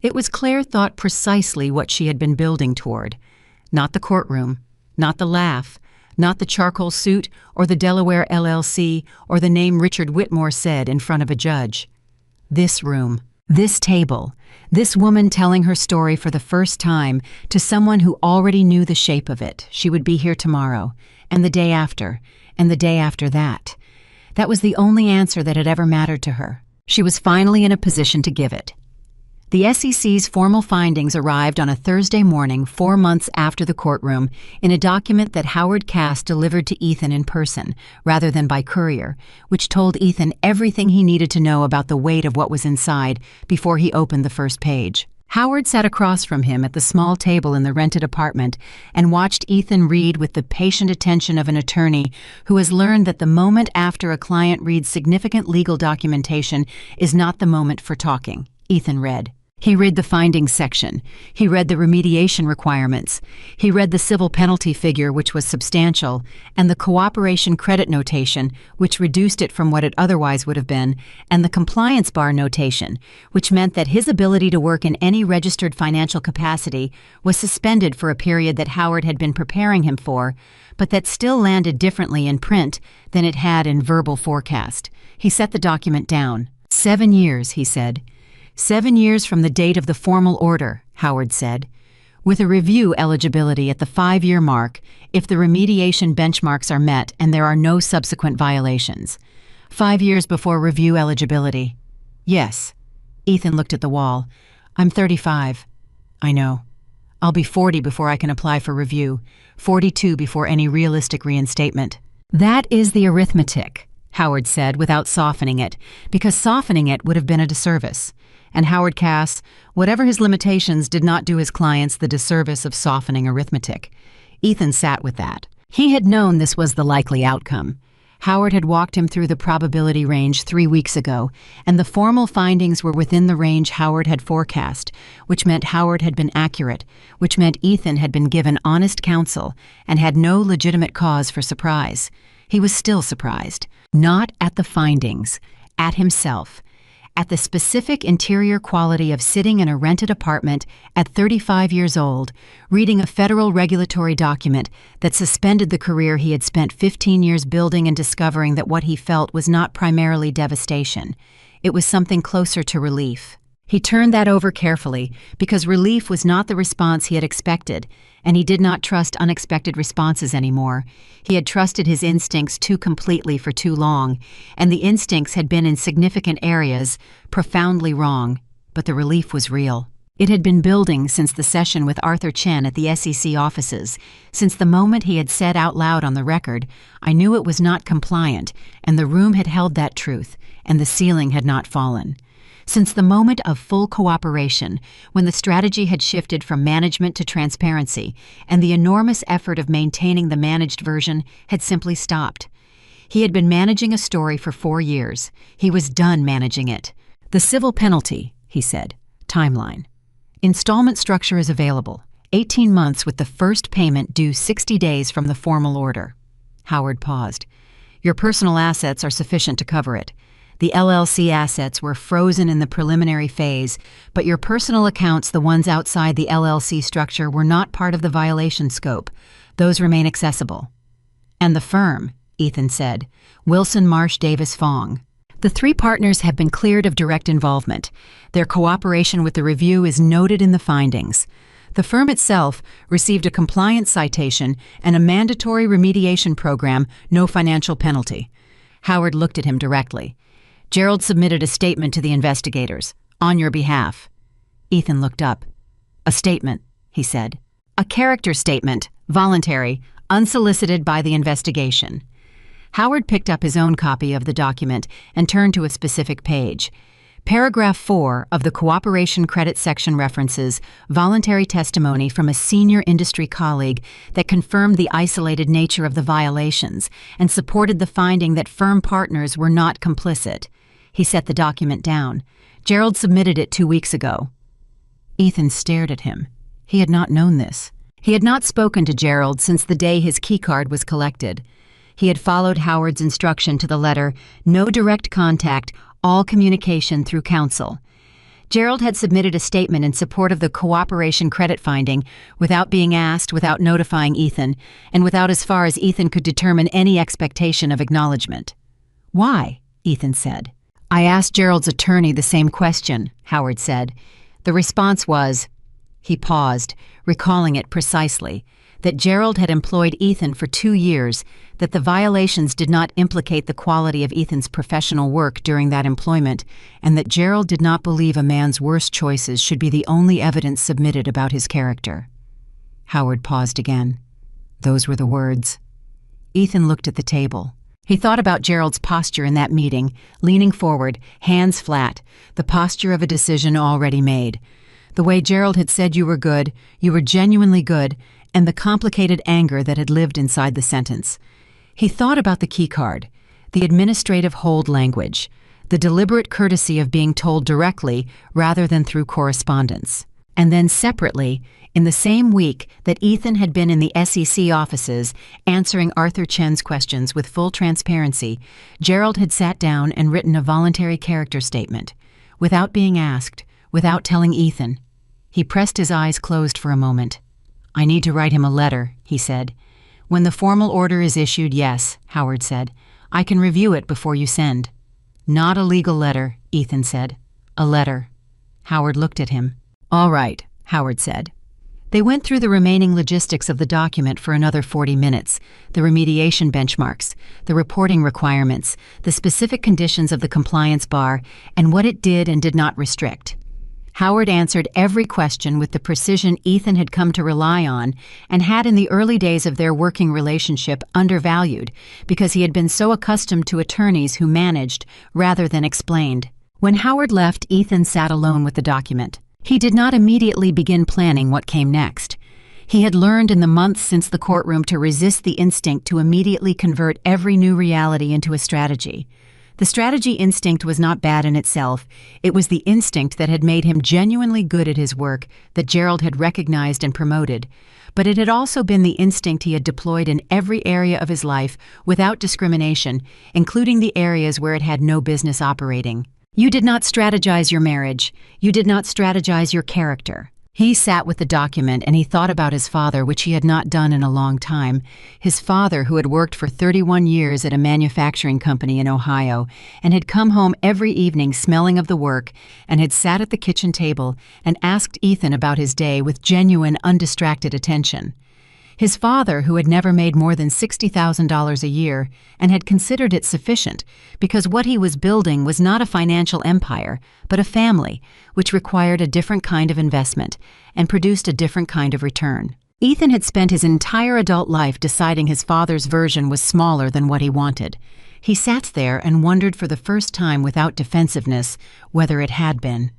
It was, Claire thought, precisely what she had been building toward. Not the courtroom, not the laugh, not the charcoal suit or the Delaware LLC or the name Richard Whitmore said in front of a judge. This room. This table, this woman telling her story for the first time to someone who already knew the shape of it. She would be here tomorrow, and the day after, and the day after that. That was the only answer that had ever mattered to her. She was finally in a position to give it. The SEC's formal findings arrived on a Thursday morning 4 months after the courtroom in a document that Howard Cass delivered to Ethan in person, rather than by courier, which told Ethan everything he needed to know about the weight of what was inside before he opened the first page. Howard sat across from him at the small table in the rented apartment and watched Ethan read with the patient attention of an attorney who has learned that the moment after a client reads significant legal documentation is not the moment for talking. Ethan read. He read the findings section. He read the remediation requirements. He read the civil penalty figure, which was substantial, and the cooperation credit notation, which reduced it from what it otherwise would have been, and the compliance bar notation, which meant that his ability to work in any registered financial capacity was suspended for a period that Howard had been preparing him for, but that still landed differently in print than it had in verbal forecast. He set the document down. 7 years, he said. 7 years from the date of the formal order, Howard said, with a review eligibility at the 5-year mark if the remediation benchmarks are met and there are no subsequent violations. 5 years before review eligibility. Yes. Ethan looked at the wall. I'm 35. I know. I'll be 40 before I can apply for review, 42 before any realistic reinstatement. That is the arithmetic, Howard said without softening it, because softening it would have been a disservice. And Howard Cass, whatever his limitations, did not do his clients the disservice of softening arithmetic. Ethan sat with that. He had known this was the likely outcome. Howard had walked him through the probability range 3 weeks ago, and the formal findings were within the range Howard had forecast, which meant Howard had been accurate, which meant Ethan had been given honest counsel and had no legitimate cause for surprise. He was still surprised, not at the findings, at himself. At the specific interior quality of sitting in a rented apartment at 35 years old, reading a federal regulatory document that suspended the career he had spent 15 years building and discovering that what he felt was not primarily devastation. It was something closer to relief. He turned that over carefully because relief was not the response he had expected, and he did not trust unexpected responses anymore. He had trusted his instincts too completely for too long, and the instincts had been in significant areas profoundly wrong, but the relief was real. It had been building since the session with Arthur Chen at the SEC offices, since the moment he had said out loud on the record, "I knew it was not compliant," and the room had held that truth, and the ceiling had not fallen. Since the moment of full cooperation, when the strategy had shifted from management to transparency, and the enormous effort of maintaining the managed version had simply stopped. He had been managing a story for 4 years. He was done managing it. The civil penalty, he said. Timeline. Installment structure is available. 18 months with the first payment due 60 days from the formal order. Howard paused. Your personal assets are sufficient to cover it. The LLC assets were frozen in the preliminary phase, but your personal accounts, the ones outside the LLC structure, were not part of the violation scope. Those remain accessible. And the firm, Ethan said, Wilson Marsh Davis Fong. The 3 partners have been cleared of direct involvement. Their cooperation with the review is noted in the findings. The firm itself received a compliance citation and a mandatory remediation program, no financial penalty. Howard looked at him directly. Gerald submitted a statement to the investigators, on your behalf. Ethan looked up. A statement, he said. A character statement, voluntary, unsolicited by the investigation. Howard picked up his own copy of the document and turned to a specific page. Paragraph 4 of the Cooperation Credit section references voluntary testimony from a senior industry colleague that confirmed the isolated nature of the violations and supported the finding that firm partners were not complicit. He set the document down. Gerald submitted it 2 weeks ago. Ethan stared at him. He had not known this. He had not spoken to Gerald since the day his keycard was collected. He had followed Howard's instruction to the letter, no direct contact, all communication through counsel. Gerald had submitted a statement in support of the cooperation credit finding without being asked, without notifying Ethan, and without, as far as Ethan could determine, any expectation of acknowledgement. Why? Ethan said. I asked Gerald's attorney the same question, Howard said. The response was, he paused, recalling it precisely, that Gerald had employed Ethan for 2 years, that the violations did not implicate the quality of Ethan's professional work during that employment, and that Gerald did not believe a man's worst choices should be the only evidence submitted about his character. Howard paused again. Those were the words. Ethan looked at the table. He thought about Gerald's posture in that meeting, leaning forward, hands flat, the posture of a decision already made. The way Gerald had said you were good, you were genuinely good, and the complicated anger that had lived inside the sentence. He thought about the keycard, the administrative hold language, the deliberate courtesy of being told directly rather than through correspondence. And then separately, in the same week that Ethan had been in the SEC offices answering Arthur Chen's questions with full transparency, Gerald had sat down and written a voluntary character statement, without being asked, without telling Ethan. He pressed his eyes closed for a moment. I need to write him a letter, he said. When the formal order is issued, yes, Howard said. I can review it before you send. Not a legal letter, Ethan said. A letter. Howard looked at him. All right, Howard said. They went through the remaining logistics of the document for another 40 minutes, the remediation benchmarks, the reporting requirements, the specific conditions of the compliance bar, and what it did and did not restrict. Howard answered every question with the precision Ethan had come to rely on and had in the early days of their working relationship undervalued because he had been so accustomed to attorneys who managed rather than explained. When Howard left, Ethan sat alone with the document. He did not immediately begin planning what came next. He had learned in the months since the courtroom to resist the instinct to immediately convert every new reality into a strategy. The strategy instinct was not bad in itself. It was the instinct that had made him genuinely good at his work that Gerald had recognized and promoted. But it had also been the instinct he had deployed in every area of his life without discrimination, including the areas where it had no business operating. You did not strategize your marriage. You did not strategize your character. He sat with the document and he thought about his father, which he had not done in a long time. His father, who had worked for 31 years at a manufacturing company in Ohio and had come home every evening smelling of the work and had sat at the kitchen table and asked Ethan about his day with genuine, undistracted attention. His father, who had never made more than $60,000 a year and had considered it sufficient because what he was building was not a financial empire, but a family, which required a different kind of investment and produced a different kind of return. Ethan had spent his entire adult life deciding his father's version was smaller than what he wanted. He sat there and wondered for the first time without defensiveness whether it had been.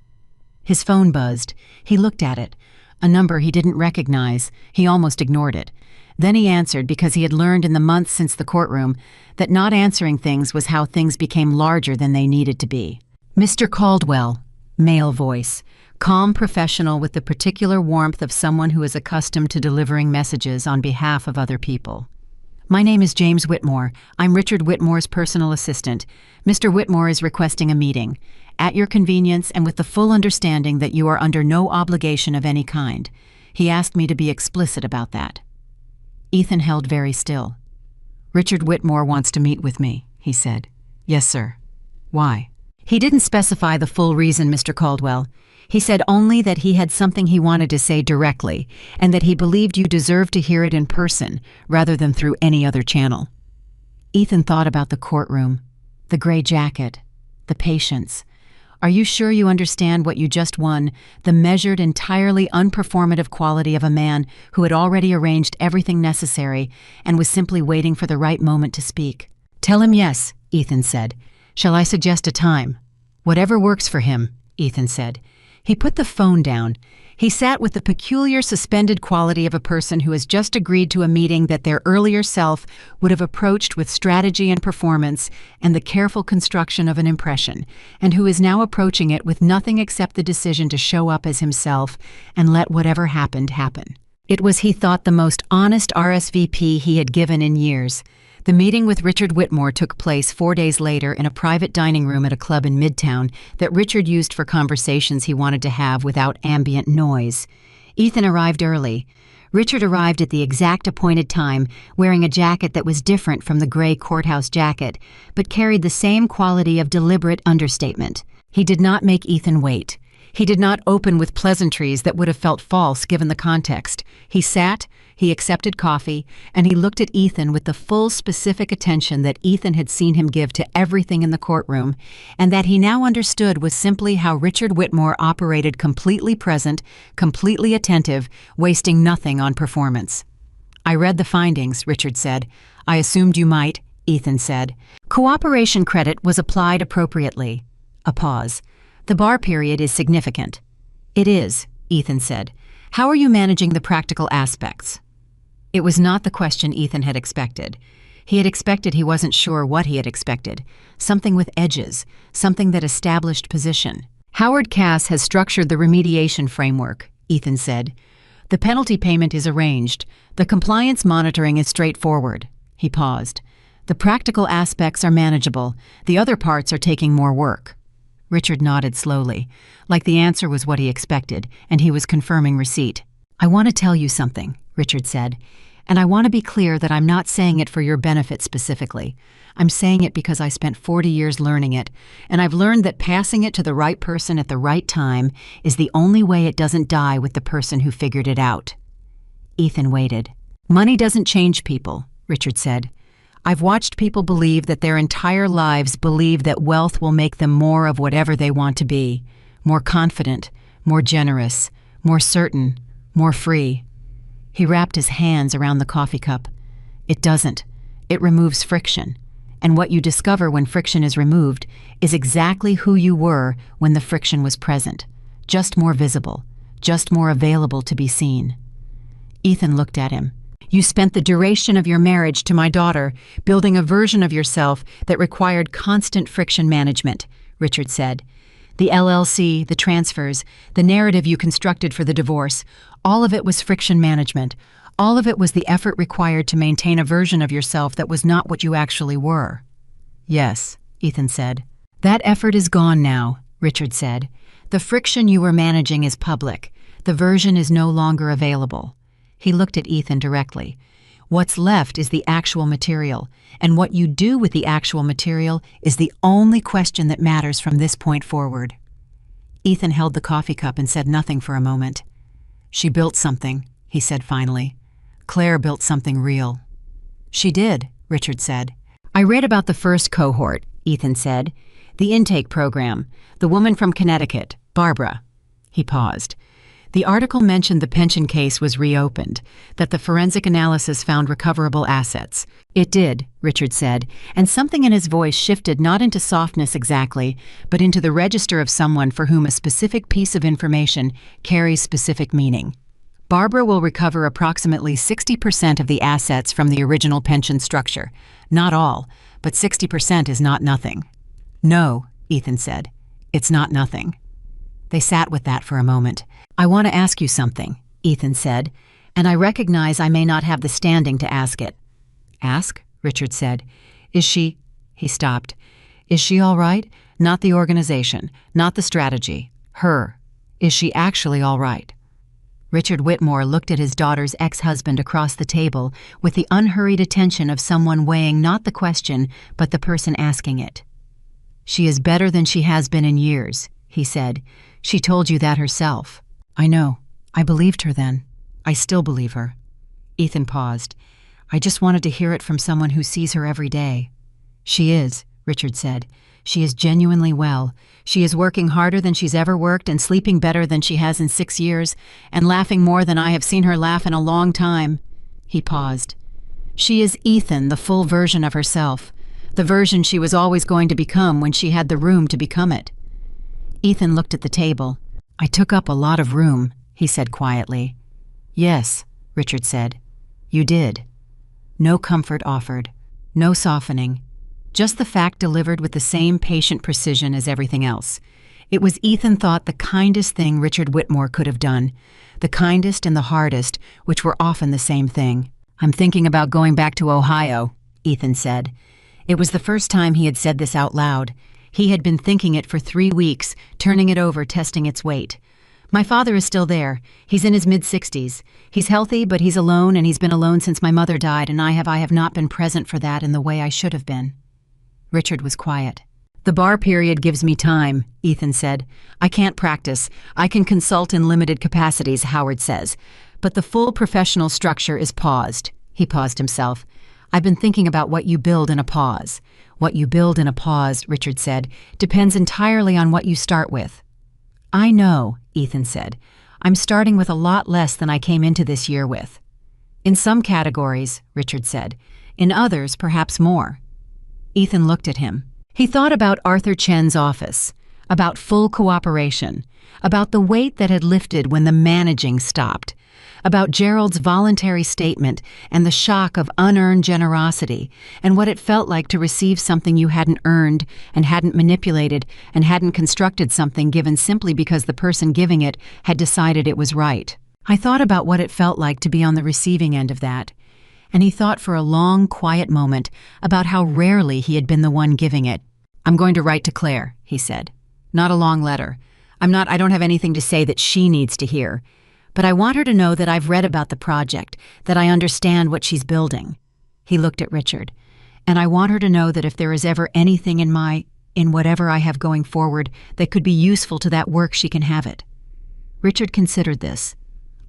His phone buzzed. He looked at it. A number he didn't recognize. He almost ignored it. Then he answered because he had learned in the months since the courtroom that not answering things was how things became larger than they needed to be. Mr. Caldwell, male voice, calm professional with the particular warmth of someone who is accustomed to delivering messages on behalf of other people. My name is James Whitmore. I'm Richard Whitmore's personal assistant. Mr. Whitmore is requesting a meeting. At your convenience and with the full understanding that you are under no obligation of any kind. He asked me to be explicit about that. Ethan held very still. Richard Whitmore wants to meet with me, he said. Yes, sir. Why? He didn't specify the full reason, Mr. Caldwell. He said only that he had something he wanted to say directly and that he believed you deserved to hear it in person rather than through any other channel. Ethan thought about the courtroom, the gray jacket, the patience. Are you sure you understand what you just won, the measured, entirely unperformative quality of a man who had already arranged everything necessary and was simply waiting for the right moment to speak? Tell him yes, Ethan said. Shall I suggest a time? Whatever works for him, Ethan said. He put the phone down. He sat with the peculiar suspended quality of a person who has just agreed to a meeting that their earlier self would have approached with strategy and performance and the careful construction of an impression, and who is now approaching it with nothing except the decision to show up as himself and let whatever happened happen. It was, he thought, the most honest RSVP he had given in years. The meeting with Richard Whitmore took place 4 days later in a private dining room at a club in Midtown that Richard used for conversations he wanted to have without ambient noise. Ethan arrived early. Richard arrived at the exact appointed time, wearing a jacket that was different from the gray courthouse jacket, but carried the same quality of deliberate understatement. He did not make Ethan wait. He did not open with pleasantries that would have felt false given the context. He sat, he accepted coffee, and he looked at Ethan with the full specific attention that Ethan had seen him give to everything in the courtroom, and that he now understood was simply how Richard Whitmore operated, completely present, completely attentive, wasting nothing on performance. "I read the findings," Richard said. "I assumed you might," Ethan said. "Cooperation credit was applied appropriately." A pause. "The bar period is significant." "It is," Ethan said. "How are you managing the practical aspects?" It was not the question Ethan had expected. He had expected he wasn't sure what he had expected. Something with edges, something that established position. "Howard Cass has structured the remediation framework," Ethan said. "The penalty payment is arranged. The compliance monitoring is straightforward." He paused. "The practical aspects are manageable. The other parts are taking more work." Richard nodded slowly, like the answer was what he expected, and he was confirming receipt. "I want to tell you something," Richard said, "and I want to be clear that I'm not saying it for your benefit specifically. I'm saying it because I spent 40 years learning it, and I've learned that passing it to the right person at the right time is the only way it doesn't die with the person who figured it out." Ethan waited. "Money doesn't change people," Richard said. "I've watched people believe that their entire lives believe that wealth will make them more of whatever they want to be, more confident, more generous, more certain, more free." He wrapped his hands around the coffee cup. "It doesn't. It removes friction. And what you discover when friction is removed is exactly who you were when the friction was present, just more visible, just more available to be seen." Ethan looked at him. "You spent the duration of your marriage to my daughter building a version of yourself that required constant friction management," Richard said. "The LLC, the transfers, the narrative you constructed for the divorce, all of it was friction management. All of it was the effort required to maintain a version of yourself that was not what you actually were." "Yes," Ethan said. "That effort is gone now," Richard said. "The friction you were managing is public. The version is no longer available." He looked at Ethan directly. "What's left is the actual material, and what you do with the actual material is the only question that matters from this point forward." Ethan held the coffee cup and said nothing for a moment. "She built something," he said finally. "Claire built something real." "She did," Richard said. "I read about the first cohort," Ethan said. "The intake program. The woman from Connecticut, Barbara." He paused. "The article mentioned the pension case was reopened, that the forensic analysis found recoverable assets." "It did," Richard said, and something in his voice shifted not into softness exactly, but into the register of someone for whom a specific piece of information carries specific meaning. "Barbara will recover approximately 60% of the assets from the original pension structure. Not all, but 60% is not nothing." "No," Ethan said. "It's not nothing." They sat with that for a moment. "I want to ask you something," Ethan said, "and I recognize I may not have the standing to ask it." "Ask?" Richard said. "Is she—" He stopped. "Is she all right? Not the organization, not the strategy. Her. Is she actually all right?" Richard Whitmore looked at his daughter's ex-husband across the table with the unhurried attention of someone weighing not the question, but the person asking it. "She is better than she has been in years," he said. "She told you that herself." "I know. I believed her then. I still believe her." Ethan paused. "I just wanted to hear it from someone who sees her every day." "She is," Richard said. "She is genuinely well. She is working harder than she's ever worked and sleeping better than she has in 6 years and laughing more than I have seen her laugh in a long time." He paused. "She is Ethan, the full version of herself, the version she was always going to become when she had the room to become it." Ethan looked at the table. "I took up a lot of room," he said quietly. "Yes," Richard said. "You did." No comfort offered. No softening. Just the fact delivered with the same patient precision as everything else. It was, Ethan thought, the kindest thing Richard Whitmore could have done. The kindest and the hardest, which were often the same thing. "I'm thinking about going back to Ohio," Ethan said. It was the first time he had said this out loud. He had been thinking it for 3 weeks, turning it over, testing its weight. My father is still there. He's in his mid-60s. He's healthy, but he's alone, and he's been alone since my mother died, and I have not been present for that in the way I should have been." Richard was quiet. "The bar period gives me time," Ethan said. "I can't practice. I can consult in limited capacities," Howard says. "But the full professional structure is paused." He paused himself. "I've been thinking about what you build in a pause." "What you build in a pause," Richard said, "depends entirely on what you start with." "I know," Ethan said. "I'm starting with a lot less than I came into this year with." "In some categories," Richard said. "In others, perhaps more." Ethan looked at him. He thought about Arthur Chen's office, about full cooperation, about the weight that had lifted when the managing stopped, about Gerald's voluntary statement and the shock of unearned generosity, and what it felt like to receive something you hadn't earned and hadn't manipulated and hadn't constructed something given simply because the person giving it had decided it was right. I thought about what it felt like to be on the receiving end of that, and he thought for a long, quiet moment about how rarely he had been the one giving it. "I'm going to write to Claire," he said. "Not a long letter. I don't have anything to say that she needs to hear. But I want her to know that I've read about the project, that I understand what she's building." He looked at Richard. "And I want her to know that if there is ever anything in whatever I have going forward that could be useful to that work, she can have it." Richard considered this.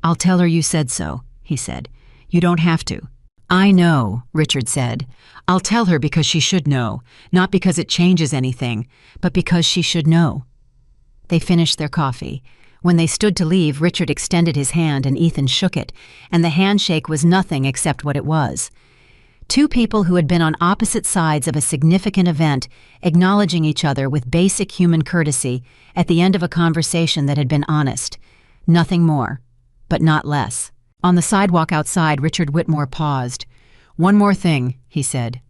"I'll tell her you said so," he said. "You don't have to." "I know," Richard said. "I'll tell her because she should know, not because it changes anything, but because she should know." They finished their coffee. When they stood to leave, Richard extended his hand and Ethan shook it, and the handshake was nothing except what it was. Two people who had been on opposite sides of a significant event, acknowledging each other with basic human courtesy at the end of a conversation that had been honest. Nothing more, but not less. On the sidewalk outside, Richard Whitmore paused. "One more thing," he said.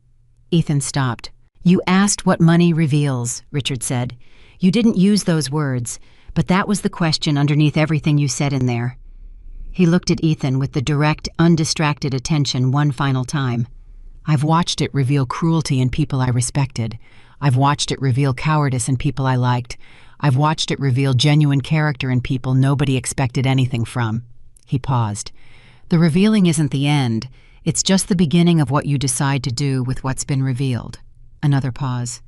Ethan stopped. "You asked what money reveals," Richard said. "You didn't use those words, but that was the question underneath everything you said in there." He looked at Ethan with the direct, undistracted attention one final time. "I've watched it reveal cruelty in people I respected. I've watched it reveal cowardice in people I liked. I've watched it reveal genuine character in people nobody expected anything from." He paused. "The revealing isn't the end. It's just the beginning of what you decide to do with what's been revealed." Another pause.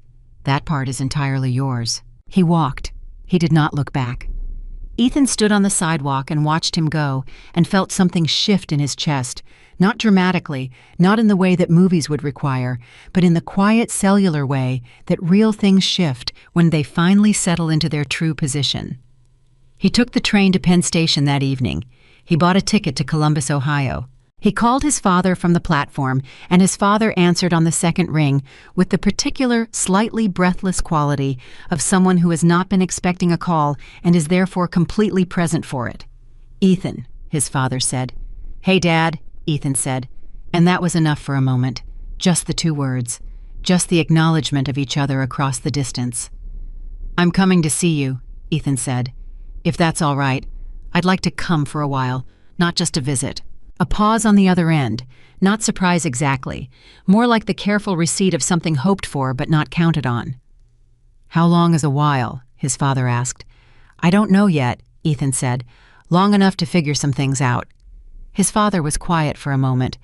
"That part is entirely yours." He walked. He did not look back. Ethan stood on the sidewalk and watched him go and felt something shift in his chest, not dramatically, not in the way that movies would require, but in the quiet cellular way that real things shift when they finally settle into their true position. He took the train to Penn Station that evening. He bought a ticket to Columbus, Ohio. He called his father from the platform, and his father answered on the second ring with the particular, slightly breathless quality of someone who has not been expecting a call and is therefore completely present for it. "Ethan," his father said. "Hey, Dad," Ethan said. And that was enough for a moment. Just the two words. Just the acknowledgement of each other across the distance. "I'm coming to see you," Ethan said. "If that's all right. I'd like to come for a while, not just to visit." A pause on the other end, not surprise exactly, more like the careful receipt of something hoped for but not counted on. "How long is a while?" his father asked. "I don't know yet," Ethan said. "Long enough to figure some things out." His father was quiet for a moment.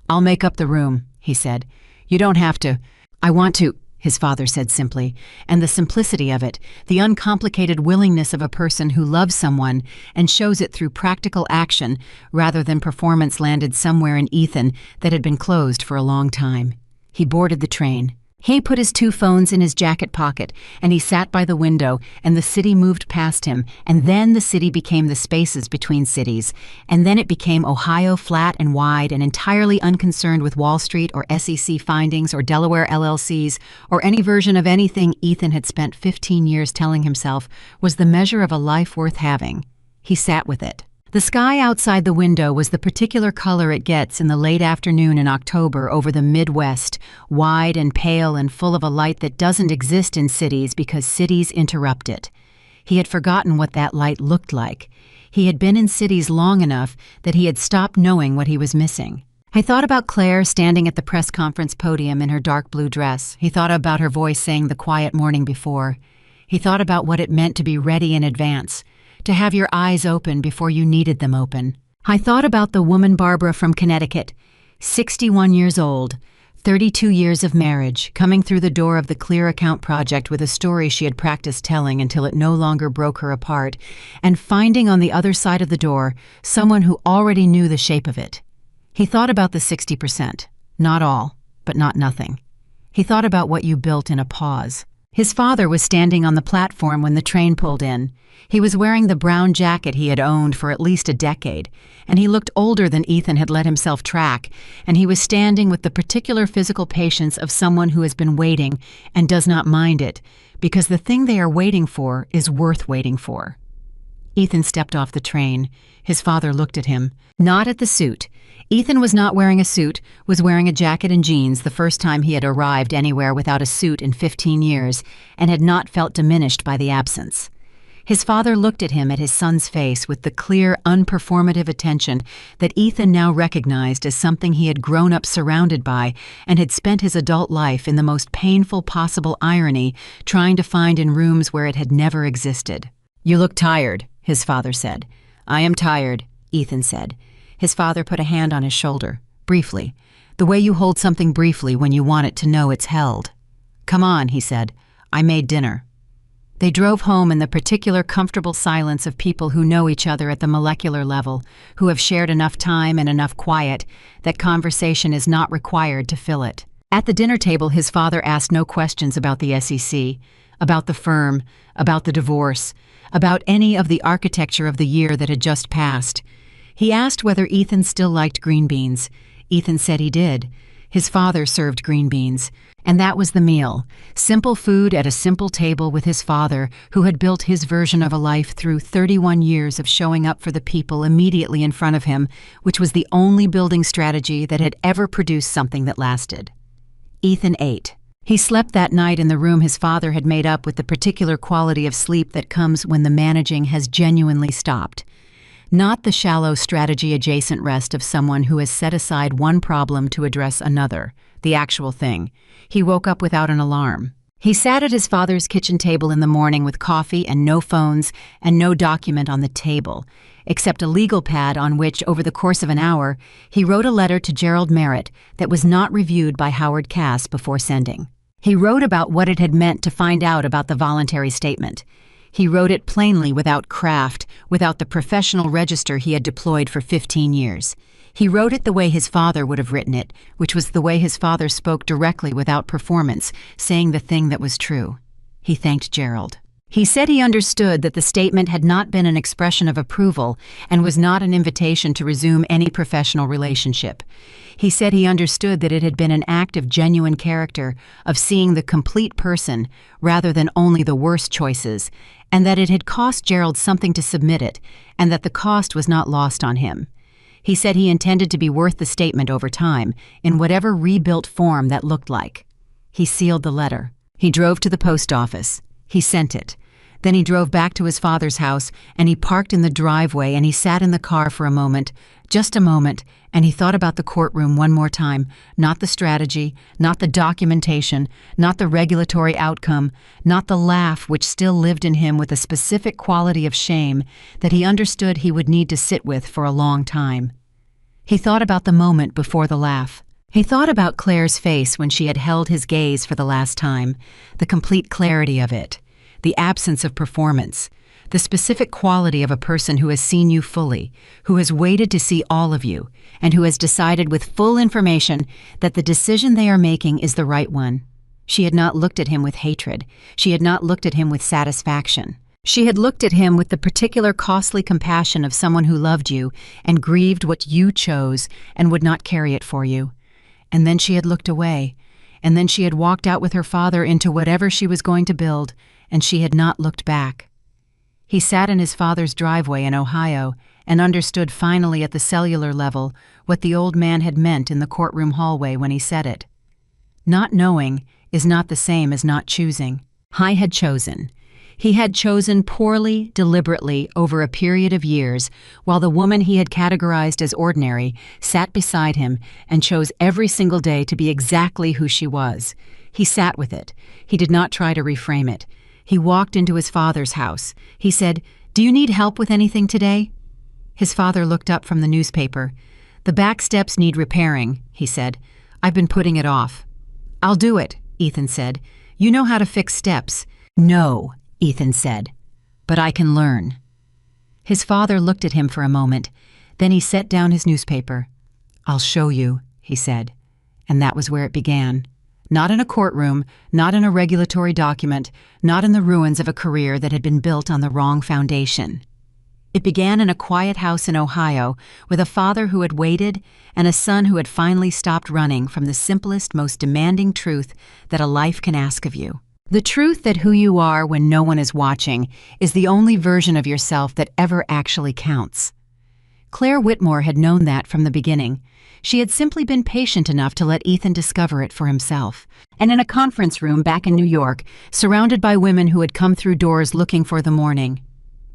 "I'll make up the room," he said. "You don't have to." "I want to," his father said simply, and the simplicity of it, the uncomplicated willingness of a person who loves someone and shows it through practical action rather than performance, landed somewhere in Ethan that had been closed for a long time. He boarded the train. He put his two phones in his jacket pocket, and he sat by the window, and the city moved past him, and then the city became the spaces between cities, and then it became Ohio, flat and wide and entirely unconcerned with Wall Street or SEC findings or Delaware LLCs or any version of anything Ethan had spent 15 years telling himself was the measure of a life worth having. He sat with it. The sky outside the window was the particular color it gets in the late afternoon in October over the Midwest, wide and pale and full of a light that doesn't exist in cities because cities interrupt it. He had forgotten what that light looked like. He had been in cities long enough that he had stopped knowing what he was missing. He thought about Claire standing at the press conference podium in her dark blue dress. He thought about her voice saying the quiet morning before. He thought about what it meant to be ready in advance, to have your eyes open before you needed them open. I thought about the woman Barbara from Connecticut, 61 years old, 32 years of marriage, coming through the door of the Clear Account Project with a story she had practiced telling until it no longer broke her apart, and finding on the other side of the door someone who already knew the shape of it. He thought about the 60%, not all, but not nothing. He thought about what you built in a pause. His father was standing on the platform when the train pulled in. He was wearing the brown jacket he had owned for at least a decade, and he looked older than Ethan had let himself track, and he was standing with the particular physical patience of someone who has been waiting and does not mind it, because the thing they are waiting for is worth waiting for. Ethan stepped off the train. His father looked at him, not at the suit. Ethan was not wearing a suit, was wearing a jacket and jeans the first time he had arrived anywhere without a suit in 15 years, and had not felt diminished by the absence. His father looked at him, at his son's face, with the clear, unperformative attention that Ethan now recognized as something he had grown up surrounded by and had spent his adult life in the most painful possible irony trying to find in rooms where it had never existed. "You look tired," his father said. "I am tired," Ethan said. His father put a hand on his shoulder, briefly, the way you hold something briefly when you want it to know it's held. "Come on," he said. "I made dinner." They drove home in the particular comfortable silence of people who know each other at the molecular level, who have shared enough time and enough quiet that conversation is not required to fill it. At the dinner table, his father asked no questions about the SEC, about the firm, about the divorce, about any of the architecture of the year that had just passed. He asked whether Ethan still liked green beans. Ethan said he did. His father served green beans. And that was the meal. Simple food at a simple table with his father, who had built his version of a life through 31 years of showing up for the people immediately in front of him, which was the only building strategy that had ever produced something that lasted. Ethan ate. He slept that night in the room his father had made up with the particular quality of sleep that comes when the managing has genuinely stopped. Not the shallow strategy-adjacent rest of someone who has set aside one problem to address another, the actual thing. He woke up without an alarm. He sat at his father's kitchen table in the morning with coffee and no phones and no document on the table, except a legal pad on which, over the course of an hour, he wrote a letter to Gerald Merritt that was not reviewed by Howard Cass before sending. He wrote about what it had meant to find out about the voluntary statement. He wrote it plainly, without craft, without the professional register he had deployed for 15 years. He wrote it the way his father would have written it, which was the way his father spoke directly without performance, saying the thing that was true. He thanked Gerald. He said he understood that the statement had not been an expression of approval and was not an invitation to resume any professional relationship. He said he understood that it had been an act of genuine character, of seeing the complete person rather than only the worst choices, and that it had cost Gerald something to submit it, and that the cost was not lost on him. He said he intended to be worth the statement over time, in whatever rebuilt form that looked like. He sealed the letter. He drove to the post office. He sent it. Then he drove back to his father's house, and he parked in the driveway, and he sat in the car for a moment, just a moment, and he thought about the courtroom one more time, not the strategy, not the documentation, not the regulatory outcome, not the laugh which still lived in him with a specific quality of shame that he understood he would need to sit with for a long time. He thought about the moment before the laugh. He thought about Claire's face when she had held his gaze for the last time, the complete clarity of it, the absence of performance, the specific quality of a person who has seen you fully, who has waited to see all of you, and who has decided with full information that the decision they are making is the right one. She had not looked at him with hatred. She had not looked at him with satisfaction. She had looked at him with the particular costly compassion of someone who loved you and grieved what you chose and would not carry it for you. And then she had looked away, and then she had walked out with her father into whatever she was going to build, and she had not looked back. He sat in his father's driveway in Ohio and understood finally at the cellular level what the old man had meant in the courtroom hallway when he said it. Not knowing is not the same as not choosing. I had chosen. He had chosen poorly, deliberately, over a period of years, while the woman he had categorized as ordinary sat beside him and chose every single day to be exactly who she was. He sat with it. He did not try to reframe it. He walked into his father's house. He said, "Do you need help with anything today?" His father looked up from the newspaper. "The back steps need repairing," he said. "I've been putting it off." "I'll do it," Ethan said. "You know how to fix steps." "No," Ethan said, "but I can learn." His father looked at him for a moment. Then he set down his newspaper. "I'll show you," he said. And that was where it began. Not in a courtroom, not in a regulatory document, not in the ruins of a career that had been built on the wrong foundation. It began in a quiet house in Ohio with a father who had waited and a son who had finally stopped running from the simplest, most demanding truth that a life can ask of you. The truth that who you are when no one is watching is the only version of yourself that ever actually counts. Claire Whitmore had known that from the beginning. She had simply been patient enough to let Ethan discover it for himself. And in a conference room back in New York, surrounded by women who had come through doors looking for the morning,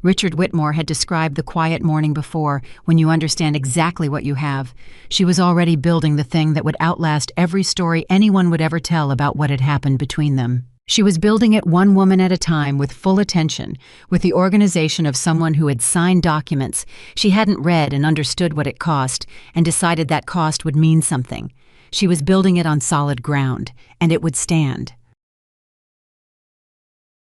Richard Whitmore had described the quiet morning before, when you understand exactly what you have. She was already building the thing that would outlast every story anyone would ever tell about what had happened between them. She was building it one woman at a time with full attention, with the organization of someone who had signed documents she hadn't read and understood what it cost, and decided that cost would mean something. She was building it on solid ground, and it would stand.